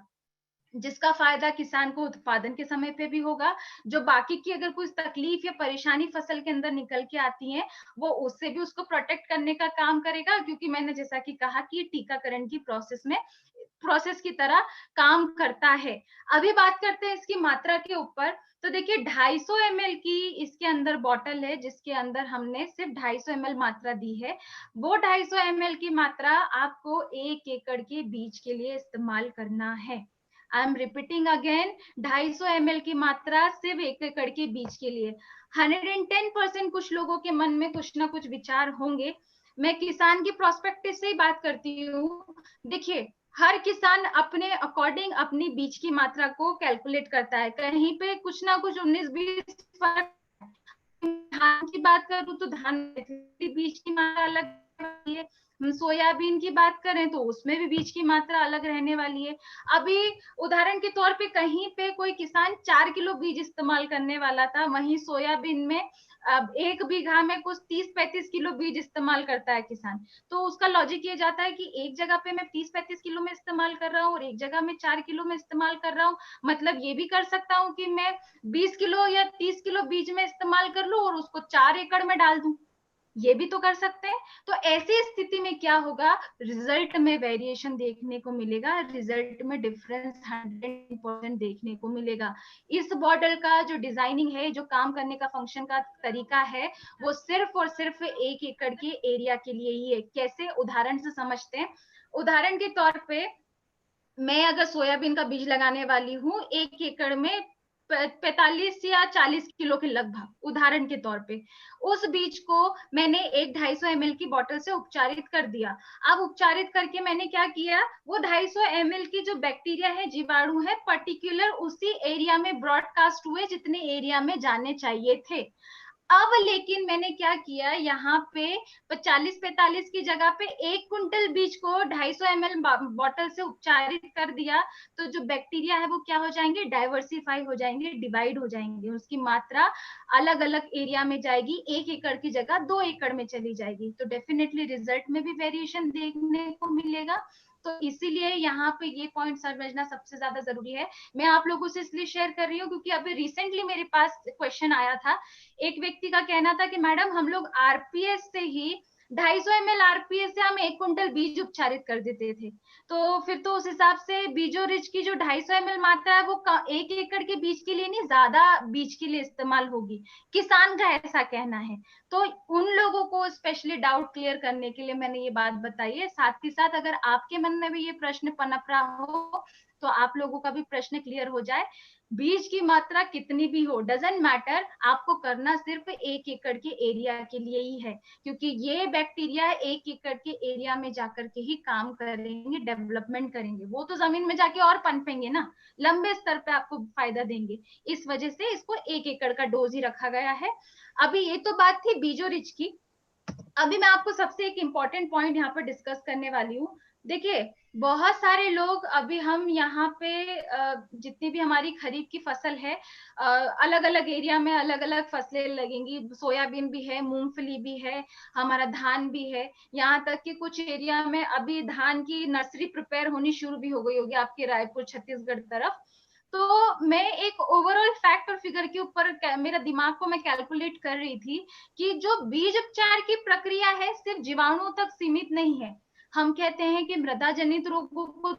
जिसका फायदा किसान को उत्पादन के समय पे भी होगा। जो बाकी की अगर कुछ तकलीफ या परेशानी फसल के अंदर निकल के आती है, वो उससे भी उसको प्रोटेक्ट करने का काम करेगा, क्योंकि मैंने जैसा कि कहा कि टीकाकरण की प्रोसेस की तरह काम करता है। अभी बात करते हैं इसकी मात्रा के ऊपर। तो देखिए 250 ml की इसके अंदर बॉटल है, जिसके अंदर हमने सिर्फ 250 ml मात्रा दी है। वो 250 ml की मात्रा आपको 1 एकड़ के बीज के लिए इस्तेमाल करना है। I am repeating again, 250 ml की मात्रा सिर्फ 1 एकड़ के बीज के लिए। 110% कुछ लोगों के मन में कुछ ना कुछ विचार होंगे। मैं किसान की प्रोस्पेक्टिव से ही बात करती हूँ। देखिए, हर किसान अपने अकॉर्डिंग अपनी बीज की मात्रा को कैलकुलेट करता है। कहीं पे कुछ ना कुछ 19-20 फर्क। धान की बात करूं तो धान बीज की मात्रा अलग है। सोयाबीन की बात करें तो उसमें भी बीज की मात्रा अलग रहने वाली है। अभी उदाहरण के तौर पे कहीं पे कोई किसान 4 किलो बीज इस्तेमाल करने वाला था, वहीं सोयाबीन में अब 1 बीघा में कुछ 30-35 किलो बीज इस्तेमाल करता है किसान। तो उसका लॉजिक ये जाता है कि एक जगह पे मैं 30-35 किलो में इस्तेमाल कर रहा हूँ और एक जगह में 4 किलो में इस्तेमाल कर रहा हूँ। मतलब ये भी कर सकता हूँ कि मैं 20 किलो या 30 किलो बीज में इस्तेमाल कर लूं और उसको 4 एकड़ में डाल दूं, ये भी तो कर सकते हैं। तो ऐसी स्थिति में क्या होगा, रिजल्ट में वेरिएशन देखने को मिलेगा, रिजल्ट में डिफरेंस 100% देखने को मिलेगा। इस बॉटल का जो डिजाइनिंग है, जो काम करने का फंक्शन का तरीका है, वो सिर्फ और सिर्फ 1 एकड़ के एरिया के लिए ही है। कैसे, उदाहरण से समझते हैं। उदाहरण के तौर पे मैं अगर सोयाबीन का बीज लगाने वाली हूँ 1 एकड़ में 45 या 40 किलो के लगभग, उदाहरण के तौर पे उस बीज को मैंने एक 250 ml की बोतल से उपचारित कर दिया। अब उपचारित करके मैंने क्या किया, वो 250 ml की जो बैक्टीरिया है, जीवाणु है, पर्टिकुलर उसी एरिया में ब्रॉडकास्ट हुए जितने एरिया में जाने चाहिए थे। अब लेकिन मैंने क्या किया, यहाँ पे 40-45 की जगह पे 1 कुंटल बीज को 250 ml बॉटल से उपचारित कर दिया। तो जो बैक्टीरिया है वो क्या हो जाएंगे, डाइवर्सिफाई हो जाएंगे, डिवाइड हो जाएंगे, उसकी मात्रा अलग अलग एरिया में जाएगी, 1 एकड़ की जगह 2 एकड़ में चली जाएगी। तो डेफिनेटली रिजल्ट में भी वेरिएशन देखने को मिलेगा। तो इसीलिए यहाँ पे ये पॉइंट समझना सबसे ज्यादा जरूरी है। मैं आप लोगों से इसलिए शेयर कर रही हूँ क्योंकि अभी रिसेंटली मेरे पास क्वेश्चन आया था। एक व्यक्ति का कहना था कि मैडम हम लोग आरपीएस से ही 250 ml आरपीएस से हम 1 कुंटल बीज उपचारित कर देते थे। तो फिर तो उस हिसाब से बीजो रिच की जो 250 ml मात्रा है वो 1 एकड़ के बीज के लिए नहीं, ज्यादा बीज के लिए इस्तेमाल होगी, किसान का ऐसा कहना है। तो उन लोगों को स्पेशली डाउट क्लियर करने के लिए मैंने ये बात बताई है। साथ ही साथ अगर आपके मन में भी ये प्रश्न पनप रहा हो तो आप लोगों का भी प्रश्न क्लियर हो जाए। बीज की मात्रा कितनी भी हो, डजेंट मैटर, आपको करना सिर्फ 1 एकड़ के एरिया के लिए ही है, क्योंकि ये बैक्टीरिया 1 एकड़ के एरिया में जाकर के ही काम करेंगे, डेवलपमेंट करेंगे। वो तो जमीन में जाके और पनपेंगे ना, लंबे स्तर पे आपको फायदा देंगे। इस वजह से इसको 1 एकड़ का डोज ही रखा गया है। अभी ये तो बात थी बीजो रिच की। अभी मैं आपको सबसे एक इम्पॉर्टेंट पॉइंट यहाँ पर डिस्कस करने वाली हूँ। देखिए, बहुत सारे लोग अभी हम यहाँ पे जितनी भी हमारी खरीफ की फसल है, अलग अलग एरिया में अलग अलग फसलें लगेंगी। सोयाबीन भी है, मूंगफली भी है, हमारा धान भी है। यहाँ तक कि कुछ एरिया में अभी धान की नर्सरी प्रिपेयर होनी शुरू भी हो गई होगी आपके रायपुर छत्तीसगढ़ तरफ। तो मैं एक ओवरऑल फैक्ट और फिगर के ऊपर मेरा दिमाग को मैं कैलकुलेट कर रही थी कि जो बीज उपचार की प्रक्रिया है सिर्फ जीवाणुओं तक सीमित नहीं है। हम कहते हैं कि मृदा जनित रोगों को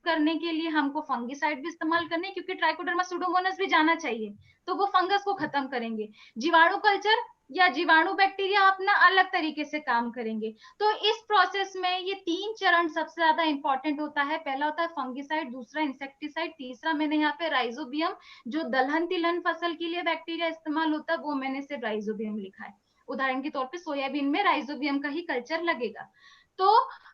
करने के लिए हमको फंगिसाइड भी इस्तेमाल करने, क्योंकि ट्राइकोडर्मा सुडोमोनास भी जाना चाहिए, तो वो फंगस को खत्म करेंगे। जीवाणु कल्चर या जीवाणु बैक्टीरिया अपना अलग तरीके से काम करेंगे। तो इस प्रोसेस में ये 3 चरण सबसे ज्यादा इंपॉर्टेंट होता है। पहला होता है फंगिसाइड, दूसरा इंसेक्टिसाइड, तीसरा मैंने यहाँ पे राइजोबियम, जो दलहन तिलहन फसल के लिए बैक्टीरिया इस्तेमाल होता है, वो मैंने सिर्फ राइजोबियम लिखा है। उदाहरण के तौर पे सोयाबीन में राइजोबियम का ही कल्चर लगेगा। तो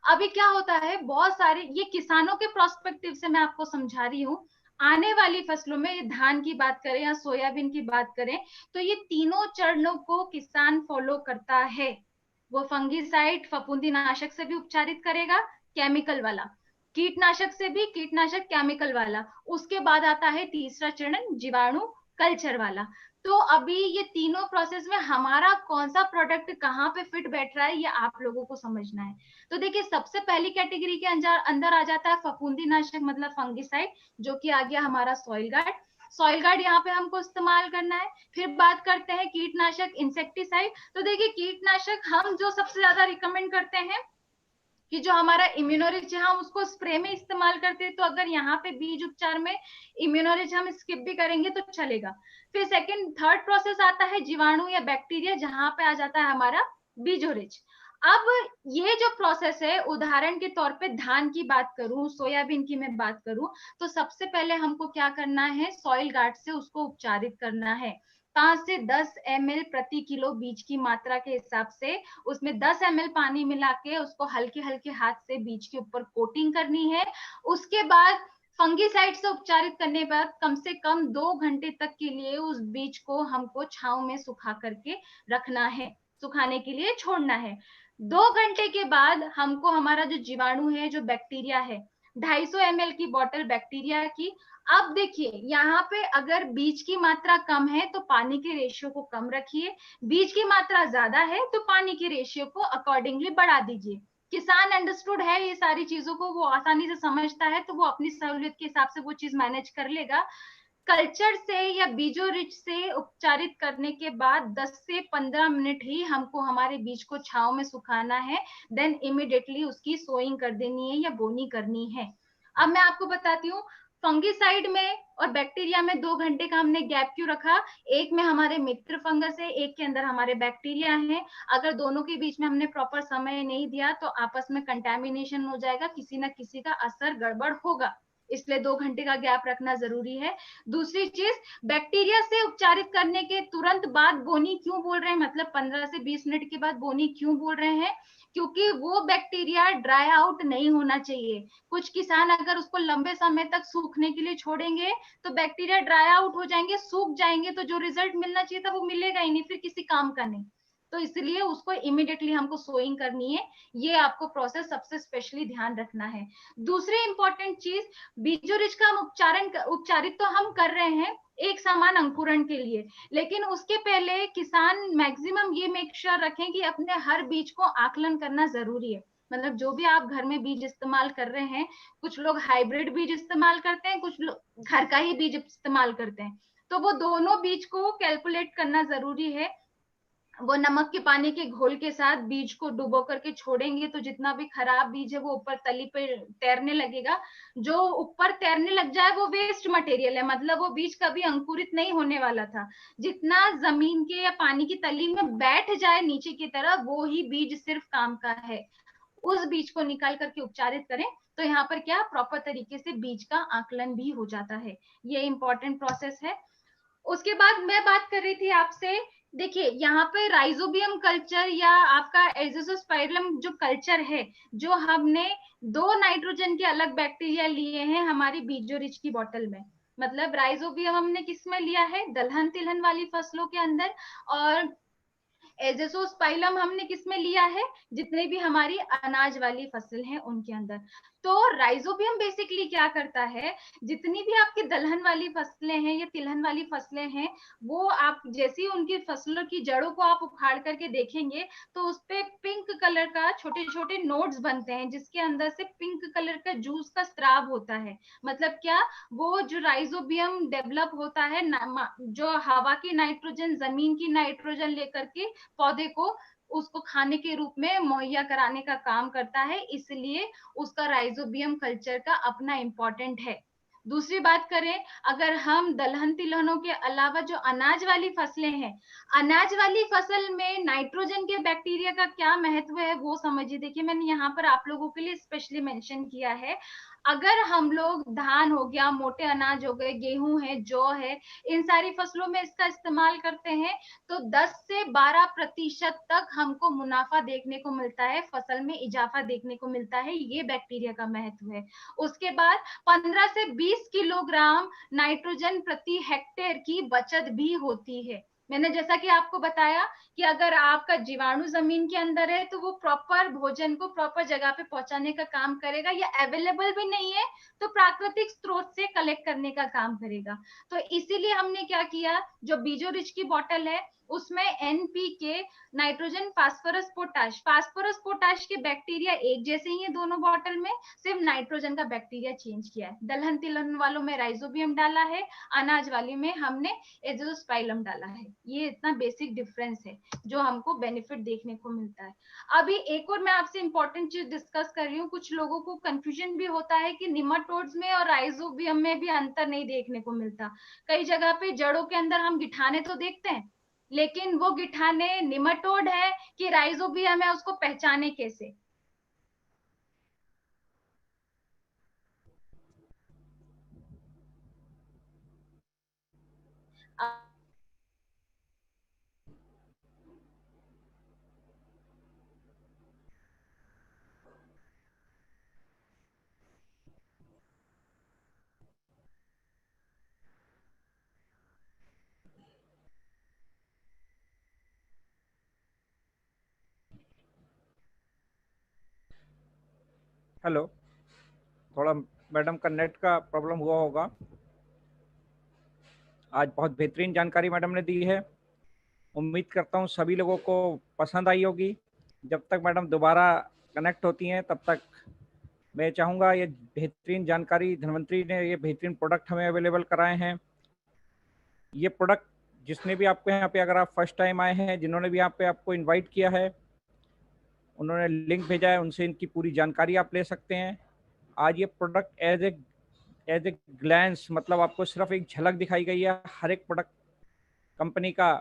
अभी क्या होता है, बहुत सारे, ये किसानों के प्रोस्पेक्टिव से मैं आपको समझा रही हूँ। आने वाली फसलों में धान की बात करें या सोयाबीन की बात करें, तो ये तीनों चरणों को किसान फॉलो करता है। वो फंगिसाइड फफूंदी नाशक से भी उपचारित करेगा, केमिकल वाला, कीटनाशक से भी, कीटनाशक केमिकल वाला। उसके बाद आता है तीसरा चरण, जीवाणु कल्चर वाला। तो अभी ये तीनों प्रोसेस में हमारा कौन सा प्रोडक्ट कहाँ पे फिट बैठ रहा है, ये आप लोगों को समझना है। तो देखिए, सबसे पहली कैटेगरी के अंदर आ जाता है फफूंदी नाशक मतलब फंगिसाइड, जो कि आ गया हमारा सॉइल गार्ड। सॉइल गार्ड यहाँ पे हमको इस्तेमाल करना है। फिर बात करते हैं कीटनाशक इंसेक्टिसाइड। तो देखिए, कीटनाशक हम जो सबसे ज्यादा रिकमेंड करते हैं कि जो हमारा इम्यूनोरिच है हम उसको स्प्रे में इस्तेमाल करते हैं। तो अगर यहाँ पे बीज उपचार में इम्यूनोरिच हम स्किप भी करेंगे तो चलेगा। फिर सेकंड थर्ड प्रोसेस आता है जीवाणु या बैक्टीरिया, जहां पे आ जाता है हमारा बीजोरिच। अब ये जो प्रोसेस है, उदाहरण के तौर पे धान की बात करूं, सोयाबीन की मैं बात करूं, तो सबसे पहले हमको क्या करना है, सॉइल गार्ड से उसको उपचारित करना है। 5 से 10 ml प्रति किलो बीज की मात्रा के हिसाब से उसमें 10 ml पानी मिला के उसको हल्के हल्के हाथ से बीज के ऊपर कोटिंग करनी है। उसके बाद फंगिसाइड से उपचारित करने के बाद कम से कम 2 घंटे तक के लिए उस बीज को हमको छांव में सुखा करके रखना है, सुखाने के लिए छोड़ना है। 2 घंटे के बाद हमको हमारा जो जीवाणु है, जो बैक्टीरिया है, 250 ml की बोतल बैक्टीरिया की। अब देखिए, यहाँ पे अगर बीज की मात्रा कम है तो पानी के रेशियो को कम रखिए, बीज की मात्रा ज्यादा है तो पानी के रेशियो को अकॉर्डिंगली बढ़ा दीजिए। किसान अंडरस्टूड है ये सारी चीजों को, वो आसानी से समझता है, तो वो अपनी सहूलियत के हिसाब से वो चीज मैनेज कर लेगा। कल्चर से या बीजो रिच से उपचारित करने के बाद 10 से 15 मिनट ही हमको हमारे बीज को छांव में सुखाना है। देन इमिडिएटली उसकी सोइंग कर देनी है या बोनी करनी है। अब मैं आपको बताती हूँ, फंगिसाइड में और बैक्टीरिया में 2 घंटे का हमने गैप क्यों रखा। एक में हमारे मित्र फंगस है, एक के अंदर हमारे बैक्टीरिया है। अगर दोनों के बीच में हमने प्रॉपर समय नहीं दिया तो आपस में कंटेमिनेशन हो जाएगा, किसी ना किसी का असर गड़बड़ होगा, इसलिए 2 घंटे का गैप रखना जरूरी है। दूसरी चीज, बैक्टीरिया से उपचारित करने के तुरंत बाद बोनी क्यों बोल रहे हैं, मतलब 15 से 20 मिनट के बाद बोनी क्यों बोल रहे हैं, क्योंकि वो बैक्टीरिया ड्राई आउट नहीं होना चाहिए। कुछ किसान अगर उसको लंबे समय तक सूखने के लिए छोड़ेंगे तो बैक्टीरिया ड्राई आउट हो जाएंगे, सूख जाएंगे, तो जो रिजल्ट मिलना चाहिए था वो मिलेगा ही नहीं, फिर किसी काम का नहीं। तो इसलिए उसको इमिडिएटली हमको सोइंग करनी है। ये आपको प्रोसेस सबसे स्पेशली ध्यान रखना है। दूसरी इंपॉर्टेंट चीज, बीजोरिच का हम उपचारित तो हम कर रहे हैं एक समान अंकुरण के लिए, लेकिन उसके पहले किसान मैक्सिमम ये मेक श्योर रखें कि अपने हर बीज को आकलन करना जरूरी है। मतलब जो भी आप घर में बीज इस्तेमाल कर रहे हैं, कुछ लोग हाइब्रिड बीज इस्तेमाल करते हैं, कुछ लोग घर का ही बीज इस्तेमाल करते हैं, तो वो दोनों बीज को कैलकुलेट करना जरूरी है। वो नमक के पानी के घोल के साथ बीज को डुबो करके छोड़ेंगे तो जितना भी खराब बीज है वो ऊपर तली पे तैरने लगेगा। जो ऊपर तैरने लग जाए वो वेस्ट मटेरियल है, मतलब वो बीज कभी अंकुरित नहीं होने वाला था। जितना जमीन के या पानी की तली में बैठ जाए नीचे की तरफ, वो ही बीज सिर्फ काम का है। उस बीज को निकाल करके उपचारित करें तो यहाँ पर क्या प्रॉपर तरीके से बीज का आकलन भी हो जाता है। ये इंपॉर्टेंट प्रोसेस है। उसके बाद मैं बात कर रही थी आपसे, देखिए यहाँ पे राइजोबियम कल्चर या आपका एजोस्पाइरलम जो कल्चर है, जो हमने 2 नाइट्रोजन के अलग बैक्टीरिया लिए हैं हमारी बीजो रिच की बोतल में। मतलब राइजोबियम हमने किस में लिया है, दलहन तिलहन वाली फसलों के अंदर, और एजेसोस्पाइलम हमने किसमें लिया है, जितने भी हमारी अनाज वाली फसल हैं उनके अंदर। तो राइजोबियम बेसिकली क्या करता है, जितनी भी आपकी दलहन वाली फसलें हैं या तिलहन वाली फसलें हैं, वो आप जैसे ही उनकी फसलों की जड़ों को आप उखाड़ करके देखेंगे तो उस पे पिंक कलर का छोटे छोटे नोड्स बनते हैं, जिसके अंदर से पिंक कलर का जूस का स्राव होता है। मतलब क्या, वो जो राइजोबियम डेवलप होता है जो हवा की नाइट्रोजन, जमीन की नाइट्रोजन लेकर के पौधे को उसको खाने के रूप में मुहैया कराने का काम करता है, इसलिए उसका राइजोबियम कल्चर का अपना इम्पोर्टेंट है। दूसरी बात करें, अगर हम दलहन तिलहनों के अलावा जो अनाज वाली फसलें हैं, अनाज वाली फसल में नाइट्रोजन के बैक्टीरिया का क्या महत्व है वो समझिए। देखिए मैंने यहाँ पर आप लोगों के लिए स्पेशली मेंशन किया है। अगर हम लोग धान हो गया, मोटे अनाज हो गए, गेहूं है, जौ है, इन सारी फसलों में इसका इस्तेमाल करते हैं तो 10 से 12% तक हमको मुनाफा देखने को मिलता है, फसल में इजाफा देखने को मिलता है। ये बैक्टीरिया का महत्व है। उसके बाद 15 से 20 किलोग्राम नाइट्रोजन प्रति हेक्टेयर की बचत भी होती है। मैंने जैसा कि आपको बताया कि अगर आपका जीवाणु जमीन के अंदर है तो वो प्रॉपर भोजन को प्रॉपर जगह पे पहुंचाने का काम करेगा, या अवेलेबल भी नहीं है तो प्राकृतिक स्रोत से कलेक्ट करने का काम करेगा। तो इसीलिए हमने क्या किया, जो बीजो रिच की बॉटल है उसमें एनपीके, नाइट्रोजन, फास्फोरस पोटाश के बैक्टीरिया एक जैसे ही है दोनों बॉटल में, सिर्फ नाइट्रोजन का बैक्टीरिया चेंज किया है। दलहन तिलहन वालों में राइजोबियम डाला है, अनाज वाली में हमने एजोस्पाइलम डाला है। ये इतना बेसिक डिफरेंस है जो हमको बेनिफिट देखने को मिलता है। अभी एक और मैं आपसे इंपॉर्टेंट चीज डिस्कस कर रही हूँ। कुछ लोगों को कंफ्यूजन भी होता है कि निमाटोड्स में और राइजोबियम में भी अंतर नहीं देखने को मिलता। कई जगह पे जड़ों के अंदर हम गिठाने तो देखते हैं, लेकिन वो गिठाने निमाटोड है कि राइजोबियम है, उसको पहचाने कैसे। हेलो, थोड़ा मैडम का नेट का प्रॉब्लम हुआ होगा। आज बहुत बेहतरीन जानकारी मैडम ने दी है। उम्मीद करता हूँ सभी लोगों को पसंद आई होगी। जब तक मैडम दोबारा कनेक्ट होती हैं तब तक मैं चाहूँगा, ये बेहतरीन जानकारी, धन्वंतरी ने ये बेहतरीन प्रोडक्ट हमें अवेलेबल कराए हैं। ये प्रोडक्ट जिसने भी आपको यहाँ पे, अगर आप फर्स्ट टाइम आए हैं, जिन्होंने भी यहाँ पे आपको इनवाइट किया है, उन्होंने लिंक भेजा है, उनसे इनकी पूरी जानकारी आप ले सकते हैं। आज ये प्रोडक्ट एज ए ग्लैंस, मतलब आपको सिर्फ एक झलक दिखाई गई है। हर एक प्रोडक्ट कंपनी का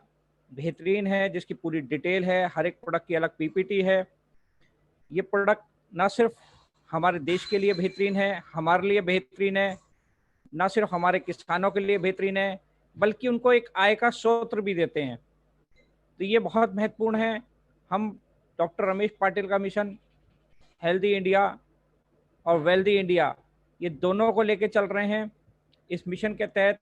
बेहतरीन है, जिसकी पूरी डिटेल है, हर एक प्रोडक्ट की अलग पीपीटी है। ये प्रोडक्ट ना सिर्फ हमारे देश के लिए बेहतरीन है, हमारे लिए बेहतरीन है, ना सिर्फ हमारे किसानों के लिए बेहतरीन है, बल्कि उनको एक आय का स्रोत भी देते हैं। तो ये बहुत महत्वपूर्ण है। हम डॉक्टर रमेश पाटिल का मिशन हेल्दी इंडिया और वेल्दी इंडिया, ये दोनों को लेके चल रहे हैं। इस मिशन के तहत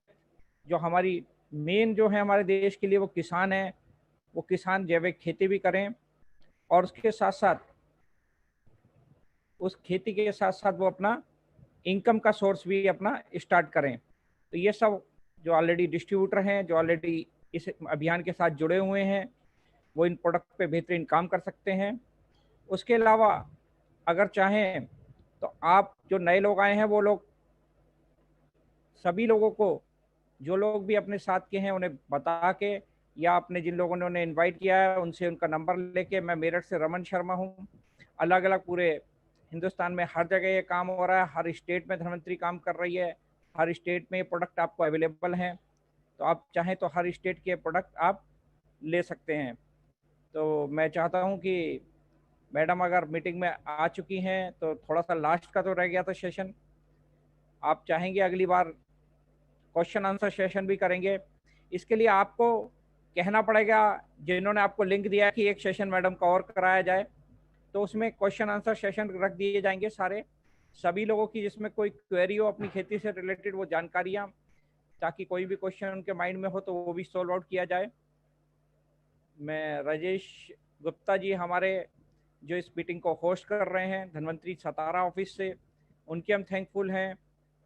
जो हमारी मेन जो है हमारे देश के लिए, वो किसान हैं। वो किसान जैविक खेती भी करें और उसके साथ साथ, उस खेती के साथ साथ वो अपना इनकम का सोर्स भी अपना स्टार्ट करें। तो ये सब जो ऑलरेडी डिस्ट्रीब्यूटर हैं, जो ऑलरेडी इस अभियान के साथ जुड़े हुए हैं, वो इन प्रोडक्ट पे बेहतरीन काम कर सकते हैं। उसके अलावा अगर चाहें तो आप जो नए लोग आए हैं, वो लोग सभी लोगों को, जो लोग भी अपने साथ के हैं, उन्हें बता के, या अपने जिन लोगों ने उन्हें इनवाइट किया है उनसे उनका नंबर लेके, मैं मेरठ से रमन शर्मा हूँ। अलग अलग पूरे हिंदुस्तान में हर जगह ये काम हो रहा है, हर स्टेट में धन्वंतरी काम कर रही है, हर स्टेट में ये प्रोडक्ट आपको अवेलेबल हैं। तो आप चाहें तो हर स्टेट के प्रोडक्ट आप ले सकते हैं। तो मैं चाहता हूँ कि मैडम अगर मीटिंग में आ चुकी हैं तो थोड़ा सा लास्ट का तो रह गया था सेशन, आप चाहेंगे अगली बार क्वेश्चन आंसर सेशन भी करेंगे। इसके लिए आपको कहना पड़ेगा, जिन्होंने आपको लिंक दिया कि एक सेशन मैडम का और कराया जाए, तो उसमें क्वेश्चन आंसर सेशन रख दिए जाएंगे सारे, सभी लोगों की जिसमें कोई क्वेरी हो अपनी खेती से रिलेटेड, वो जानकारियाँ, ताकि कोई भी क्वेश्चन उनके माइंड में हो तो वो भी सॉल्व आउट किया जाए। मैं राजेश गुप्ता जी हमारे जो इस मीटिंग को होस्ट कर रहे हैं धन्वंतरी सतारा ऑफिस से, उनके हम थैंकफुल हैं।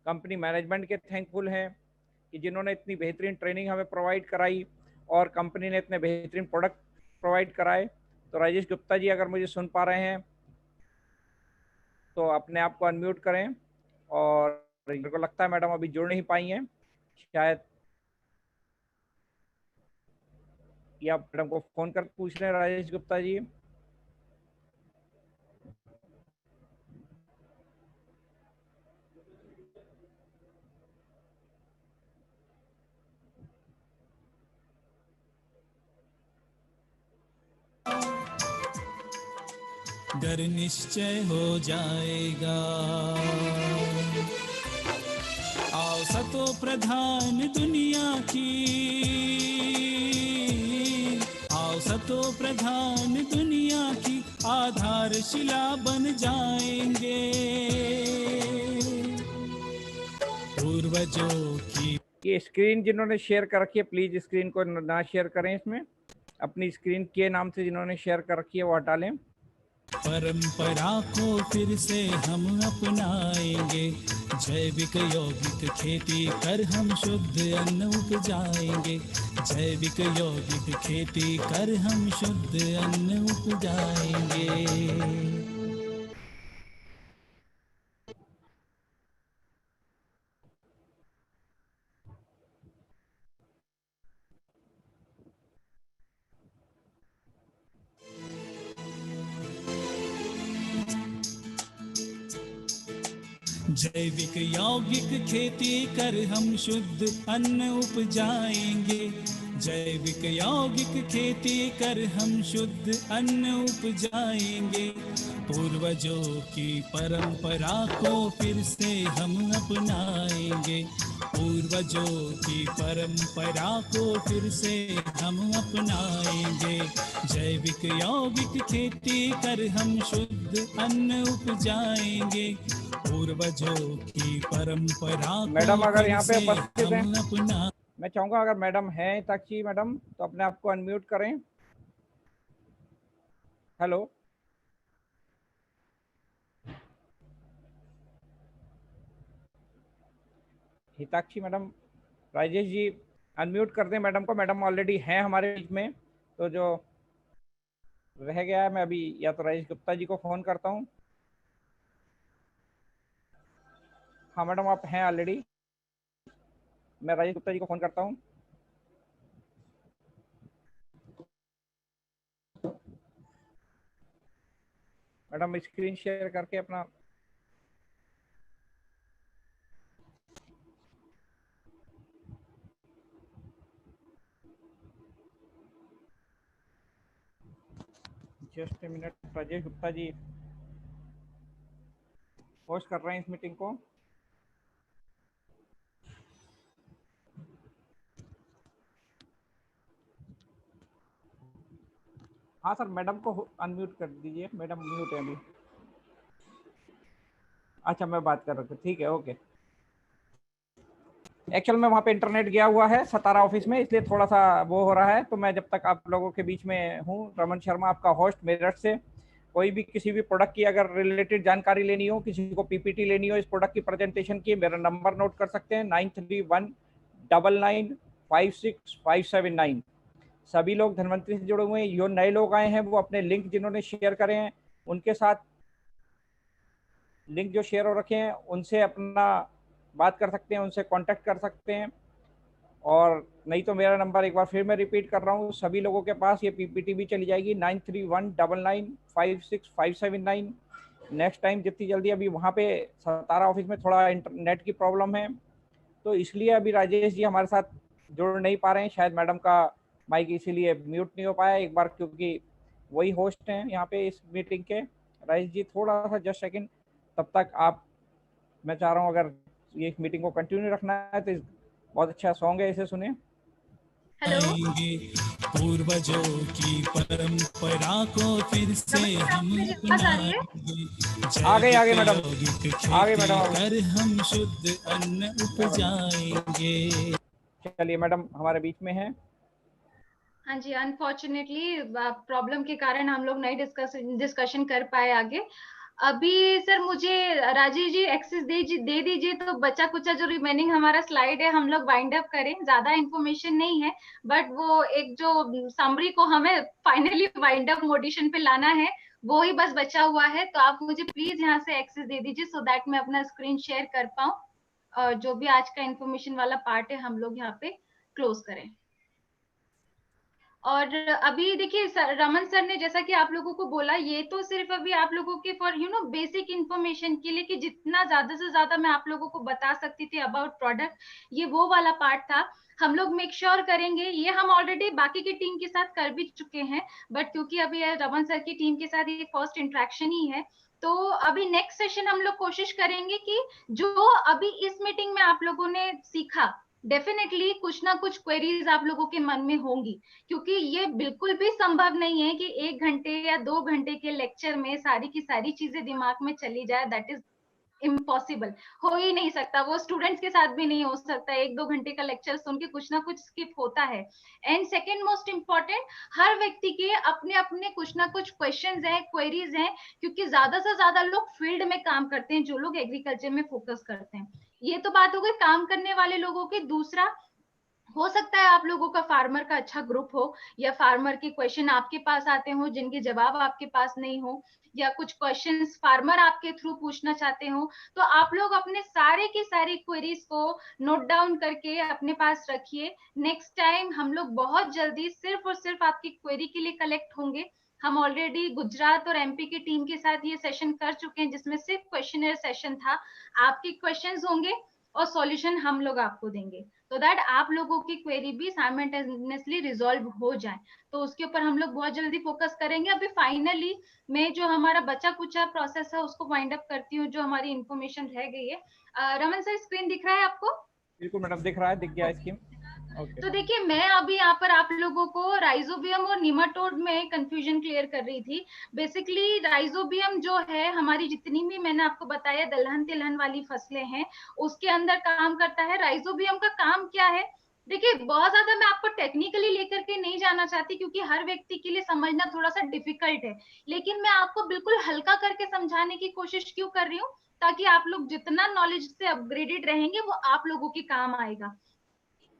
कंपनी मैनेजमेंट के थैंकफुल हैं कि जिन्होंने इतनी बेहतरीन ट्रेनिंग हमें प्रोवाइड कराई और कंपनी ने इतने बेहतरीन प्रोडक्ट प्रोवाइड कराए। तो राजेश गुप्ता जी अगर मुझे सुन पा रहे हैं तो अपने आप को अनम्यूट करें। और मेरे को लगता है मैडम अभी जुड़ नहीं पाई हैं शायद, या मैडम को फोन कर पूछ रहे हैं राजेश गुप्ता जी। डर निश्चय हो जाएगा। आओ सतो प्रधान दुनिया की, आओ सतो प्रधान दुनिया की आधारशिला बन जाएंगे। पूर्वजों की ये स्क्रीन जिन्होंने शेयर कर रखी है प्लीज स्क्रीन को ना शेयर करें, इसमें अपनी स्क्रीन के नाम से जिन्होंने शेयर कर रखी है वो हटा लें। परंपरा को फिर से हम अपनाएंगे। जैविक यौगिक खेती कर हम शुद्ध अन्न उपजाएंगे। जैविक यौगिक खेती कर हम शुद्ध अन्न उपजाएंगे। जैविक यौगिक खेती कर हम शुद्ध अन्न उपजाएंगे। जैविक यौगिक खेती कर हम शुद्ध अन्न उपजाएंगे। पूर्वजों की परंपरा को फिर से हम अपनाएंगे। पूर्वजों की परंपरा को फिर से हम अपनाएंगे। जैविक यौगिक खेती कर हम शुद्ध अन्न उपजाएंगे। पूर्वजों की परंपरा मैडम अगर यहाँ पे उपस्थित हैं, अपना मैं चाहूंगा अगर मैडम हैं हिताक्षी मैडम तो अपने आप को अनम्यूट करें। Hello, Hitakshi madam, Rajesh ji unmute कर दें मैडम को। मैडम ऑलरेडी हैं हमारे बीच में, तो जो रह गया है मैं अभी या तो राजेश गुप्ता जी को फोन करता हूँ। हाँ मैडम आप हैं ऑलरेडी, मैं राजेश गुप्ता जी को फोन करता हूँ। मैडम स्क्रीन शेयर करके अपना just a minute, Rajesh Gupta ji host कर रहे हैं इस मीटिंग को। हाँ सर, मैडम को अनम्यूट कर दीजिए, मैडम म्यूट है अभी। अच्छा मैं बात कर रहा था, ठीक है ओके। एक्चुअल में वहाँ पे इंटरनेट गया हुआ है सतारा ऑफिस में, इसलिए थोड़ा सा वो हो रहा है। तो मैं जब तक आप लोगों के बीच में हूँ, रमन शर्मा आपका होस्ट मेरठ से। कोई भी किसी भी प्रोडक्ट की अगर रिलेटेड जानकारी लेनी हो, किसी को पीपीटी लेनी हो इस प्रोडक्ट की प्रेजेंटेशन की, मेरा नंबर नोट कर सकते हैं 9319956579। सभी लोग धन्वंतरी से जुड़े हुए हैं, जो नए लोग आए हैं वो अपने लिंक जिन्होंने शेयर करे हैं उनके साथ लिंक जो शेयर हो रखे हैं उनसे अपना बात कर सकते हैं, उनसे कांटेक्ट कर सकते हैं। और नहीं तो मेरा नंबर एक बार फिर मैं रिपीट कर रहा हूँ, सभी लोगों के पास ये पीपीटी भी चली जाएगी 9319956579। नेक्स्ट टाइम जितनी जल्दी, अभी वहाँ पे सतारा ऑफिस में थोड़ा इंटरनेट की प्रॉब्लम है तो इसलिए अभी राजेश जी हमारे साथ जुड़ नहीं पा रहे हैं। शायद मैडम का माइक इसीलिए म्यूट नहीं हो पाया एक बार, क्योंकि वही होस्ट हैं यहाँ पे इस मीटिंग के। राजेश जी थोड़ा सा जस्ट सेकंड, तब तक आप, मैं चाह रहा हूँ अगर ये मीटिंग को कंटिन्यू रखना है तो बहुत अच्छा सॉन्ग है, इसे सुने। पूर्वजों की परंपरा को फिर से हम आगे मैडम, आगे मैडम, कर हम शुद्ध अन्न उपजाएंगे। चलिए मैडम हमारे बीच में है। हाँ जी, अनफॉर्चुनेटली प्रॉब्लम के कारण हम लोग नहीं डिस्कशन कर पाए आगे। अभी सर मुझे राजीव जी एक्सेस दे दीजिए, तो बचा कुचा जो रिमेनिंग हमारा स्लाइड है हम लोग वाइंड अप करें। ज्यादा इंफॉर्मेशन नहीं है, बट वो एक जो समरी को हमें फाइनली वाइंड अप मोडिशन पे लाना है, वो ही बस बचा हुआ है। तो आप मुझे प्लीज यहाँ से एक्सेस दे दीजिए, सो दैट मैं अपना स्क्रीन शेयर कर पाऊँ, और जो भी आज का इंफॉर्मेशन वाला पार्ट है हम लोग यहाँ पे क्लोज करें। और अभी देखिए रमन सर ने जैसा कि आप लोगों को बोला, ये तो सिर्फ अभी आप लोगों के फॉर बेसिक इंफॉर्मेशन के लिए, कि जितना ज्यादा से ज्यादा मैं आप लोगों को बता सकती थी अबाउट प्रोडक्ट, ये वो वाला पार्ट था। हम लोग मेक श्योर करेंगे, ये हम ऑलरेडी बाकी की टीम के साथ कर भी चुके हैं, बट क्योंकि अभी रमन सर की टीम के साथ ये फर्स्ट इंटरेक्शन ही है, तो अभी नेक्स्ट सेशन हम लोग कोशिश करेंगे कि जो अभी इस मीटिंग में आप लोगों ने सीखा, डेफिनेटली कुछ ना कुछ क्वेरीज आप लोगों के मन में होंगी, क्योंकि ये बिल्कुल भी संभव नहीं है कि 1 घंटे या 2 घंटे के लेक्चर में सारी की सारी चीजें दिमाग में चली जाए। दैट इज इम्पॉसिबल, हो ही नहीं सकता। वो स्टूडेंट्स के साथ भी नहीं हो सकता। 1-2 घंटे का लेक्चर सुन के कुछ ना कुछ स्किप होता है। एंड सेकेंड मोस्ट इम्पोर्टेंट, हर व्यक्ति के अपने अपने कुछ ना कुछ क्वेश्चंस हैं, क्वेरीज हैं, क्योंकि ज्यादा से ज्यादा लोग फील्ड में काम करते हैं, जो लोग एग्रीकल्चर में फोकस करते हैं। ये तो बात हो गई काम करने वाले लोगों की। दूसरा, हो सकता है आप लोगों का फार्मर का अच्छा ग्रुप हो, या फार्मर के क्वेश्चन आपके पास आते हो जिनके जवाब आपके पास नहीं हो, या कुछ क्वेश्चंस फार्मर आपके थ्रू पूछना चाहते हो, तो आप लोग अपने सारे की सारी क्वेरीज को नोट डाउन करके अपने पास रखिए। नेक्स्ट टाइम हम लोग बहुत जल्दी सिर्फ और सिर्फ आपकी क्वेरी के लिए कलेक्ट होंगे। हम ऑलरेडी गुजरात और एमपी की टीम के साथ ये सेशन कर चुके हैं, जिसमें सिर्फ क्वेश्चनर सेशन था। आपके क्वेश्चंस होंगे और सॉल्यूशन हम लोग आपको देंगे, तो दैट आप लोगों की क्वेरी भी साइमल्टेनियसली रिजॉल्व हो जाए। तो उसके ऊपर हम लोग बहुत जल्दी फोकस करेंगे। अभी फाइनली मैं जो हमारा बचा कुचा प्रोसेस है उसको वाइंड अप करती हूँ, जो हमारी इंफॉर्मेशन रह गई है। रमन सर, स्क्रीन दिख रहा है आपको? बिल्कुल मैडम, दिख रहा है, दिख गया स्कीम। तो देखिए, मैं अभी यहाँ पर आप लोगों को राइजोबियम और निमाटोड में कंफ्यूजन क्लियर कर रही थी। बेसिकली राइजोबियम जो है, हमारी जितनी भी मैंने आपको बताया दलहन तिलहन वाली फसलें हैं, उसके अंदर काम करता है। राइजोबियम का काम क्या है? देखिए, बहुत ज्यादा मैं आपको टेक्निकली लेकर के नहीं जाना चाहती, क्योंकि हर व्यक्ति के लिए समझना थोड़ा सा डिफिकल्ट है, लेकिन मैं आपको बिल्कुल हल्का करके समझाने की कोशिश क्यों कर रही हूँ, ताकि आप लोग जितना नॉलेज से अपग्रेडेड रहेंगे वो आप लोगों के काम आएगा।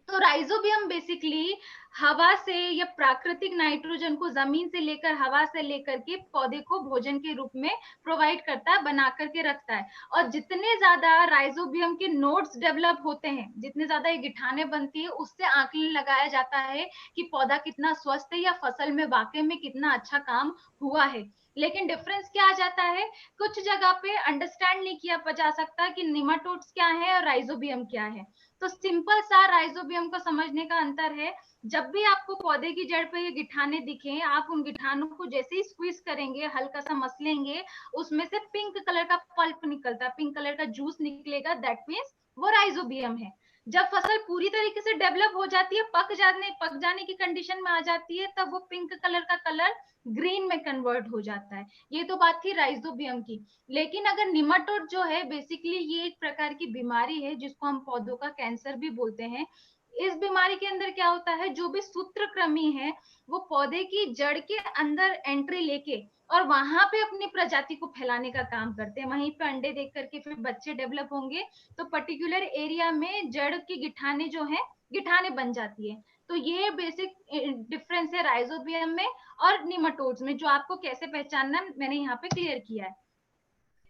तो राइजोबियम बेसिकली हवा से या प्राकृतिक नाइट्रोजन को जमीन से लेकर, हवा से लेकर के पौधे को भोजन के रूप में प्रोवाइड करता है, बना करके रखता है। और जितने ज्यादा राइजोबियम के नोड्स डेवलप होते हैं, जितने ज्यादा ये गिठाने बनती है, उससे आकलन लगाया जाता है कि पौधा कितना स्वस्थ है या फसल में वाकई में कितना अच्छा काम हुआ है। लेकिन डिफरेंस क्या आ जाता है, कुछ जगह पे अंडरस्टैंड नहीं किया जा सकता कि निमाटोड्स क्या है और राइजोबियम क्या है। तो सिंपल सा राइजोबियम को समझने का अंतर है, जब भी आपको पौधे की जड़ पे ये गिठाने दिखे, आप उन गिठानों को जैसे ही स्क्वीज करेंगे, हल्का सा मसलेंगे, उसमें से पिंक कलर का पल्प निकलता है, पिंक कलर का जूस निकलेगा, दैट मीन्स वो राइजोबियम है। जब फसल पूरी तरीके से डेवलप हो जाती है, पक जाने की कंडीशन में आ जाती है, तब वो पिंक कलर का कलर ग्रीन में कन्वर्ट हो जाता है। ये तो बात थी राइजोबियम की। लेकिन अगर निमाटोड जो है, बेसिकली ये एक प्रकार की बीमारी है जिसको हम पौधों का कैंसर भी बोलते हैं। इस बीमारी के अंदर क्या होता है, जो भी सूत्रकृमि है वो पौधे की जड़ के अंदर एंट्री लेके और वहां पे अपनी प्रजाति को फैलाने का काम करते हैं। वहीं पे अंडे देख करके फिर बच्चे डेवलप होंगे, तो पर्टिकुलर एरिया में जड़ की गिठाने जो है, गिठाने बन जाती है। तो ये बेसिक डिफरेंस है राइजोबियम में और निमाटोड्स में, जो आपको कैसे पहचानना मैंने यहाँ पे क्लियर किया है।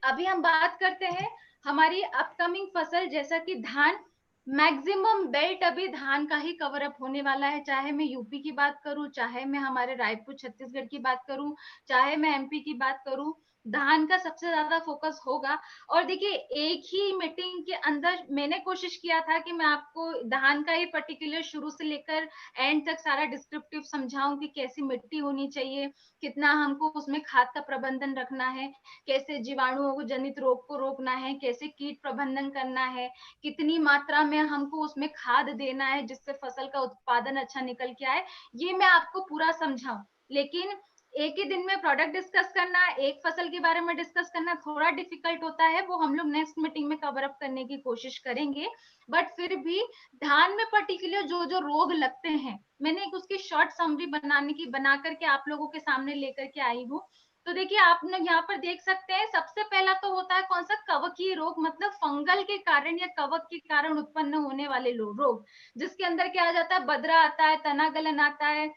अभी हम बात करते हैं हमारी अपकमिंग फसल, जैसा कि धान। मैक्सिमम बेल्ट अभी धान का ही कवर अप होने वाला है, चाहे मैं यूपी की बात करूं, चाहे मैं हमारे रायपुर छत्तीसगढ़ की बात करूं, चाहे मैं एमपी की बात करूं, धान का सबसे ज्यादा फोकस होगा। और देखिए, एक ही मीटिंग के अंदर मैंने कोशिश किया था कि मैं आपको धान का ही पर्टिकुलर शुरू से लेकर एंड तक सारा डिस्क्रिप्टिव समझाऊं कि कैसी मिट्टी होनी चाहिए, कितना हमको उसमें खाद का प्रबंधन रखना है, कैसे जीवाणुओं को जनित रोग को रोकना है, कैसे कीट प्रबंधन करना है, कितनी मात्रा में हमको उसमें खाद देना है जिससे फसल का उत्पादन अच्छा निकल के आए, ये मैं आपको पूरा समझाऊं। लेकिन एक ही दिन में प्रोडक्ट डिस्कस करना, एक फसल के बारे में डिस्कस करना थोड़ा डिफिकल्ट होता है, वो हम लोग नेक्स्ट मीटिंग में कवर अप करने की कोशिश करेंगे। बट फिर भी धान में पर्टिकुलर जो जो रोग लगते हैं, मैंने एक उसकी शॉर्ट समरी बना करके आप लोगों के सामने लेकर के आई हूँ। तो देखिए आप लोग यहाँ पर देख सकते हैं, सबसे पहला तो होता है कौन सा, कवकीय रोग, मतलब फंगल के कारण या कवक के कारण उत्पन्न होने वाले रोग, जिसके अंदर क्या आ जाता है, बदरा आता है, तना गलन आता है,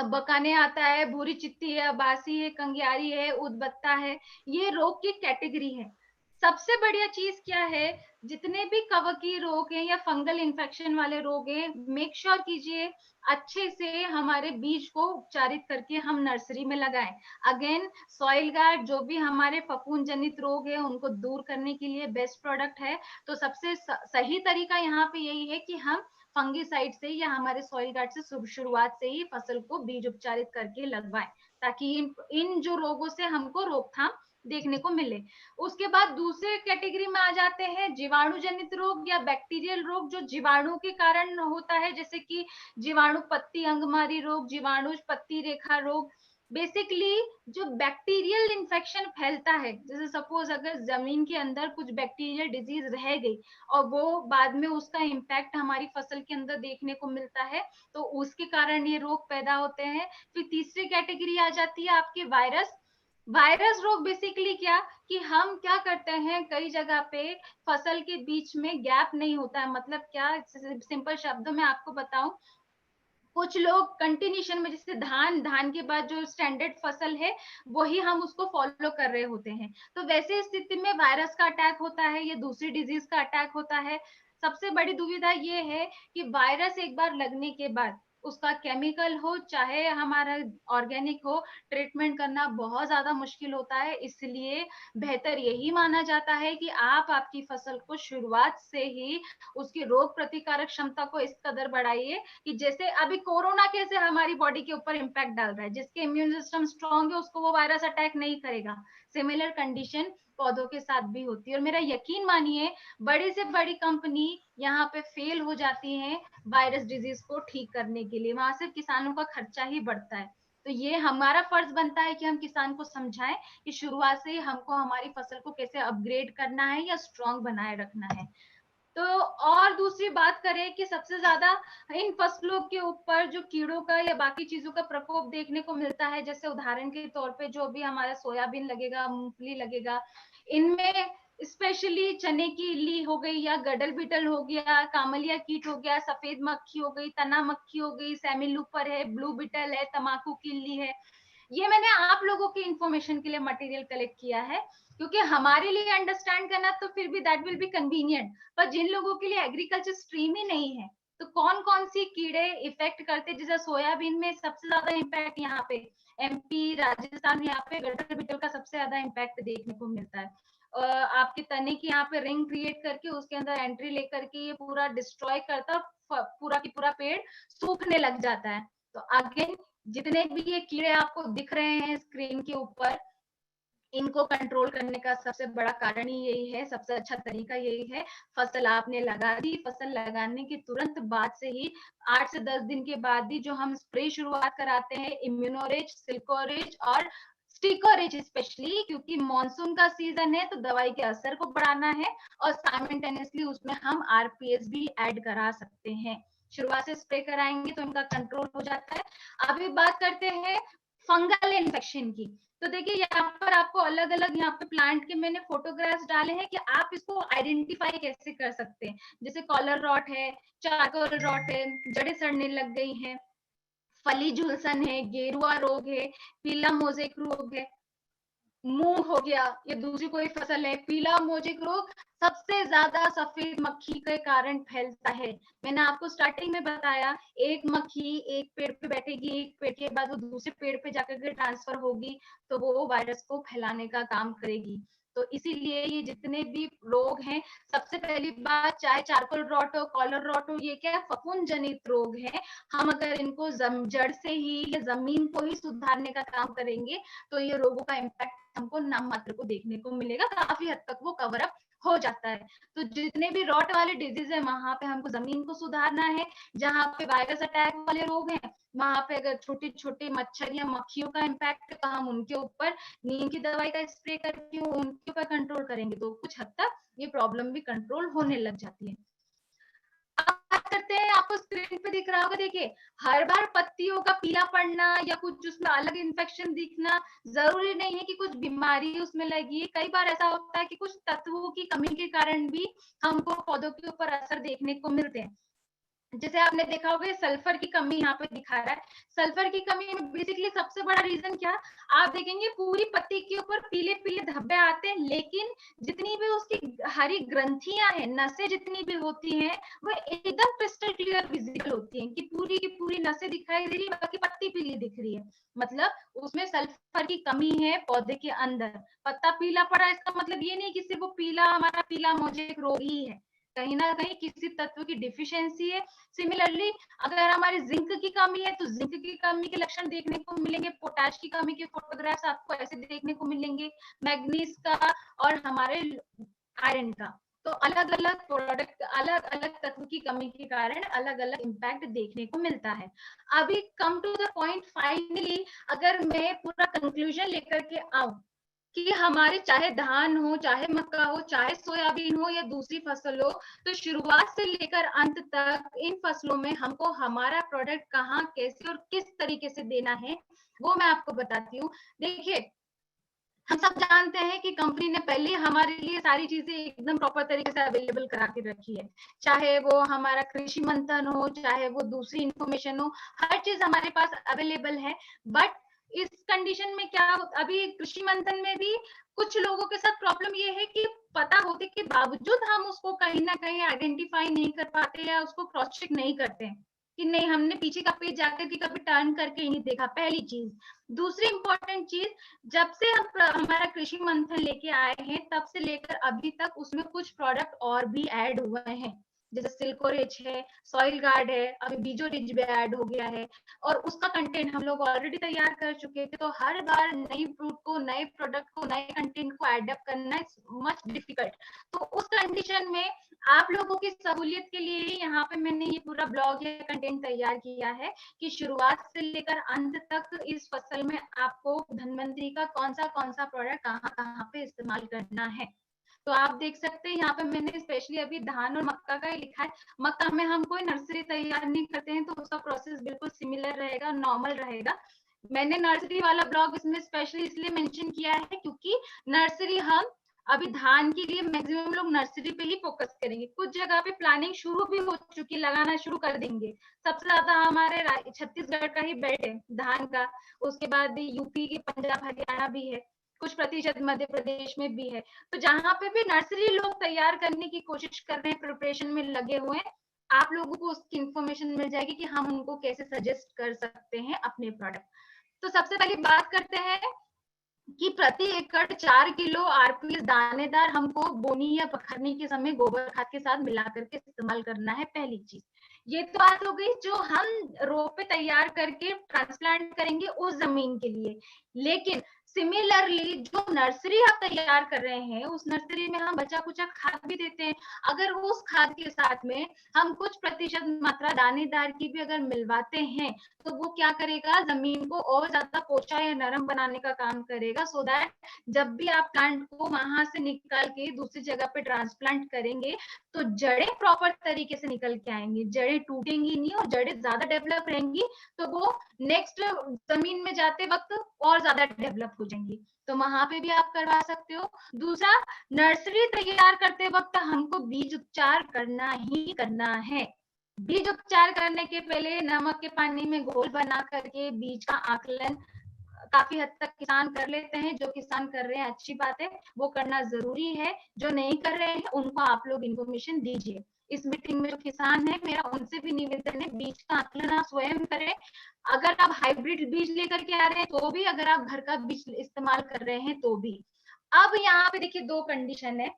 बकाने आता है, भूरी चित्ती है, अबासी है, कंगियारी है, उदबत्ता है, ये रोग की कैटेगरी है। सबसे बढ़िया चीज क्या है, जितने भी कवकीय रोग हैं या फंगल इन्फेक्शन वाले रोग हैं, मेक श्योर कीजिए अच्छे से हमारे बीज को उपचारित करके हम नर्सरी में लगाएं। अगेन सॉइल गार्ड जो भी हमारे फफूंद जनित रोग है उनको दूर करने के लिए बेस्ट प्रोडक्ट है। तो सबसे सही तरीका यहाँ पे यही है कि हम फंगीसाइड से या हमारे सॉइल गार्ड से शुरुआत से ही फसल को बीज उपचारित करके लगवाएं, ताकि इन जो रोगों से हमको रोकथाम देखने को मिले। उसके बाद दूसरे कैटेगरी में आ जाते हैं जीवाणु जनित रोग या बैक्टीरियल रोग, जो जीवाणु के कारण होता है, जैसे कि जीवाणु पत्ती अंगमारी रोग, जीवाणु पत्ती रेखा रोग। बेसिकली जो बैक्टीरियल इन्फेक्शन फैलता है, जैसे सपोज अगर जमीन के अंदर कुछ बैक्टीरियल डिजीज रह गई और वो बाद में उसका इम्पैक्ट हमारी फसल के अंदर देखने को मिलता है, तो उसके कारण ये रोग पैदा होते हैं। फिर तीसरी कैटेगरी आ जाती है आपकी वायरस। वायरस रोग बेसिकली क्या, कि हम क्या करते हैं, कई जगह पे फसल के बीच में गैप नहीं होता है, मतलब क्या, सिंपल शब्दों में आपको बताऊं, कुछ लोग कंटिन्यूशन में, जैसे धान के बाद जो स्टैंडर्ड फसल है वही हम उसको फॉलो कर रहे होते हैं, तो वैसे स्थिति में वायरस का अटैक होता है या दूसरी डिजीज का अटैक होता है। सबसे बड़ी दुविधा ये है कि वायरस एक बार लगने के बाद उसका केमिकल हो चाहे हमारा ऑर्गेनिक हो, ट्रीटमेंट करना बहुत ज्यादा मुश्किल होता है। इसलिए बेहतर यही माना जाता है कि आप आपकी फसल को शुरुआत से ही उसकी रोग प्रतिकारक क्षमता को इस कदर बढ़ाइए कि जैसे अभी कोरोना कैसे हमारी बॉडी के ऊपर इम्पैक्ट डाल रहा है, जिसके इम्यून सिस्टम स्ट्रांग है उसको वो वायरस अटैक नहीं करेगा, सिमिलर कंडीशन पौधों के साथ भी होती है। और मेरा यकीन मानिए, बड़ी से बड़ी कंपनी यहाँ पे फेल हो जाती है वायरस डिजीज को ठीक करने के लिए, वहां से किसानों का खर्चा ही बढ़ता है। तो ये हमारा फर्ज बनता है कि हम किसान को समझाएं कि शुरुआत से ही हमको हमारी फसल को कैसे अपग्रेड करना है या स्ट्रांग बनाए रखना है। तो और दूसरी बात करें कि सबसे ज्यादा इन फसलों के ऊपर जो कीड़ों का या बाकी चीजों का प्रकोप देखने को मिलता है, जैसे उदाहरण के तौर पे जो भी हमारा सोयाबीन लगेगा, मूंगफली लगेगा, इनमें स्पेशली चने की इल्ली हो गई या गडल बीटल हो गया, कामलिया कीट हो गया, सफेद मक्खी हो गई, तना मक्खी हो गई, सेमी लूपर है, ब्लू बीटल है, तम्बाकू की इल्ली है। ये मैंने आप लोगों की इंफॉर्मेशन के लिए मटेरियल कलेक्ट किया है, क्योंकि हमारे लिए अंडरस्टैंड करना तो फिर भी दैट विल बी कन्वीनियंट, पर जिन लोगों के लिए एग्रीकल्चर स्ट्रीम ही नहीं है, तो कौन कौन सी कीड़े इफेक्ट करते, जैसे सोयाबीन में सबसे ज्यादा इम्पैक्ट यहाँ पे एमपी राजस्थान, यहाँ पे गटर बिटल का सबसे ज्यादा इम्पैक्ट देखने को मिलता है। आपके तने की यहाँ पे रिंग क्रिएट करके उसके अंदर एंट्री लेकर के ये पूरा डिस्ट्रॉय करता, पूरा की पूरा पेड़ सूखने लग जाता है। तो अगेन जितने भी ये कीड़े आपको दिख रहे हैं स्क्रीन के ऊपर, इनको कंट्रोल करने का सबसे बड़ा कारण ही यही है, सबसे अच्छा तरीका यही है। फसल आपने लगा दी, फसल लगाने के तुरंत बाद से ही 8 से 10 दिन के बाद ही जो हम स्प्रे शुरुआत कराते हैं, इम्यूनोरेज, सिल्कोरेज और स्टिकोरेज, स्पेशली क्योंकि मॉनसून का सीजन है तो दवाई के असर को बढ़ाना है, और साइमल्टेनियसली उसमें हम आरपीएस भी ऐड करा सकते हैं। शुरुआत से स्प्रे कराएंगे तो इनका कंट्रोल हो जाता है। अभी बात करते हैं फंगल इन्फेक्शन की। तो देखिए यहाँ पर आपको अलग अलग यहाँ पे प्लांट के मैंने फोटोग्राफ्स डाले हैं कि आप इसको आइडेंटिफाई कैसे कर सकते हैं। जैसे कॉलर रॉट है, चारकोल रॉट है, जड़ें सड़ने लग गई हैं, फली झुलसन है, गेरुआ रोग है, पीला मोजेक रोग है, मूंग हो गया, ये दूसरी कोई फसल है, पीला मोजेक रोग सबसे ज्यादा सफेद मक्खी के कारण फैलता है। मैंने आपको स्टार्टिंग में बताया, एक मक्खी एक पेड़ पे बैठेगी, एक पेड़ के बाद वो दूसरे पेड़ पे जाकर के ट्रांसफर होगी, तो वो वायरस को फैलाने का काम करेगी। तो इसीलिए ये जितने भी रोग हैं, सबसे पहली बात, चाहे चारकोल रॉट हो, कॉलर रॉट हो, ये क्या है, फफूंद जनित रोग है। हम अगर इनको जड़ से ही या जमीन को ही सुधारने का काम करेंगे तो ये रोगों का इम्पैक्ट हमको नाम मात्र को देखने को मिलेगा, काफी हद तक वो कवर अप हो जाता है। तो जितने भी रॉट वाले डिजीज है वहां पे हमको जमीन को सुधारना है। जहाँ पे वायरस अटैक वाले रोग हैं वहां पे अगर छोटे छोटे मच्छर या मक्खियों का इम्पैक्ट है तो हम उनके ऊपर नीम की दवाई का स्प्रे करके उनके ऊपर कंट्रोल करेंगे तो कुछ हद तक ये प्रॉब्लम भी कंट्रोल होने लग जाती है। बात करते हैं, आपको स्क्रीन पे दिख रहा होगा, देखिए हर बार पत्तियों का पीला पड़ना या कुछ उसमें अलग इन्फेक्शन दिखना जरूरी नहीं है कि कुछ बीमारी उसमें लगी है। कई बार ऐसा होता है कि कुछ तत्वों की कमी के कारण भी हमको पौधों के ऊपर असर देखने को मिलते हैं। जैसे आपने देखा होगा सल्फर की कमी यहाँ पे दिखा रहा है। सल्फर की कमी में बेसिकली सबसे बड़ा रीजन क्या, आप देखेंगे पूरी पत्ती के ऊपर पीले पीले धब्बे आते हैं, लेकिन जितनी भी उसकी हरी ग्रंथियां हैं, नसें जितनी भी होती हैं, वो एकदम क्रिस्टल क्लियर विजिबल होती हैं कि पूरी की पूरी नसें दिखाई दे रही है, बाकी पत्ती पीली दिख रही है। मतलब उसमें सल्फर की कमी है पौधे के अंदर। पत्ता पीला पड़ा इसका मतलब ये नहीं कि सिर्फ वो पीला हमारा पीला मोजेक रोग ही है, कहीं ना कहीं किसी तत्व की डिफिशियंसी है। सिमिलरली अगर हमारी जिंक की कमी है तो जिंक की कमी के लक्षण देखने को मिलेंगे। पोटाश की कमी के फोटोग्राफ्स आपको ऐसे देखने को मिलेंगे, मैग्नीज का और हमारे आयरन का। तो अलग अलग प्रोडक्ट अलग अलग तत्व की कमी के कारण अलग अलग इम्पैक्ट देखने को मिलता है। अभी come to the point, finally अगर मैं पूरा कंक्लूजन लेकर के आऊं कि हमारे चाहे धान हो, चाहे मक्का हो, चाहे सोयाबीन हो या दूसरी फसल हो, तो शुरुआत से लेकर अंत तक इन फसलों में हमको हमारा प्रोडक्ट कहाँ, कैसे और किस तरीके से देना है वो मैं आपको बताती हूँ। देखिए हम सब जानते हैं कि कंपनी ने पहले हमारे लिए सारी चीजें एकदम प्रॉपर तरीके से अवेलेबल करा के रखी है, चाहे वो हमारा कृषि मंथन हो, चाहे वो दूसरी इंफॉर्मेशन हो, हर चीज हमारे पास अवेलेबल है। बट इस कंडीशन में क्या, अभी कृषि मंथन में भी कुछ लोगों के साथ प्रॉब्लम ये है कि पता होने के बावजूद हम उसको कहीं ना कहीं आइडेंटिफाई नहीं कर पाते या उसको क्रॉस चेक नहीं करते कि नहीं हमने पीछे का पेज जाकर के कभी टर्न करके ही नहीं देखा, पहली चीज। दूसरी इंपॉर्टेंट चीज, जब से हम हमारा कृषि मंथन लेके आए हैं तब से लेकर अभी तक उसमें कुछ प्रोडक्ट और भी ऐड हुए हैं, जैसे सिल्कोरिच है, सॉइल गार्ड है, अभी बीजो रिच भी ऐड हो गया है और उसका कंटेंट हम लोग ऑलरेडी तैयार कर चुके थे। तो हर बार नई फ्रूट को, नए प्रोडक्ट को, नए कंटेंट को एडप्ट करना इज मच डिफिकल्ट। तो उस कंडीशन में आप लोगों की सहूलियत के लिए यहाँ पे मैंने ये पूरा ब्लॉग या कंटेंट तैयार किया है कि शुरुआत से लेकर अंत तक इस फसल में आपको धन्वंतरी का कौन सा प्रोडक्ट कहाँ कहाँ पे इस्तेमाल करना है। तो आप देख सकते हैं यहाँ पे मैंने स्पेशली अभी धान और मक्का का ही लिखा है। मक्का में हम कोई नर्सरी तैयार नहीं करते हैं तो उसका प्रोसेस बिल्कुल सिमिलर रहेगा, नॉर्मल रहेगा। मैंने नर्सरी वाला ब्लॉग इसमें स्पेशली इसलिए मेंशन किया है क्योंकि नर्सरी हम अभी धान के लिए मैक्सिमम लोग नर्सरी पे ही फोकस करेंगे। कुछ जगह पे प्लानिंग शुरू भी हो चुकी, लगाना शुरू कर देंगे। सबसे ज्यादा हमारे छत्तीसगढ़ का ही बेल्ट है धान का, उसके बाद यूपी के, पंजाब, हरियाणा भी है, कुछ प्रतिशत मध्य प्रदेश में भी है। तो जहां पे भी नर्सरी लोग तैयार करने की कोशिश कर रहे हैं, प्रिपरेशन में लगे हुए हैं, आप लोगों को उसकी इंफॉर्मेशन मिल जाएगी कि हम उनको कैसे सजेस्ट कर सकते हैं अपने प्रोडक्ट। तो सबसे पहले बात करते हैं कि प्रति एकड़ 4 किलो आरपीएस दानेदार हमको बोनी या पखरनी के समय गोबर खाद के साथ मिला करके इस्तेमाल करना है, पहली चीज। ये तो बात हो गई जो हम रोपे तैयार करके ट्रांसप्लांट करेंगे उस जमीन के लिए। लेकिन सिमिलरली जो नर्सरी आप तैयार कर रहे हैं उस नर्सरी में हम बचा कुचा खाद भी देते हैं। अगर उस खाद के साथ में हम कुछ प्रतिशत मात्रा दानेदार की भी अगर मिलवाते हैं तो वो क्या करेगा, जमीन को और ज्यादा पोषा या नरम बनाने का काम करेगा, सो दैट जब भी आप प्लांट को वहां से निकाल के दूसरी जगह पे ट्रांसप्लांट करेंगे तो जड़ें प्रॉपर तरीके से निकल के आएंगी, जड़ें टूटेंगी नहीं और जड़ें ज्यादा डेवलप रहेंगी तो वो नेक्स्ट जमीन में जाते वक्त और ज्यादा डेवलप हो जाएंगी। तो वहां पे भी आप करवा सकते हो। दूसरा, नर्सरी तैयार करते वक्त हमको बीज उपचार करना ही करना है। बीज उपचार करने के पहले नमक के पानी में घोल बना करके बीज का आकलन काफी हद तक किसान कर लेते हैं। जो किसान कर रहे हैं अच्छी बात है, वो करना जरूरी है। जो नहीं कर रहे हैं उनको आप लोग इन्फॉर्मेशन दीजिए। इस मीटिंग में जो किसान है मेरा उनसे भी निवेदन है, बीज का आकलन आप स्वयं करें। अगर आप हाइब्रिड बीज लेकर के आ रहे हैं तो भी, अगर आप घर का बीज इस्तेमाल कर रहे हैं तो भी। अब यहाँ पे देखिए दो कंडीशन है।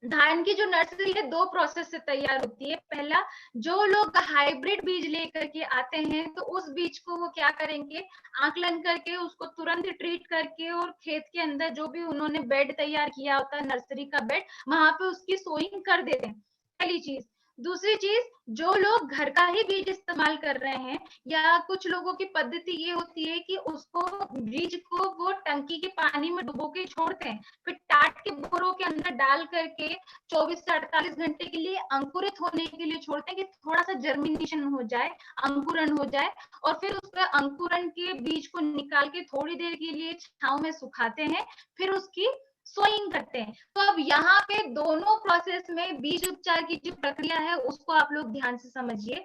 धान की जो नर्सरी है 2 प्रोसेस से तैयार होती है। पहला, जो लोग हाइब्रिड बीज लेकर के आते हैं तो उस बीज को वो क्या करेंगे, आकलन करके उसको तुरंत ट्रीट करके और खेत के अंदर जो भी उन्होंने बेड तैयार किया होता है, नर्सरी का बेड, वहां पे उसकी सोइंग कर देते हैं, पहली चीज। दूसरी चीज, जो लोग घर का ही बीज इस्तेमाल कर रहे हैं, या कुछ लोगों की पद्धति ये होती है कि उसको बीज को वो टंकी के पानी में डुबो के छोड़ते हैं, फिर टाट के बोरों के अंदर डाल करके 24 से 48 घंटे के लिए अंकुरित होने के लिए छोड़ते हैं कि थोड़ा सा जर्मिनेशन हो जाए, अंकुरण हो जाए, और फिर उस पर अंकुरण के बीज को निकाल के थोड़ी देर के लिए छांव में सुखाते हैं, फिर उसकी सोइंग करते हैं। तो अब यहाँ पे दोनों प्रोसेस में बीज उपचार की जो प्रक्रिया है उसको आप लोग ध्यान से समझिए।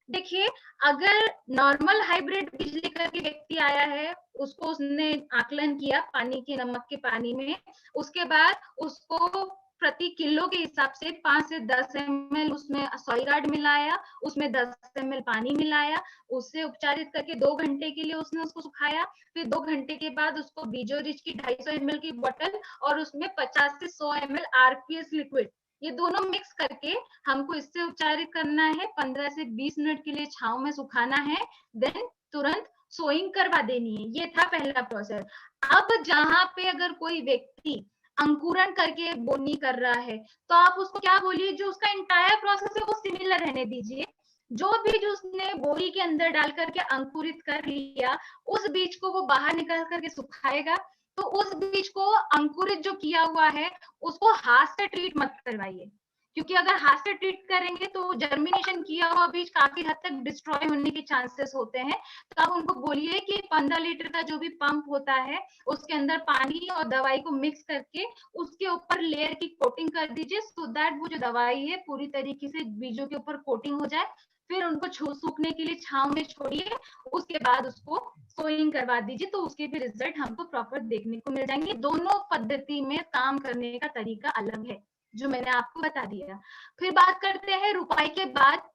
देखिए, अगर नॉर्मल हाइब्रिड बीज लेकर के व्यक्ति आया है, उसको उसने आकलन किया पानी के, नमक के पानी में, उसके बाद उसको प्रति किलो के हिसाब से 5 से 10 ml उसमें सॉइल गार्ड मिलाया, उसमें 10 ml पानी मिलाया, उससे उपचारित करके 2 घंटे के लिए उसने उसको सुखाया, फिर 2 घंटे के बाद उसको बीजो रिच की 250 ml की बोतल और उसमें 50 से 100 ml आरपीएस लिक्विड, ये दोनों मिक्स करके हमको इससे उपचारित करना है, 15 से 20 मिनट के लिए छांव में सुखाना है, देन तुरंत सोइंग करवा देनी है। ये था पहला प्रोसेस। अब जहां पे अगर कोई व्यक्ति अंकुरण करके बोनी कर रहा है, तो आप उसको क्या बोलिए, जो उसका इंटायर प्रोसेस है वो सिमिलर रहने दीजिए। जो बीज उसने बोरी के अंदर डाल करके अंकुरित कर लिया, उस बीज को वो बाहर निकाल करके सुखाएगा। तो उस बीज को अंकुरित जो किया हुआ है उसको हाथ से ट्रीट मत करवाइए, क्योंकि अगर हाथ से ट्रीट करेंगे तो जर्मिनेशन किया हुआ बीज काफी हद तक डिस्ट्रॉय होने के चांसेस होते हैं। तो आप उनको बोलिए कि 15 लीटर का जो भी पंप होता है उसके अंदर पानी और दवाई को मिक्स करके उसके ऊपर लेयर की कोटिंग कर दीजिए, सो दैट वो जो दवाई है पूरी तरीके से बीजों के ऊपर कोटिंग हो जाए। फिर उनको सूखने के लिए छांव में छोड़िए, उसके बाद उसको सोइंग करवा दीजिए, तो उसके भी रिजल्ट हमको प्रॉपर देखने को मिल जाएंगे। दोनों पद्धति में काम करने का तरीका अलग है, जो मैंने आपको बता दिया। फिर बात करते हैं रुपाई के बाद।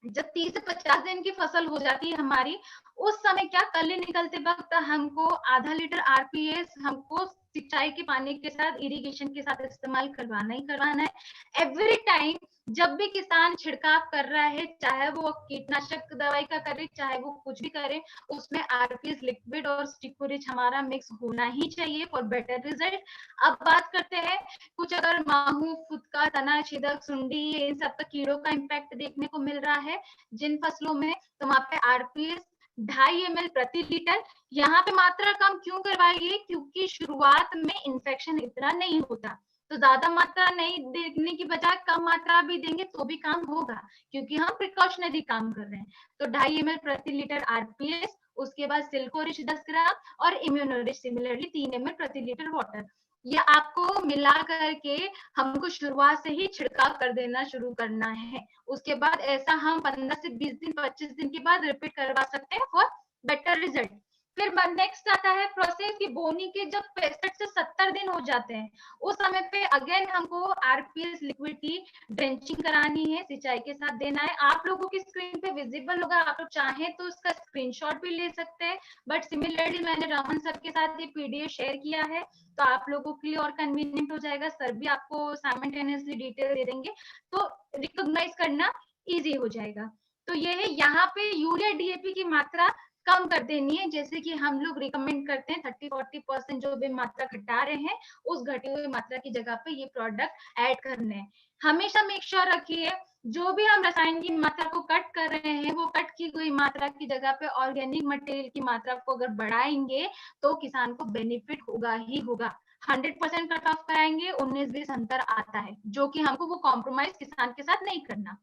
जब 30 से 50 दिन की फसल हो जाती है हमारी, उस समय क्या, कली निकलते वक्त हमको आधा लीटर आरपीएस हमको सिंचाई के पानी के साथ, इरिगेशन के साथ इस्तेमाल करवाना ही करवाना है। एवरी टाइम जब भी किसान छिड़काव कर रहा है, चाहे वो कीटनाशक दवाई का करे, चाहे वो कुछ भी करे, उसमें आरपीएस लिक्विड और स्टिकोरिच हमारा मिक्स होना ही चाहिए फॉर बेटर रिजल्ट। अब बात करते हैं, कुछ अगर माहू, फुदका, तना छेदक, सुंडी, इन सब का कीड़ों का इम्पैक्ट देखने को मिल रहा है जिन फसलों में, तो वहां पे आरपीएस 2.5 ml प्रति लीटर। यहाँ पे मात्रा कम क्यों करवाइए, क्योंकि शुरुआत में इन्फेक्शन इतना नहीं होता, तो ज्यादा मात्रा नहीं देने की बजाय कम मात्रा भी देंगे तो भी काम होगा, क्योंकि हम प्रिकॉशनरी काम कर रहे हैं। तो 2.5 ml प्रति लीटर आरपीएस, उसके बाद सिल्कोरिच 10 ग्राम और इम्यूनोरिच सिमिलरली 3 ml प्रति लीटर वाटर। ये आपको मिला करके हमको शुरुआत से ही छिड़काव कर देना शुरू करना है। उसके बाद ऐसा हम 15 से 20 दिन, 25 दिन के बाद रिपीट करवा सकते हैं फॉर बेटर रिजल्ट। फिर नेक्स्ट आता है प्रोसेस की बोनी के जब 65 से 70 दिन हो जाते हैं, उस समय पे अगेन हमको आरपीएस लिक्विड की ड्रेंचिंग करानी है, सिंचाई के साथ देना है। आप लोगों की स्क्रीन पे विजिबल होगा, आप लोग चाहें तो उसका स्क्रीनशॉट भी ले सकते हैं, बट सिमिलरली मैंने रमन सर के साथ ये पीडीएफ शेयर किया है, तो आप लोगों के लिए और कन्वीनियंट हो जाएगा। सर भी आपको साइमल्टेनियसली डिटेल दे देंगे, तो रिकॉग्नाइज करना इजी हो जाएगा। तो ये है, यहाँ पे यूरिया डीएपी की मात्रा कम कर देनी है, जैसे कि हम लोग रिकमेंड करते हैं 30-40% जो भी मात्रा घटा रहे हैं, उस घटी हुई मात्रा की जगह पे ये प्रोडक्ट ऐड करने हैं। हमेशा मेक श्योर रखिए जो भी हम रसायन की मात्रा को कट कर रहे हैं, वो कट की गई मात्रा की जगह पे ऑर्गेनिक मटेरियल की मात्रा को अगर बढ़ाएंगे तो किसान को बेनिफिट होगा ही होगा। 100% कट ऑफ कराएंगे, 19-20 अंतर आता है, जो कि हमको वो कॉम्प्रोमाइज किसान के साथ नहीं करना।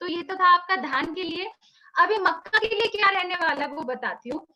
तो ये तो था आपका धान के लिए। अभी मक्का के लिए क्या रहने वाला है वो बताती हूँ।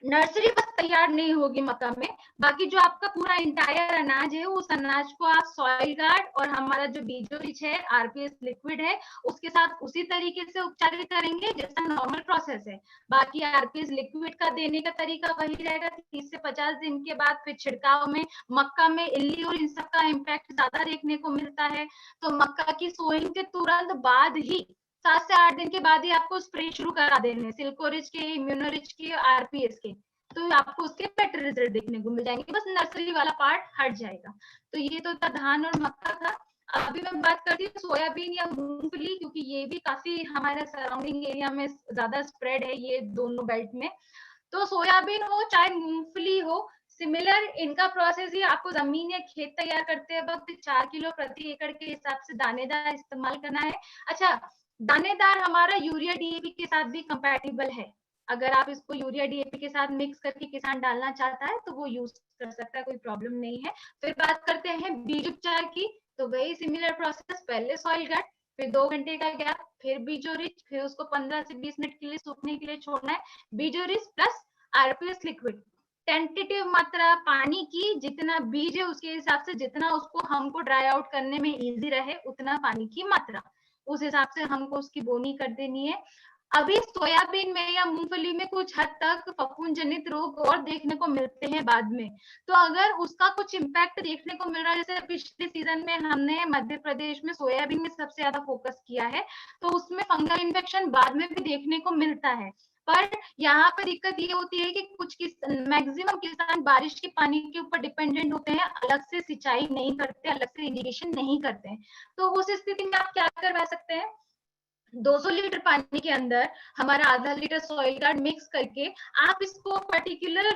नर्सरी बस तैयार नहीं होगी मक्का में, बाकी जो आपका पूरा इंटायर अनाज है, उस अनाज को आप सॉइल गार्ड और हमारा जो बीजो रिच है, आरपीएस लिक्विड है, उसके साथ उसी तरीके से उपचारित करेंगे जैसा नॉर्मल प्रोसेस है। बाकी आरपीएस लिक्विड का देने का तरीका वही रहेगा। 30 से 50 दिन के बाद फिर छिड़काव में मक्का में इल्ली और इन सब का इम्पैक्ट ज्यादा देखने को मिलता है, तो मक्का की सोइंग के तुरंत बाद ही 7 से 8 दिन के बाद ही आपको स्प्रे शुरू करा देने, सिल्कोरिच के, इम्यूनोरिच के, आरपीएस के, तो आपको उसके बेटर रिजल्ट देखने को मिल जाएंगे, बस नर्सरी वाला पार्ट हट जाएगा। तो ये तो था धान और मक्का का। अभी मैं बात करती हूँ सोयाबीन या मूंगफली, क्योंकि ये भी काफी हमारे सराउंडिंग एरिया में ज्यादा स्प्रेड है ये दोनों बेल्ट में। तो सोयाबीन हो चाहे मूंगफली हो, सिमिलर इनका प्रोसेस ही, आपको जमीन या खेत तैयार करते वक्त 4 किलो प्रति एकड़ के हिसाब से दानेदार इस्तेमाल करना है। अच्छा, दानेदार हमारा यूरिया डीएपी के साथ भी कंपैटिबल है। अगर आप इसको यूरिया डीएपी के साथ मिक्स करके किसान डालना चाहता है तो वो यूज कर सकता है, कोई प्रॉब्लम नहीं है। फिर बात करते हैं बीज उपचार की, तो वही सिमिलर प्रोसेस, पहले सॉइल गार्ड, फिर 2 घंटे का गैप, फिर बीजो रिच, फिर उसको 15 से 20 मिनट के लिए सूखने के लिए छोड़ना है। बीजो rich plus RPS liquid, tentative मात्रा पानी की, जितना बीज है उसके हिसाब से, जितना उसको हमको ड्राई आउट करने में इजी रहे उतना पानी की मात्रा, उस हिसाब से हमको उसकी बोनी कर देनी है। अभी सोयाबीन में या मूंगफली में कुछ हद तक फफूंद जनित रोग और देखने को मिलते हैं बाद में, तो अगर उसका कुछ इम्पैक्ट देखने को मिल रहा है, जैसे पिछले सीजन में हमने मध्य प्रदेश में सोयाबीन में सबसे ज्यादा फोकस किया है, तो उसमें फंगल इन्फेक्शन बाद में भी देखने को मिलता है। पर यहाँ पर दिक्कत ये होती है कि कुछ मैक्सिमम किसान बारिश के पानी के ऊपर डिपेंडेंट होते हैं, अलग से सिंचाई नहीं करते, अलग से इरिगेशन नहीं करते हैं। तो उस स्थिति में आप क्या करवा सकते हैं, 200 लीटर पानी के अंदर हमारा आधा लीटर सॉइल गार्ड मिक्स करके आप इसको पर्टिकुलर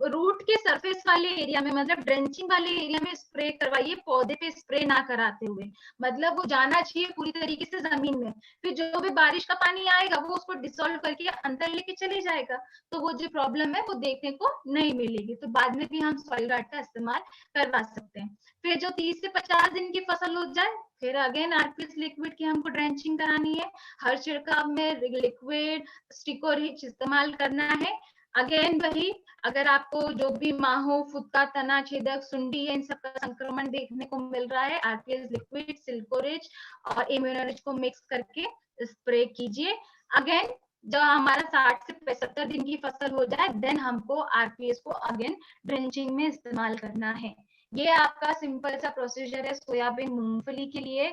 रूट के सरफेस वाले एरिया में, मतलब ड्रेंचिंग वाले एरिया में स्प्रे करवाइए, पौधे पे स्प्रे ना कराते हुए, मतलब वो जाना चाहिए पूरी तरीके से जमीन में। फिर जो भी बारिश का पानी आएगा वो उसको डिसॉल्व करके अंदर लेके चले जाएगा, तो वो जो प्रॉब्लम है वो देखने को नहीं मिलेगी। तो बाद में भी हम सॉइल गार्ड का इस्तेमाल करवा सकते हैं। फिर जो 30 से 50 दिन की फसल हो जाए, फिर अगेन आरपीएस लिक्विड की हमको ड्रेंचिंग करानी है। हर छिड़काव में लिक्विड स्टिकोरिच इस्तेमाल करना है। अगेन वही, अगर आपको जो भी माहो, फुदका, तना छेदक, सुंडी, इन सब का संक्रमण देखने को मिल रहा है, आरपीएस लिक्विड, सिल्कोरिच और इम्यूनोरिच को मिक्स करके स्प्रे कीजिए। अगेन जब हमारा 60 से 75 दिन की फसल हो जाए, देन हमको आरपीएस को अगेन ड्रेंचिंग में इस्तेमाल करना है। ये आपका सिंपल सा प्रोसीजर है सोयाबीन मूंगफली के लिए।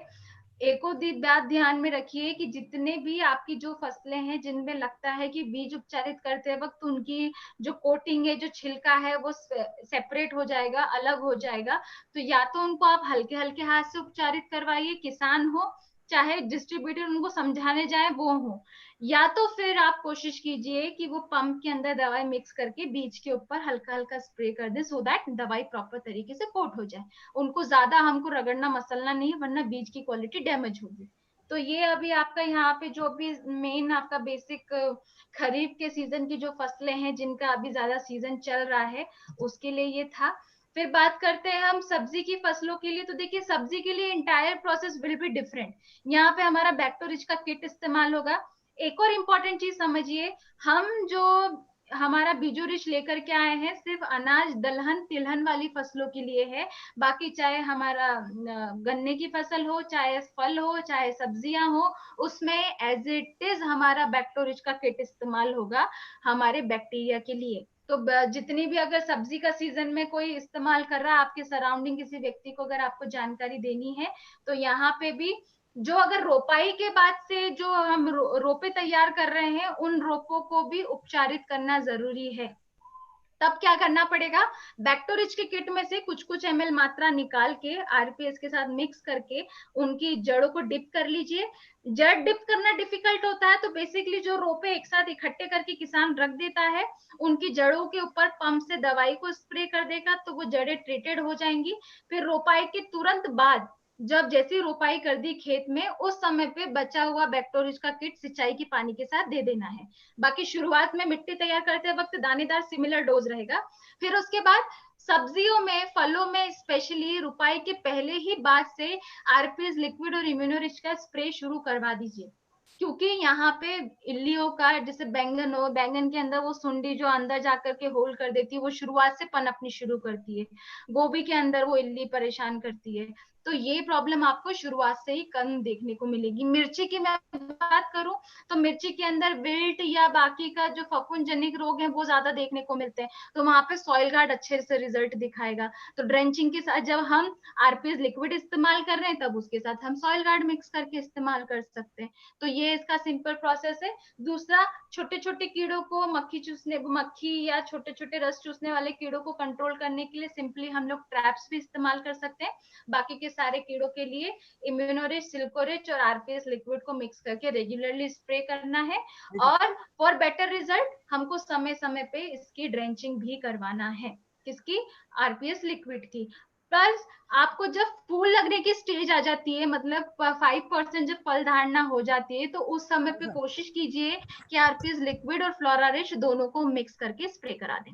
एक और बात ध्यान में रखिए कि जितने भी आपकी जो फसलें हैं जिनमें लगता है कि बीज उपचारित करते वक्त उनकी जो कोटिंग है, जो छिलका है, वो सेपरेट हो जाएगा, अलग हो जाएगा, तो या तो उनको आप हल्के हल्के हाथ से उपचारित करवाइए, किसान हो चाहे डिस्ट्रीब्यूटर उनको समझाने जाए वो हो, या तो फिर आप कोशिश कीजिए कि वो पंप के अंदर दवाई मिक्स करके बीज के ऊपर हल्का हल्का स्प्रे कर दे, सो दैट दवाई प्रॉपर तरीके से कोट हो जाए। उनको ज्यादा हमको रगड़ना मसलना नहीं, वरना बीज की क्वालिटी डैमेज होगी। तो ये अभी आपका यहाँ पे जो भी मेन आपका बेसिक खरीफ के सीजन की जो फसलें हैं जिनका अभी ज्यादा सीजन चल रहा है उसके लिए ये था। फिर बात करते हैं हम सब्जी की फसलों के लिए, तो देखिए सब्जी के लिए entire process will be different. यहाँ पे हमारा बैक्टोरिच का किट इस्तेमाल होगा। एक और इम्पोर्टेंट चीज समझिए, हम जो हमारा बीजो रिच लेकर के आए हैं सिर्फ अनाज, दलहन, तिलहन वाली फसलों के लिए है। बाकी चाहे हमारा गन्ने की फसल हो, चाहे फल हो, चाहे सब्जियां हो, उसमें एज इट इज हमारा बैक्टोरिच का किट इस्तेमाल होगा हमारे बैक्टीरिया के लिए। तो जितनी भी अगर सब्जी का सीजन में कोई इस्तेमाल कर रहा है आपके सराउंडिंग किसी व्यक्ति को अगर आपको जानकारी देनी है, तो यहाँ पे भी जो अगर रोपाई के बाद से जो हम रोपे तैयार कर रहे हैं उन रोपों को भी उपचारित करना जरूरी है। तब क्या करना पड़ेगा, बैक्टोरिच के किट में से कुछ कुछ एमएल मात्रा निकाल के आरपीएस के साथ मिक्स करके उनकी जड़ों को डिप कर लीजिए। जड़ डिप करना डिफिकल्ट होता है तो बेसिकली जो रोपे एक साथ इकट्ठे करके किसान रख देता है, उनकी जड़ों के ऊपर पंप से दवाई को स्प्रे कर देगा तो वो जड़ें ट्रीटेड हो जाएंगी। फिर रोपाई के तुरंत बाद जब जैसी रोपाई कर दी खेत में, उस समय पे बचा हुआ बैक्टोरिच का किट सिंचाई की पानी के साथ दे देना है। बाकी शुरुआत में मिट्टी तैयार करते वक्त दानेदार सिमिलर डोज रहेगा। फिर उसके बाद सब्जियों में, फलों में स्पेशली रुपाई के पहले ही बाद से आरपीएस लिक्विड और इम्यूनोरिच का स्प्रे शुरू करवा दीजिए, क्योंकि यहाँ पे इल्लियों का, जैसे बैंगन हो, बैंगन के अंदर वो सुंडी जो अंदर जाकर के होल कर देती है वो शुरुआत से पनपनी शुरू करती है, गोभी के अंदर वो इल्ली परेशान करती है, तो ये प्रॉब्लम आपको शुरुआत से ही कम देखने को मिलेगी। मिर्ची की मैं बात करूं तो मिर्ची के अंदर विल्ट या बाकी का जो फफूंद जनित रोग है वो ज्यादा देखने को मिलते हैं, तो वहां पे सॉइल गार्ड अच्छे से रिजल्ट दिखाएगा। तो ड्रेंचिंग के साथ जब हम आरपीएस लिक्विड इस्तेमाल कर रहे हैं तब उसके साथ हम सॉइल गार्ड मिक्स करके इस्तेमाल कर सकते हैं। तो ये इसका सिंपल प्रोसेस है। दूसरा, छोटे छोटे कीड़ों को, मक्खी या छोटे छोटे रस चूसने वाले कीड़ों को कंट्रोल करने के लिए सिंपली हम लोग ट्रैप्स भी इस्तेमाल कर सकते हैं। बाकी के सारे कीड़ों के लिए इम्यूनोरिच, सिल्कोरिच और आरपीएस लिक्विड को मिक्स करके रेगुलरली स्प्रे करना है। और फॉर बेटर रिजल्ट हमको समय समय पे इसकी ड्रेंचिंग भी करवाना है, किसकी, आरपीएस लिक्विड की। प्लस आपको जब फूल लगने की स्टेज आ जाती है, मतलब 5% जब फल धारणा हो जाती है, तो उस समय पे कोशिश कीजिए कि आरपीएस लिक्विड और फ्लोरारिश दोनों को मिक्स करके स्प्रे करा दें,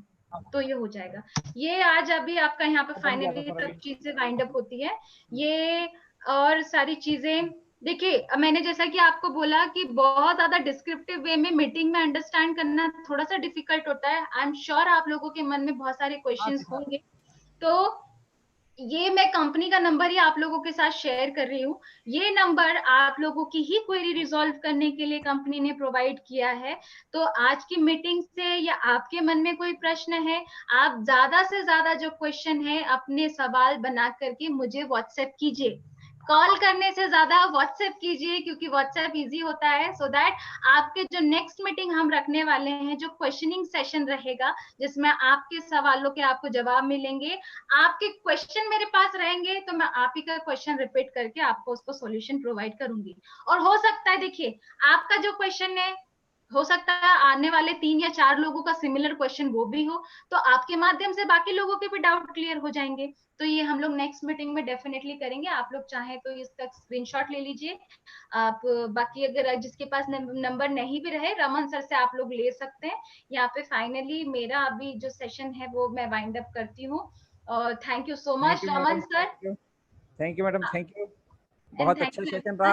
तो ये हो जाएगा। ये आज अभी आपका यहाँ पे फाइनली सब चीजें वाइंड अप होती है ये, और सारी चीजें देखिए, मैंने जैसा कि आपको बोला कि बहुत ज्यादा डिस्क्रिप्टिव वे में मीटिंग में अंडरस्टैंड करना थोड़ा सा डिफिकल्ट होता है। आई एम श्योर आप लोगों के मन में बहुत सारे क्वेश्चंस होंगे, तो ये मैं कंपनी का नंबर ही आप लोगों के साथ शेयर कर रही हूँ। ये नंबर आप लोगों की ही क्वेरी रिजॉल्व करने के लिए कंपनी ने प्रोवाइड किया है। तो आज की मीटिंग से या आपके मन में कोई प्रश्न है, आप ज्यादा से ज्यादा जो क्वेश्चन है अपने सवाल बना करके मुझे व्हाट्सएप कीजिए। कॉल करने से ज्यादा व्हाट्सएप कीजिए, क्योंकि व्हाट्सएप इजी होता है, सो दैट आपके जो नेक्स्ट मीटिंग हम रखने वाले हैं, जो क्वेश्चनिंग सेशन रहेगा जिसमें आपके सवालों के आपको जवाब मिलेंगे, आपके क्वेश्चन मेरे पास रहेंगे, तो मैं आप ही का क्वेश्चन रिपीट करके आपको उसको सॉल्यूशन प्रोवाइड करूंगी। और हो सकता है, देखिए, आपका जो क्वेश्चन है, हो सकता है आने वाले 3 या 4 लोगों का सिमिलर क्वेश्चन वो भी हो, तो आपके माध्यम से बाकी लोगों के भी डाउट क्लियर हो जाएंगे। तो ये हम लोग नेक्स्ट मीटिंग में डेफिनेटली करेंगे। आप लोग चाहें तो इसका स्क्रीनशॉट ले लीजिए आप। बाकी अगर जिसके पास नंबर नहीं भी रहे, रमन सर से आप लोग ले सकते हैं। यहाँ पे फाइनली मेरा अभी जो सेशन है वो मैं वाइंड अप करती हूँ। और thank you so much Raman sir. Thank you madam, thank you, and बहुत थैंक अच्छा यू सेशन रहा।